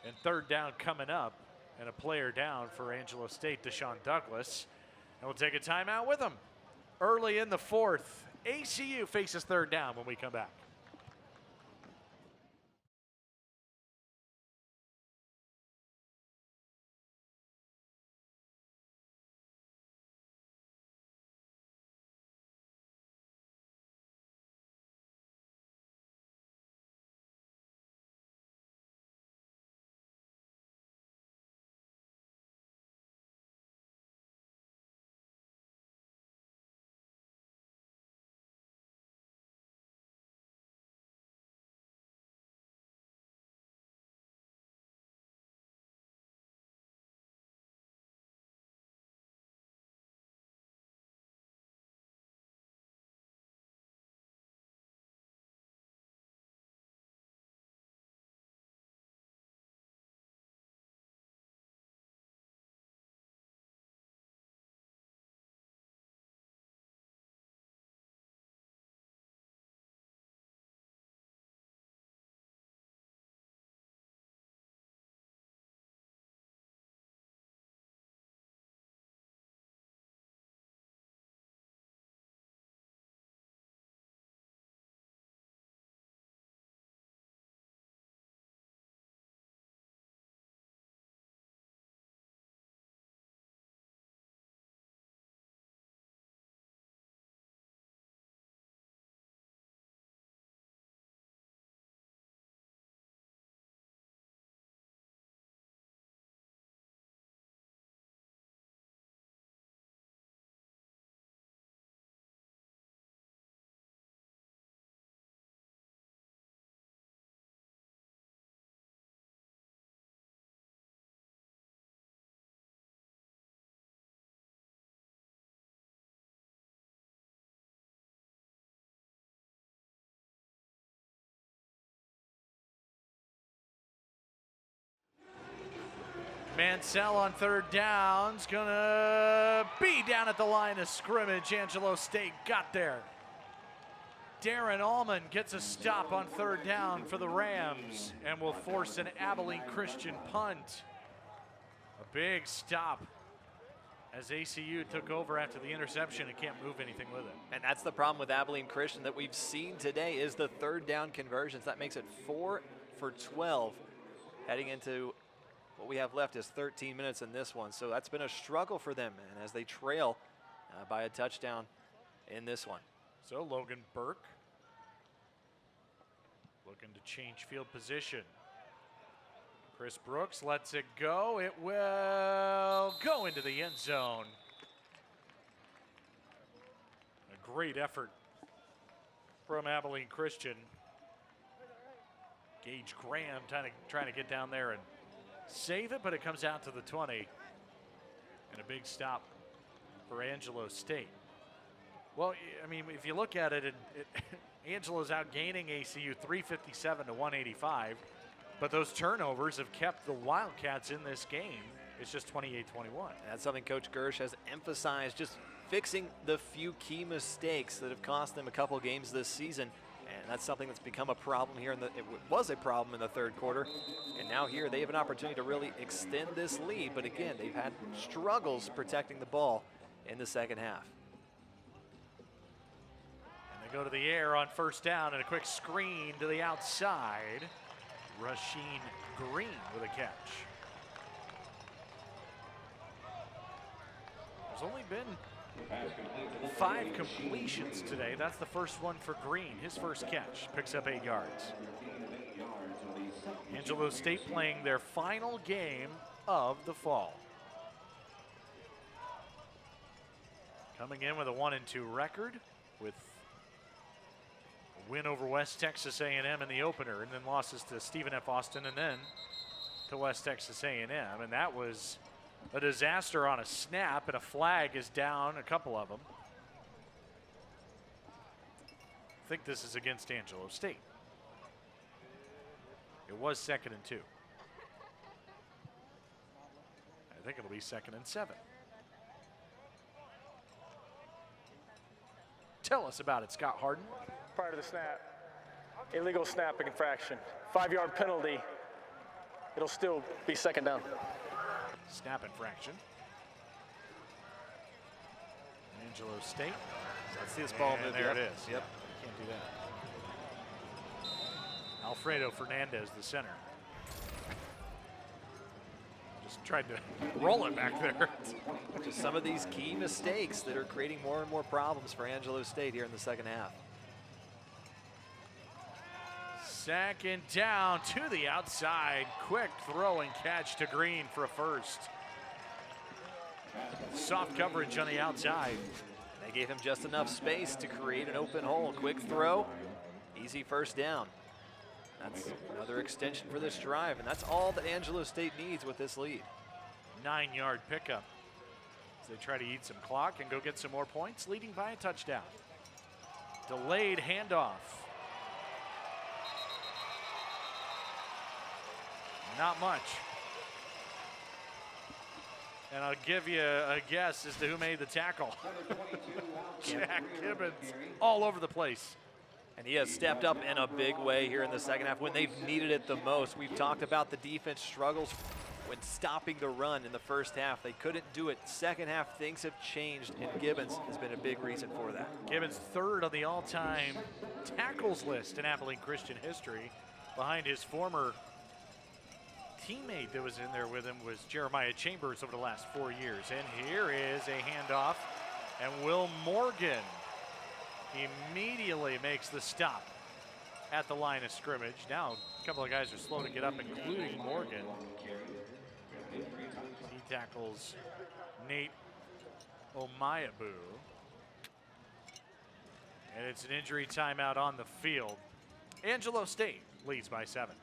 And third down coming up, and a player down for Angelo State, Deshaun Douglas. And we'll take a timeout with them. Early in the fourth, ACU faces third down when we come back. Mansell on third down's gonna be down at the line of scrimmage. Angelo State got there. Darren Allman gets a stop on third down for the Rams and will force an Abilene Christian punt. A big stop as ACU took over after the interception and can't move anything with it. And that's the problem with Abilene Christian that we've seen today is the third down conversions. That makes it 4 for 12 heading into what we have left is 13 minutes in this one. So that's been a struggle for them, and as they trail by a touchdown in this one. So Logan Burke looking to change field position. Chris Brooks lets it go. It will go into the end zone. A great effort from Abilene Christian. Gage Graham trying to get down there and save it, but it comes out to the 20. And a big stop for Angelo State. Well, I mean, if you look at it, Angelo's outgaining ACU 357 to 185, but those turnovers have kept the Wildcats in this game. It's just 28-21. That's something Coach Gersh has emphasized, just fixing the few key mistakes that have cost them a couple games this season. And that's something that's become a problem here. It was a problem in the third quarter. And now here they have an opportunity to really extend this lead. But again, they've had struggles protecting the ball in the second half. And they go to the air on first down and a quick screen to the outside. Rasheen Green with a catch. There's only been 5 completions today. That's the first one for Green. His first catch picks up 8 yards. Angelo State playing their final game of the fall. Coming in with a 1-2 record with Win over West Texas A&M in the opener, and then losses to Stephen F. Austin, and then to West Texas A&M. And that was a disaster on a snap, and a flag is down, a couple of them. I think this is against Angelo State. It was 2nd and 2. I think it'll be 2nd and 7. Tell us about it, Scott Harden. Prior to the snap, illegal snapping infraction. 5-yard penalty. It'll still be 2nd down. Snap infraction. Angelo State. Let's see this ball move. There it is. Yep. Can't do that. Alfredo Fernandez, the center. Just tried to roll it back there. Just some of these key mistakes that are creating more and more problems for Angelo State here in the second half. 2nd down to the outside. Quick throw and catch to Green for a first. Soft coverage on the outside. They gave him just enough space to create an open hole. Quick throw, easy first down. That's another extension for this drive, and that's all that Angelo State needs with this lead. 9-yard pickup as they try to eat some clock and go get some more points, leading by a touchdown. Delayed handoff. Not much. And I'll give you a guess as to who made the tackle. Jack Gibbons, all over the place. And he has stepped up in a big way here in the second half when they've needed it the most. We've talked about the defense struggles when stopping the run in the first half. They couldn't do it. Second half, things have changed, and Gibbons has been a big reason for that. Gibbons 3rd on the all-time tackles list in Abilene Christian history, behind his former teammate that was in there with him was Jeremiah Chambers over the last 4 years. And here is a handoff, and Will Morgan immediately makes the stop at the line of scrimmage. Now a couple of guys are slow to get up, including Morgan. He tackles Nate Omayabu. And it's an injury timeout on the field. Angelo State leads by 7.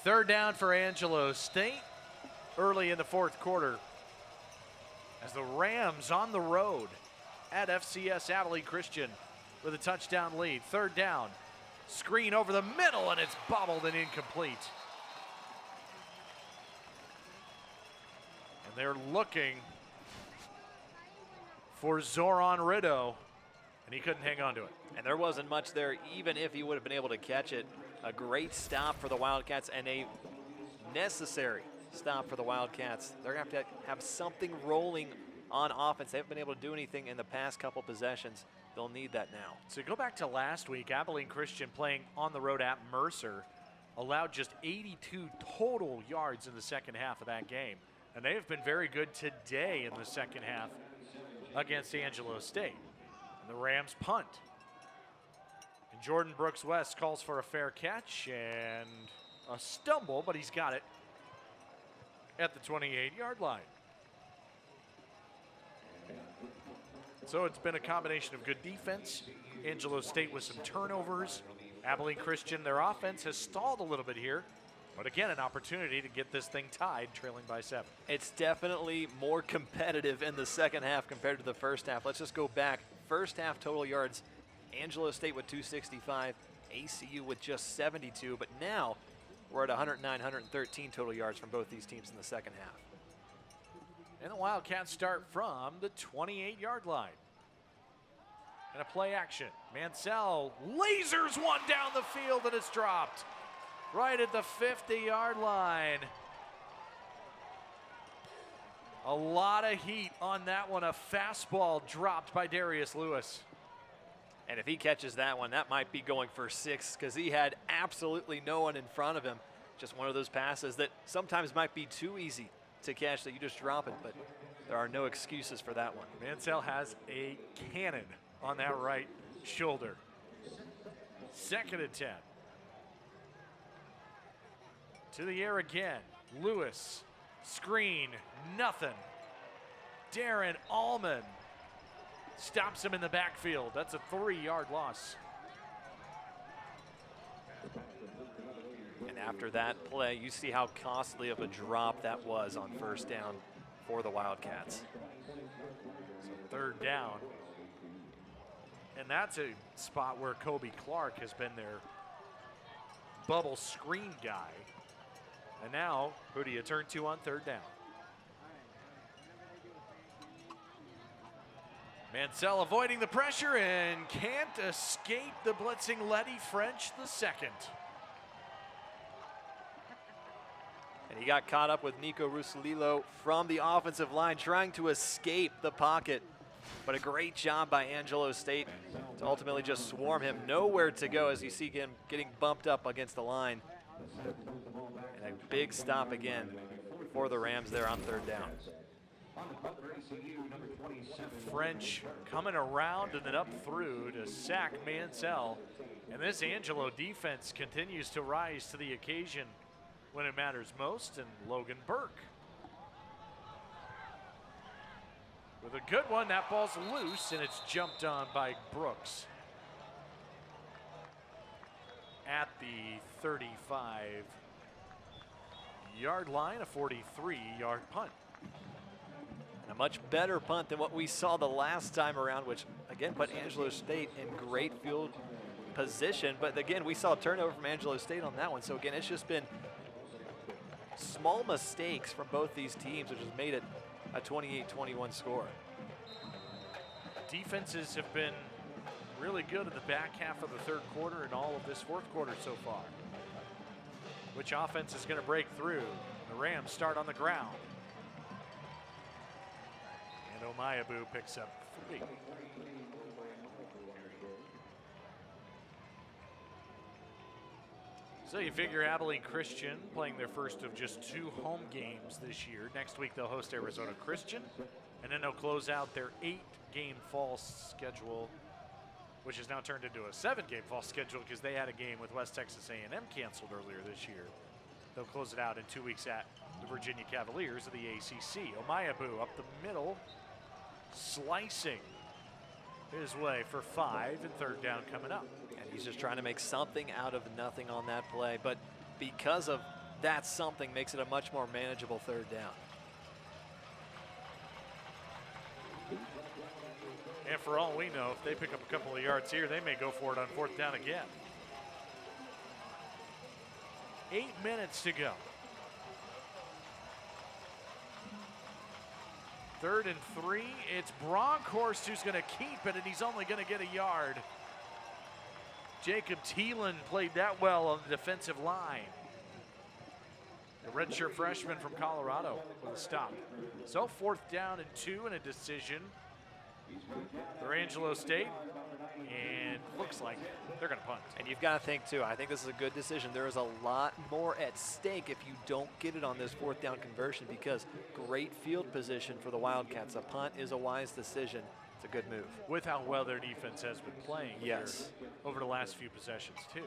Third down for Angelo State early in the 4th quarter as the Rams on the road at FCS Abilene Christian with a touchdown lead. 3rd down, screen over the middle, and it's bobbled and incomplete. And they're looking for Zoran Riddle, and he couldn't hang on to it. And there wasn't much there, even if he would have been able to catch it. A great stop for the Wildcats and a necessary stop for the Wildcats. They're going to have something rolling on offense. They haven't been able to do anything in the past couple possessions. They'll need that now. So go back to last week, Abilene Christian playing on the road at Mercer allowed just 82 total yards in the second half of that game. And they have been very good today in the second half against Angelo State. And the Rams punt. And Jordan Brooks West calls for a fair catch and a stumble, but he's got it at the 28-yard line. So it's been a combination of good defense, Angelo State with some turnovers. Abilene Christian, their offense has stalled a little bit here, but again, an opportunity to get this thing tied, trailing by 7. It's definitely more competitive in the second half compared to the first half. Let's just go back. First half total yards, Angelo State with 265, ACU with just 72, but now we're at 109, 113 total yards from both these teams in the second half. And the Wildcats start from the 28-yard line. And a play action. Mansell lasers one down the field and it's dropped right at the 50-yard line. A lot of heat on that one. A fastball dropped by Darius Lewis. And if he catches that one, that might be going for 6 because he had absolutely no one in front of him. Just one of those passes that sometimes might be too easy to catch that you just drop it, but there are no excuses for that one. Mansell has a cannon on that right shoulder. 2nd and 10. To the air again. Lewis, screen, nothing. Darren Allman stops him in the backfield. That's a 3-yard loss. And after that play, you see how costly of a drop that was on first down for the Wildcats. So 3rd down. And that's a spot where Kobe Clark has been their bubble screen guy. And now, who do you turn to on 3rd down? Mansell avoiding the pressure and can't escape the blitzing Letty French II. And he got caught up with Nico Russolillo from the offensive line trying to escape the pocket. But a great job by Angelo State to ultimately just swarm him. Nowhere to go as you see him getting bumped up against the line. And a big stop again for the Rams there on 3rd down. French coming around and then up through to sack Mansell. And this Angelo defense continues to rise to the occasion when it matters most, and Logan Burke with a good one. That ball's loose and it's jumped on by Brooks at the 35-yard line, a 43-yard punt. And a much better punt than what we saw the last time around, which again put Angelo State in great field position. But again, we saw a turnover from Angelo State on that one. So again, it's just been small mistakes from both these teams, which has made it a 28-21 score. Defenses have been really good in the back half of the 3rd quarter and all of this 4th quarter so far. Which offense is going to break through? The Rams start on the ground. And Omayabu picks up 3. So you figure Abilene Christian playing their first of just 2 home games this year. Next week they'll host Arizona Christian, and then they'll close out their 8-game fall schedule, which has now turned into a 7-game fall schedule because they had a game with West Texas A&M canceled earlier this year. They'll close it out in 2 weeks at the Virginia Cavaliers of the ACC. Omayabu up the middle, slicing his way for 5 and 3rd down coming up. And he's just trying to make something out of nothing on that play, but because of that something makes it a much more manageable 3rd down. And for all we know, if they pick up a couple of yards here, they may go for it on 4th down again. 8 minutes to go. 3rd and 3. It's Bronkhorst who's going to keep it, and he's only going to get a yard. Jacob Thielen played that well on the defensive line. The redshirt freshman from Colorado with a stop. So 4th down and 2 and a decision for Angelo State. And looks like they're going to punt. And you've got to think, too, I think this is a good decision. There is a lot more at stake if you don't get it on this 4th down conversion, because great field position for the Wildcats. A punt is a wise decision. It's a good move. With how well their defense has been playing yes. here over the last few possessions, too.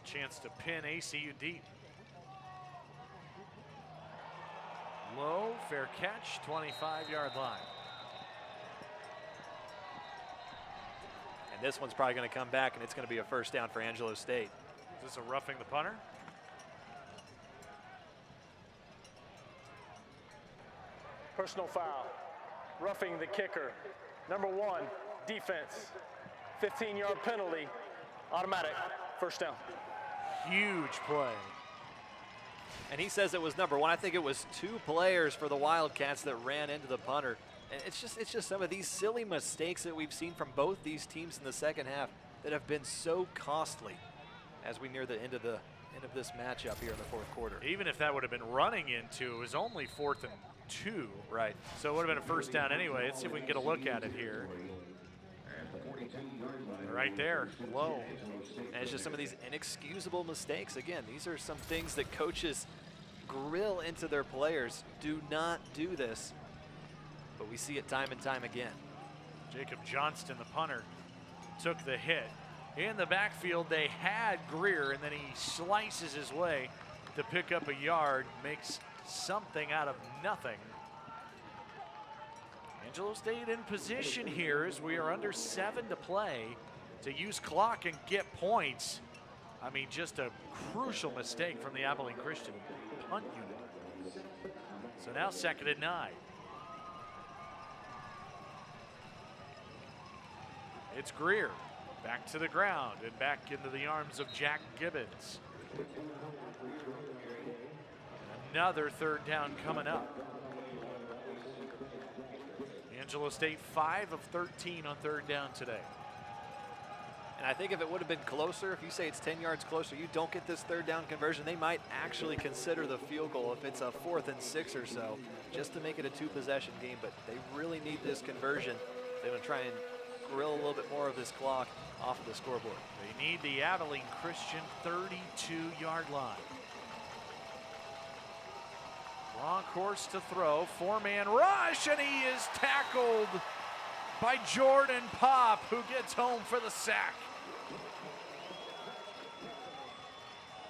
Chance to pin ACU deep. Low, fair catch, 25-yard line. And this one's probably going to come back, and it's going to be a 1st down for Angelo State. Is this a roughing the punter? Personal foul, roughing the kicker. Number 1, defense. 15-yard penalty, automatic, 1st down. Huge play. And he says it was number 1. I think it was 2 players for the Wildcats that ran into the punter. And it's just some of these silly mistakes that we've seen from both these teams in the second half that have been so costly as we near the end of this matchup here in the 4th quarter. Even if that would have been running into, it was only 4th and 2. Right. So it would have been a 1st down anyway. Let's see if we can get a look at it here. Right there, low. And it's just some of these inexcusable mistakes. Again, these are some things that coaches grill into their players. Do not do this. But we see it time and time again. Jacob Johnston, the punter, took the hit. In the backfield, they had Greer, and then he slices his way to pick up a yard, makes something out of nothing. Angelo State in position here as we are under 7 to play to use clock and get points. I mean, just a crucial mistake from the Abilene Christian punt unit. So now 2nd and 9. It's Greer back to the ground and back into the arms of Jack Gibbons. Another 3rd down coming up. Angelo State 5 of 13 on 3rd down today. And I think if it would have been closer, if you say it's 10 yards closer, you don't get this 3rd down conversion, they might actually consider the field goal if it's a 4th and 6 or so, just to make it a 2-possession game. But they really need this conversion. They're going to try and grill a little bit more of this clock off of the scoreboard. They need the Abilene Christian 32-yard line. Bronkhorst to throw, 4-man rush, and he is tackled by Jordan Pop, who gets home for the sack.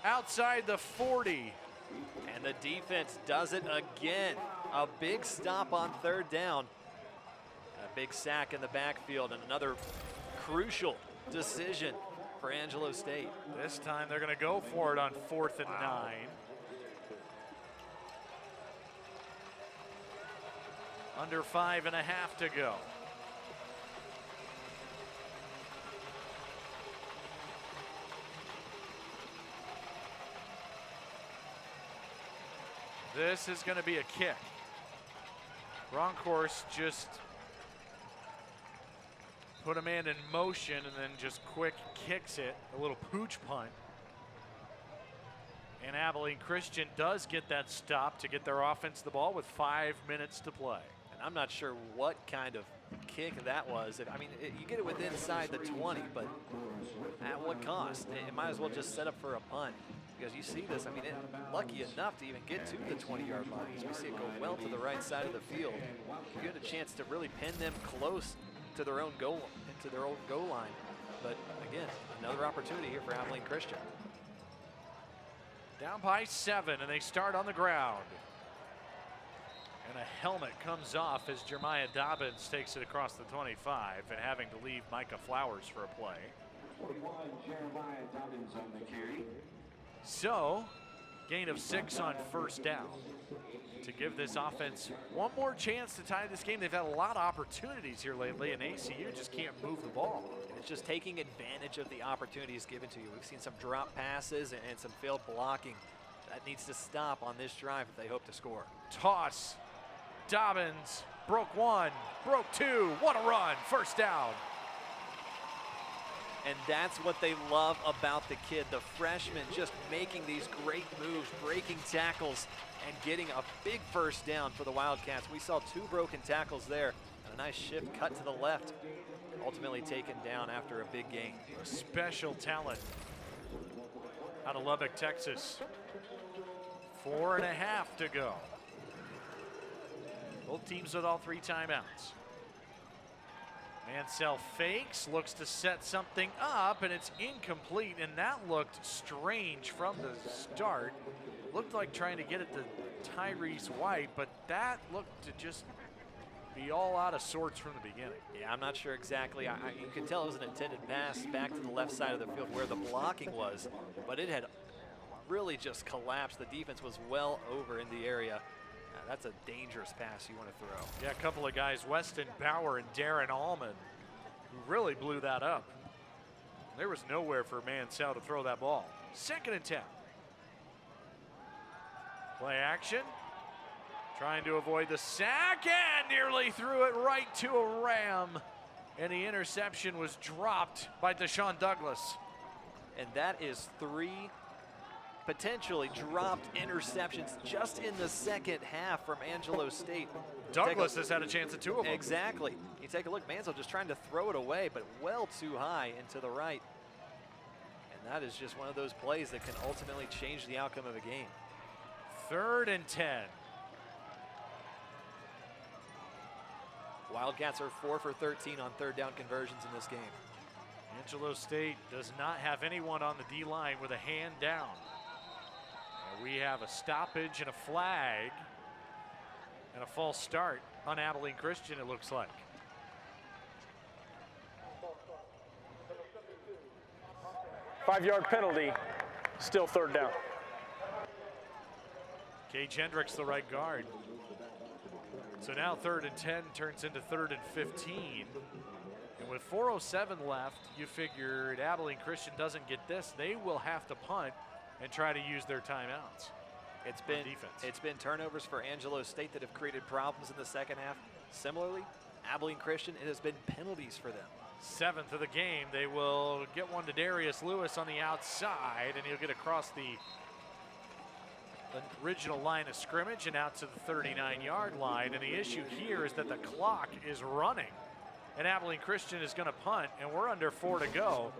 Outside the 40. And the defense does it again. A big stop on 3rd down. A big sack in the backfield, and another crucial decision for Angelo State. This time they're going to go for it on 4th and 9. Under 5.5 to go. This is going to be a kick. Bronkhorst just put a man in motion and then just quick kicks it, a little pooch punt. And Abilene Christian does get that stop to get their offense the ball with 5 minutes to play. And I'm not sure what kind of kick that was. You get it within inside the 20, but at what cost? It might as well just set up for a punt. Because you see this, lucky enough to even get to the 20-yard line. As we see it go well to the right side of the field. You get a chance to really pin them close to their own goal, into their own goal line. But again, another opportunity here for Abilene Christian. Down by 7, and they start on the ground. And a helmet comes off as Jeremiah Dobbins takes it across the 25, and having to leave Micah Flowers for a play. 41, Jeremiah Dobbins on the carry. So, Gain of 6 on first down to give this offense one more chance to tie this game. They've had a lot of opportunities here lately, and ACU just can't move the ball. It's just taking advantage of the opportunities given to you. We've seen some drop passes and some failed blocking. That needs to stop on this drive if they hope to score. Toss. Dobbins broke 1, broke 2. What a run. First down. And that's what they love about the kid. The freshman just making these great moves, breaking tackles, and getting a big first down for the Wildcats. We saw 2 broken tackles there, and a nice shift cut to the left. Ultimately taken down after a big gain. A special talent out of Lubbock, Texas. 4.5 to go. Both teams with all 3 timeouts. Mansell fakes, looks to set something up, and it's incomplete, and that looked strange from the start. Looked like trying to get it to Tyrese White, but that looked to just be all out of sorts from the beginning. Yeah, I'm not sure exactly. You could tell it was an intended pass back to the left side of the field where the blocking was, but it had really just collapsed. The defense was well over in the area. That's a dangerous pass you want to throw. Yeah, a couple of guys, Weston Bauer and Darren Allman, who really blew that up. There was nowhere for Mansell to throw that ball. 2nd and 10. Play action. Trying to avoid the sack and nearly threw it right to a Ram. And the interception was dropped by Deshaun Douglas. And that is 3 potentially dropped interceptions just in the second half from Angelo State. Douglas has had a chance at 2 of them. Exactly. You take a look, Mansell just trying to throw it away, but well too high and to the right. And that is just one of those plays that can ultimately change the outcome of a game. 3rd and 10. Wildcats are 4 for 13 on 3rd down conversions in this game. Angelo State does not have anyone on the D-line with a hand down. And we have a stoppage and a flag and a false start on Abilene Christian, it looks like. Five-yard penalty, still 3rd down. Cage Hendricks, the right guard. So now 3rd and 10 turns into 3rd and 15. And with 4:07 left, you figure if Abilene Christian doesn't get this, they will have to punt and try to use their timeouts. It's been turnovers for Angelo State that have created problems in the second half. Similarly, Abilene Christian, it has been penalties for them. 7th of the game, they will get one to Darius Lewis on the outside, and he'll get across the original line of scrimmage and out to the 39-yard line. And the issue here is that the clock is running, and Abilene Christian is going to punt, and we're under 4 to go.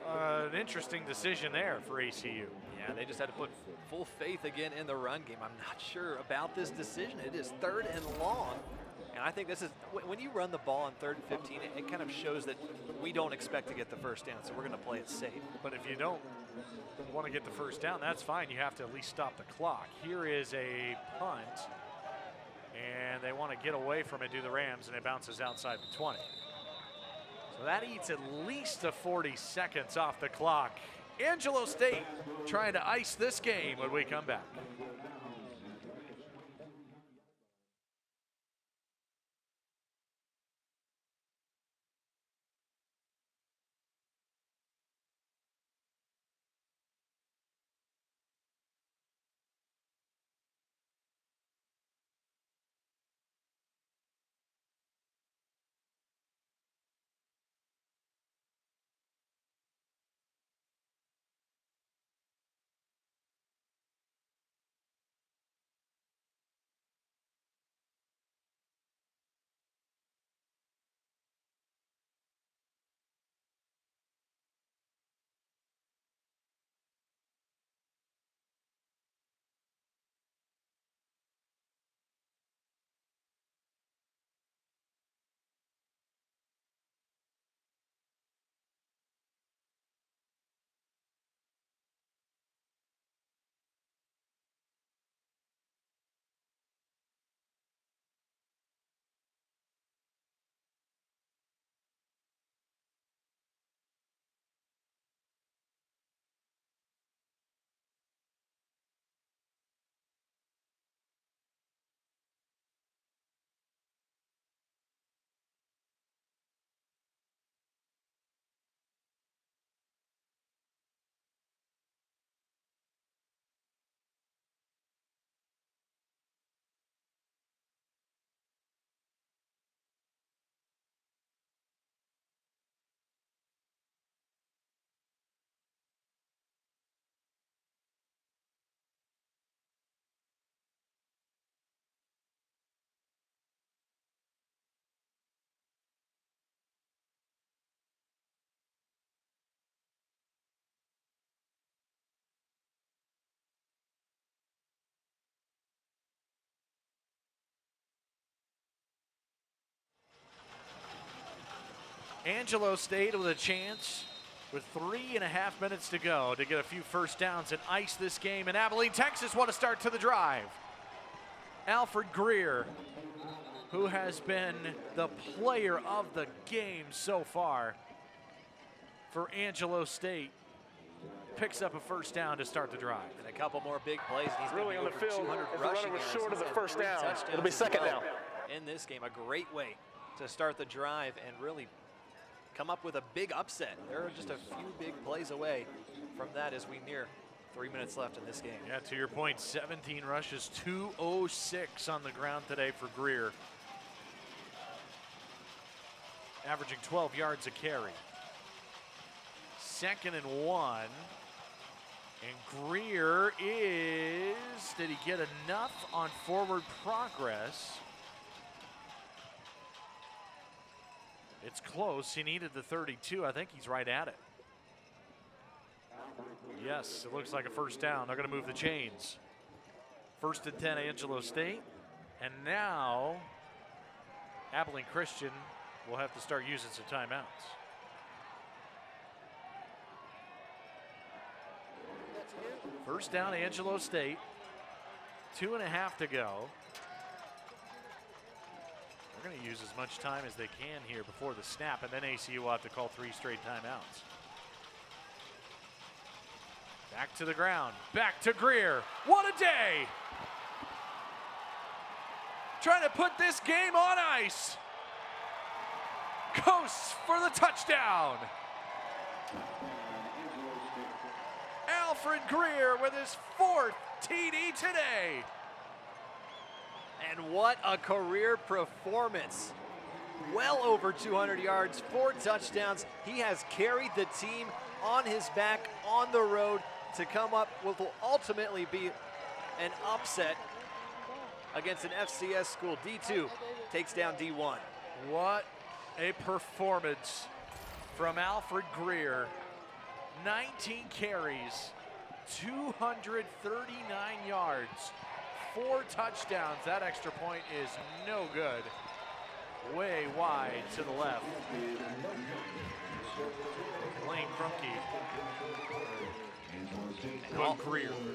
An interesting decision there for ACU. Yeah, they just had to put full faith again in the run game. I'm not sure about this decision. It is 3rd and long. And I think this is, when you run the ball on 3rd and 15, it kind of shows that we don't expect to get the first down, so we're going to play it safe. But if you don't want to get the first down, that's fine. You have to at least stop the clock. Here is a punt, and they want to get away from it, do the Rams, and it bounces outside the 20. So that eats at least a 40 seconds off the clock. Angelo State trying to ice this game when we come back. Angelo State with a chance with 3.5 minutes to go to get a few first downs and ice this game. And Abilene, Texas want to start to the drive. Alfred Greer, who has been the player of the game so far for Angelo State, picks up a first down to start the drive. And a couple more big plays. He's Really on the field, if the runner was short of the first down, it'll be second down. In this game, a great way to start the drive and really come up with a big upset. There are just a few big plays away from that as we near 3 minutes left in this game. Yeah, to your point, 17 rushes, 206 on the ground today for Greer. Averaging 12 yards a carry. 2nd and 1. And Greer did he get enough on forward progress? It's close. He needed the 32. I think he's right at it. Yes, it looks like a first down. They're going to move the chains. 1st and 10, Angelo State. And now Abilene Christian will have to start using some timeouts. First down, Angelo State. 2.5 to go. They're going to use as much time as they can here before the snap, and then ACU will have to call 3 straight timeouts. Back to the ground, back to Greer. What a day! Trying to put this game on ice. Coasts for the touchdown. Alfred Greer with his 4th TD today. And what a career performance. Well over 200 yards, 4 touchdowns. He has carried the team on his back on the road to come up with what will ultimately be an upset against an FCS school. D2 takes down D1. What a performance from Alfred Greer. 19 carries, 239 yards, 4 touchdowns. That extra point is no good. Way wide to the left. Lane Krumke.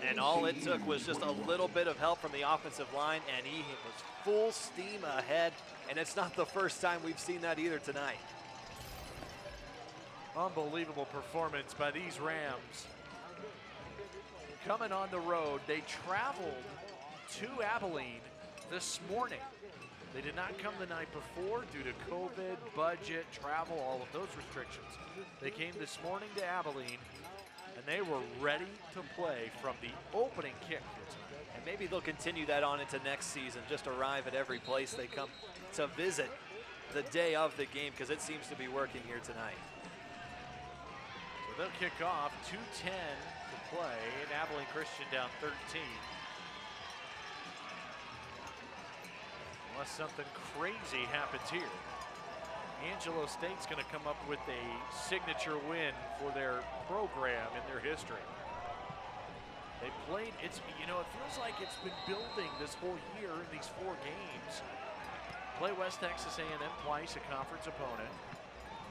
And all it took was just a little bit of help from the offensive line, and he was full steam ahead. And it's not the first time we've seen that either tonight. Unbelievable performance by these Rams. Coming on the road, they traveled to Abilene this morning. They did not come the night before due to COVID, budget, travel, all of those restrictions. They came this morning to Abilene, and they were ready to play from the opening kick here tonight. And maybe they'll continue that on into next season, just arrive at every place they come to visit the day of the game, because it seems to be working here tonight. So they'll kick off, 2:10 to play, and Abilene Christian down 13. Unless something crazy happens here. Angelo State's going to come up with a signature win for their program in their history. They played, it feels like it's been building this whole year in these 4 games. Play West Texas A&M twice, a conference opponent.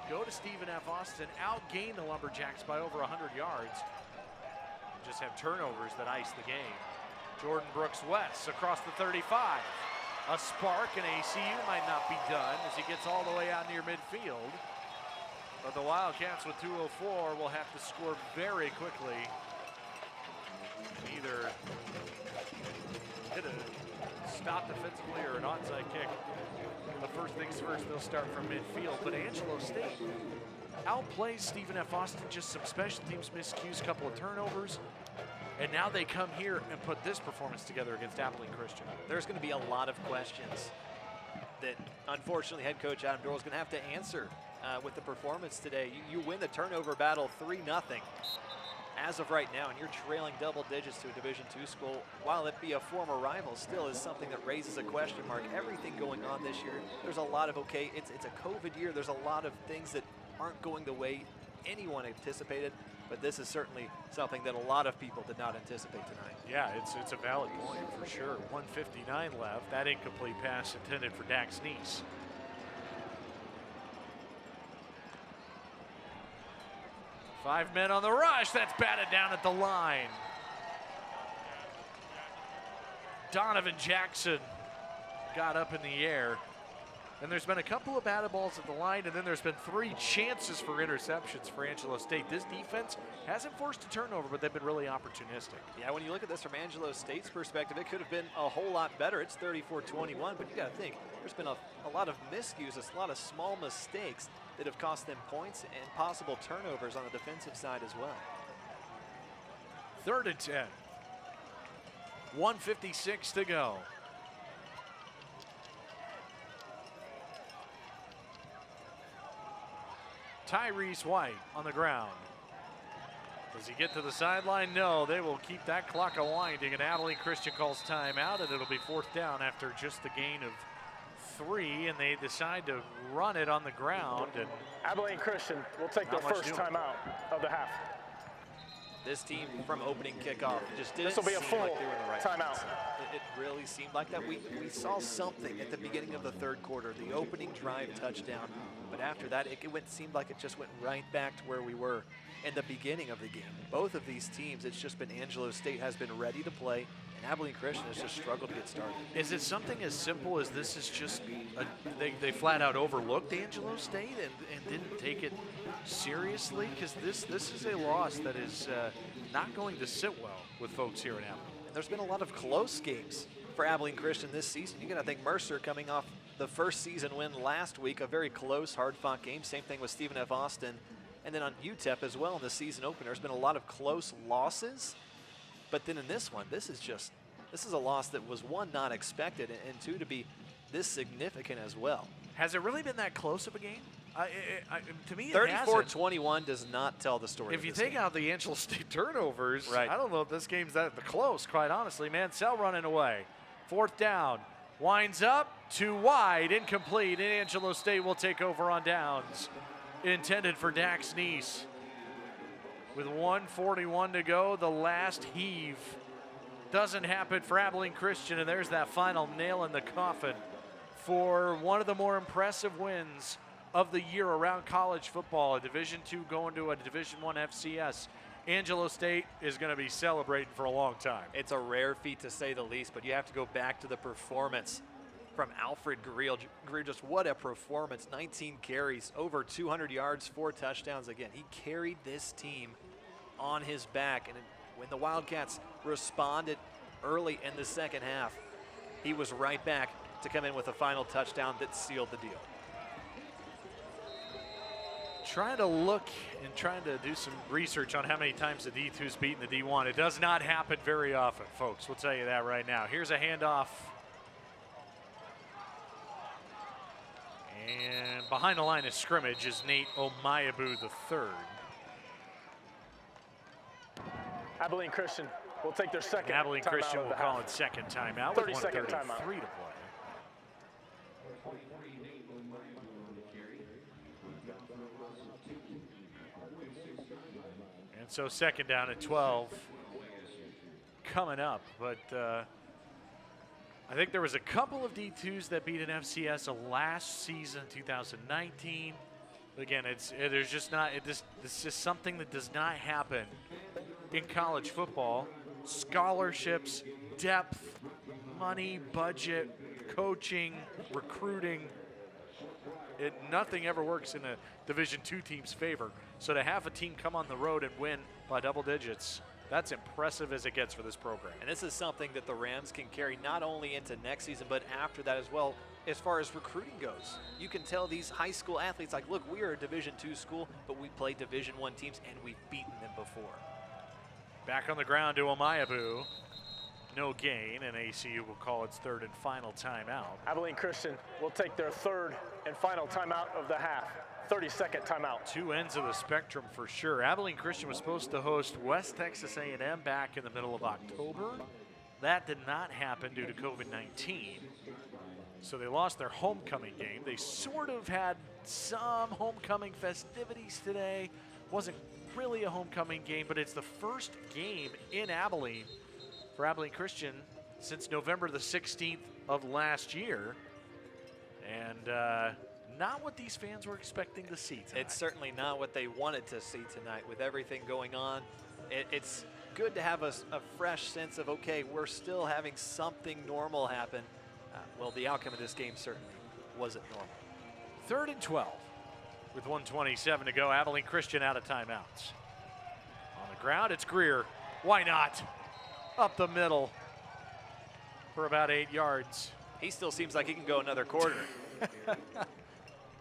Go to Stephen F. Austin, outgain the Lumberjacks by over 100 yards. Just have turnovers that ice the game. Jordan Brooks West across the 35. A spark, and ACU might not be done as he gets all the way out near midfield. But the Wildcats with 2:04 will have to score very quickly. Either hit a stop defensively or an onside kick. But first things first, they'll start from midfield. But Angelo State outplays Stephen F. Austin, just some special teams miscues, a couple of turnovers. And now they come here and put this performance together against Abilene Christian. There's going to be a lot of questions that, unfortunately, head coach Adam Dorrell is going to have to answer with the performance today. You win the turnover battle 3-0 as of right now, and you're trailing double digits to a Division II school. While it be a former rival, still is something that raises a question mark. Everything going on this year, there's a lot of, it's a COVID year. There's a lot of things that aren't going the way anyone anticipated. But this is certainly something that a lot of people did not anticipate tonight. Yeah, it's a valid point for sure. 1:59 left. That incomplete pass intended for Dax Neese. 5 men on the rush. That's batted down at the line. Donovan Jackson got up in the air. And there's been a couple of batted balls at the line, and then there's been 3 chances for interceptions for Angelo State. This defense hasn't forced a turnover, but they've been really opportunistic. Yeah, when you look at this from Angelo State's perspective, it could have been a whole lot better. It's 34-21, but you got to think, there's been a lot of miscues, a lot of small mistakes that have cost them points and possible turnovers on the defensive side as well. 3rd and 10. 1:56 to go. Tyrese White on the ground. Does he get to the sideline? No, they will keep that clock a-winding, and Abilene Christian calls timeout, and it'll be 4th down after just a gain of 3, and they decide to run it on the ground. And Abilene Christian will take their first timeout of the half. This team from opening kickoff just didn't seem like they were full in the right timeout. place. It really seemed like that. We saw something at the beginning of the 3rd quarter, the opening drive touchdown. But after that, it seemed like it just went right back to where we were in the beginning of the game. Both of these teams, it's just been Angelo State has been ready to play, and Abilene Christian has just struggled to get started. Is it something as simple as this is just, they flat out overlooked Angelo State and didn't take it seriously? Because this is a loss that is not going to sit well with folks here in Abilene. And there's been a lot of close games for Abilene Christian this season. You got to think Mercer coming off the first season win last week, a very close, hard-fought game. Same thing with Stephen F. Austin. And then on UTEP as well in the season opener. There's been a lot of close losses. But then in this one, this is a loss that was, 1, not expected, and 2, to be this significant as well. Has it really been that close of a game? To me, 34-21 does not tell the story. If you take out the Angelo State turnovers, right. I don't know if this game's that close, quite honestly. Mansell running away. 4th down. Winds up, 2 wide, incomplete, and Angelo State will take over on downs. Intended for Dax Neese. With 1:41 to go, the last heave doesn't happen for Abilene Christian, and there's that final nail in the coffin for one of the more impressive wins of the year around college football. A Division II going to a Division I FCS. Angelo State is going to be celebrating for a long time. It's a rare feat to say the least, but you have to go back to the performance from Alfred Greer. Just what a performance. 19 carries, over 200 yards, 4 touchdowns. Again, he carried this team on his back, and when the Wildcats responded early in the second half, he was right back to come in with a final touchdown that sealed the deal. Trying to look and trying to do some research on how many times the D2's beaten the D1. It does not happen very often, folks. We'll tell you that right now. Here's a handoff. And behind the line of scrimmage is Nate Omayabu III. Abilene Christian will take their second Abilene timeout Christian of will the call half. it second timeout 30 with second 1:33 timeout. to play. And so 2nd down at 12 coming up, but I think there was a couple of D2s that beat an FCS last season, 2019. But again, it's just something that does not happen in college football. Scholarships, depth, money, budget, coaching, recruiting. Nothing ever works in a Division II team's favor. So to have a team come on the road and win by double digits, that's impressive as it gets for this program. And this is something that the Rams can carry not only into next season, but after that as well, as far as recruiting goes. You can tell these high school athletes, like, look, we are a Division II school, but we play Division I teams, and we've beaten them before. Back on the ground to Omayabu. No gain, and ACU will call its 3rd and final timeout. Abilene Christian will take their 3rd and final timeout of the half. 30-second timeout. 2 ends of the spectrum for sure. Abilene Christian was supposed to host West Texas A&M back in the middle of October. That did not happen due to COVID-19. So they lost their homecoming game. They sort of had some homecoming festivities today. Wasn't really a homecoming game, but it's the first game in Abilene for Abilene Christian since November the 16th of last year. And Not what these fans were expecting to see tonight. It's certainly not what they wanted to see tonight with everything going on. It's good to have a fresh sense of, okay, we're still having something normal happen. Well, the outcome of this game certainly wasn't normal. 3rd and 12 with 1:27 to go. Abilene Christian out of timeouts. On the ground, it's Greer. Why not? Up the middle for about 8 yards. He still seems like he can go another quarter.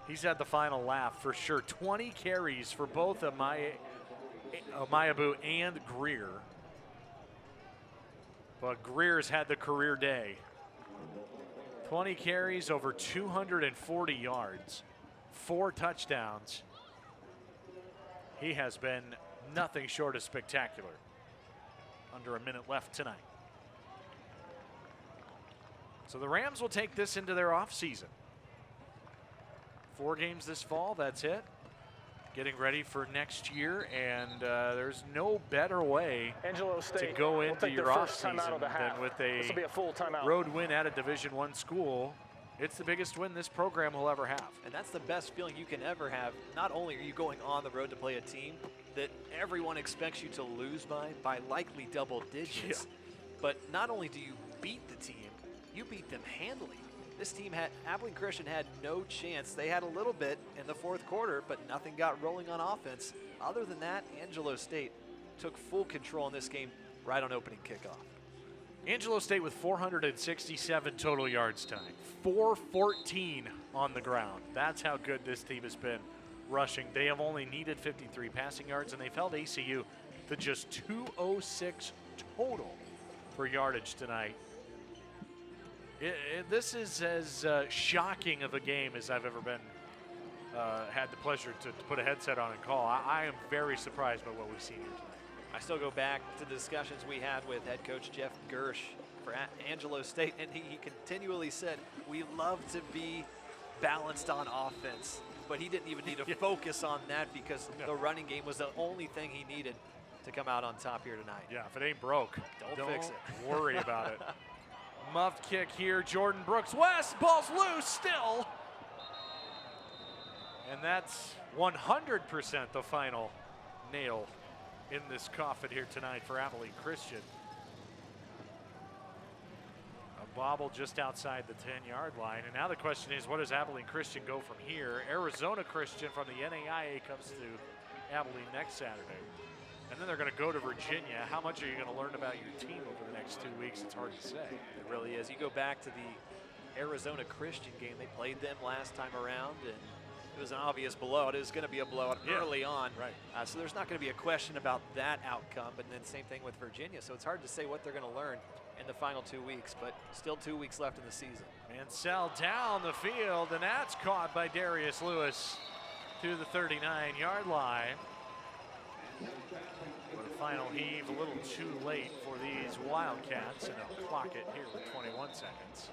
He's had the final laugh for sure. 20 carries for both Mayabu and Greer. But Greer's had the career day. 20 carries, over 240 yards, 4 touchdowns. He has been nothing short of spectacular. Under a minute left tonight. So the Rams will take this into their offseason. 4 games this fall, that's it. Getting ready for next year, and there's no better way to go into your offseason than with a road win at a Division I school. It's the biggest win this program will ever have. And that's the best feeling you can ever have. Not only are you going on the road to play a team that everyone expects you to lose by likely double digits, but not only do you beat the team, you beat them handily. This team Abilene Christian had no chance. They had a little bit in the 4th quarter, but nothing got rolling on offense. Other than that, Angelo State took full control in this game right on opening kickoff. Angelo State with 467 total yards tonight. 414 on the ground. That's how good this team has been rushing. They have only needed 53 passing yards, and they've held ACU to just 206 total for yardage tonight. This is as shocking of a game as I've ever been. Had the pleasure to put a headset on and call. I am very surprised by what we've seen here tonight. I still go back to the discussions we had with head coach Jeff Gersh for Angelo State, and he continually said, we love to be balanced on offense, but he didn't even need to focus on that because the running game was the only thing he needed to come out on top here tonight. Yeah, if it ain't broke, don't fix it. Worry about it. Muffed kick here, Jordan Brooks West, ball's loose still. And that's 100% the final nail in this coffin here tonight for Abilene Christian. A bobble just outside the 10-yard line. And now the question is, what does Abilene Christian go from here? Arizona Christian from the NAIA comes to Abilene next Saturday. And then they're going to go to Virginia. How much are you going to learn about your team over the next 2 weeks? It's hard to say. It really is. You go back to the Arizona Christian game. They played them last time around, and it was an obvious blowout. It was going to be a blowout early on. Right. So there's not going to be a question about that outcome. But then same thing with Virginia. So it's hard to say what they're going to learn in the final 2 weeks, but still 2 weeks left in the season. Mansell down the field, and that's caught by Darius Lewis to the 39-yard line. But a final heave a little too late for these Wildcats, and they'll clock it here with 21 seconds.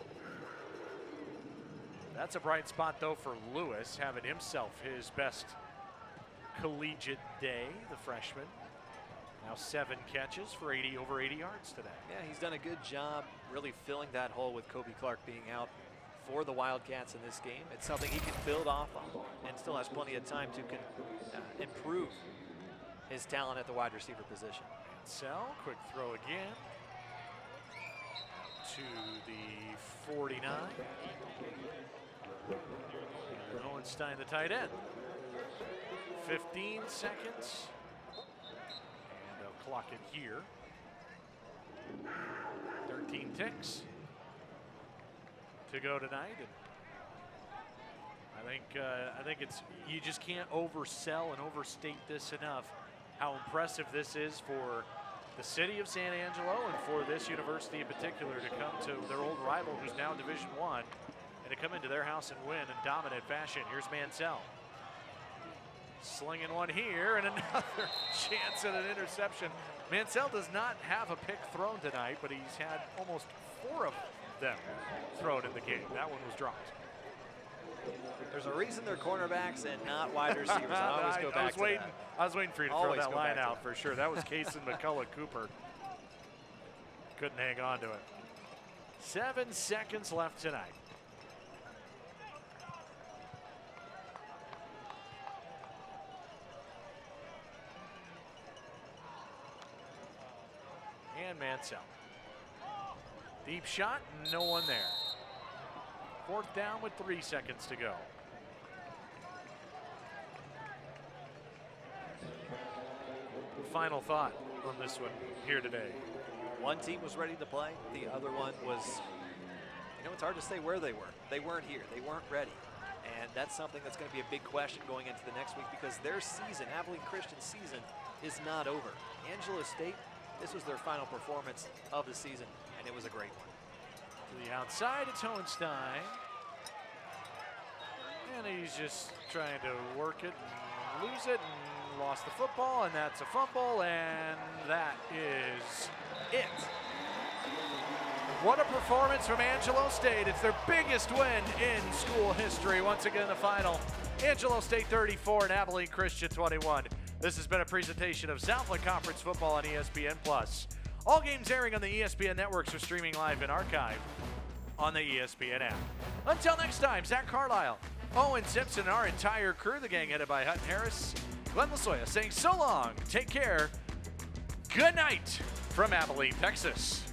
That's a bright spot, though, for Lewis, having himself his best collegiate day, the freshman. Now 7 catches for over 80 yards today. Yeah, he's done a good job really filling that hole with Kobe Clark being out for the Wildcats in this game. It's something he can build off on and still has plenty of time to improve his talent at the wide receiver position. Mansell, quick throw again to the 49. And Hohenstein, the tight end. 15 seconds. And they'll clock it here. 13 ticks to go tonight. And I think it's, you just can't oversell and overstate this enough how impressive this is for the city of San Angelo and for this university in particular to come to their old rival who's now Division I and to come into their house and win in dominant fashion. Here's Mansell. Slinging one here and another chance at an interception. Mansell does not have a pick thrown tonight, but he's had almost 4 of them thrown in the game. That one was dropped. There's a reason they're cornerbacks and not wide receivers. I always go back to that. I was waiting for you to throw that line out for sure. That was Kason McCullough Cooper. Couldn't hang on to it. 7 seconds left tonight. Mansell. Deep shot, no one there. 4th down with 3 seconds to go. Final thought on this one here today. One team was ready to play. The other one was, it's hard to say where they were. They weren't here. They weren't ready. And that's something that's going to be a big question going into the next week because their season, Abilene Christian's season, is not over. Angelo State, this was their final performance of the season, and it was a great one. To the outside, it's Hohenstein. And he's just trying to work it and lose it and lost the football, and that's a fumble, and that is it. What a performance from Angelo State. It's their biggest win in school history. Once again, the final, Angelo State 34 and Abilene Christian 21. This has been a presentation of Southland Conference football on ESPN+. All games airing on the ESPN networks are streaming live and archived on the ESPN app. Until next time, Zach Carlisle, Owen Simpson, and our entire crew, the gang headed by Hutton Harris, Glenn Lasoya saying so long, take care, good night from Abilene, Texas.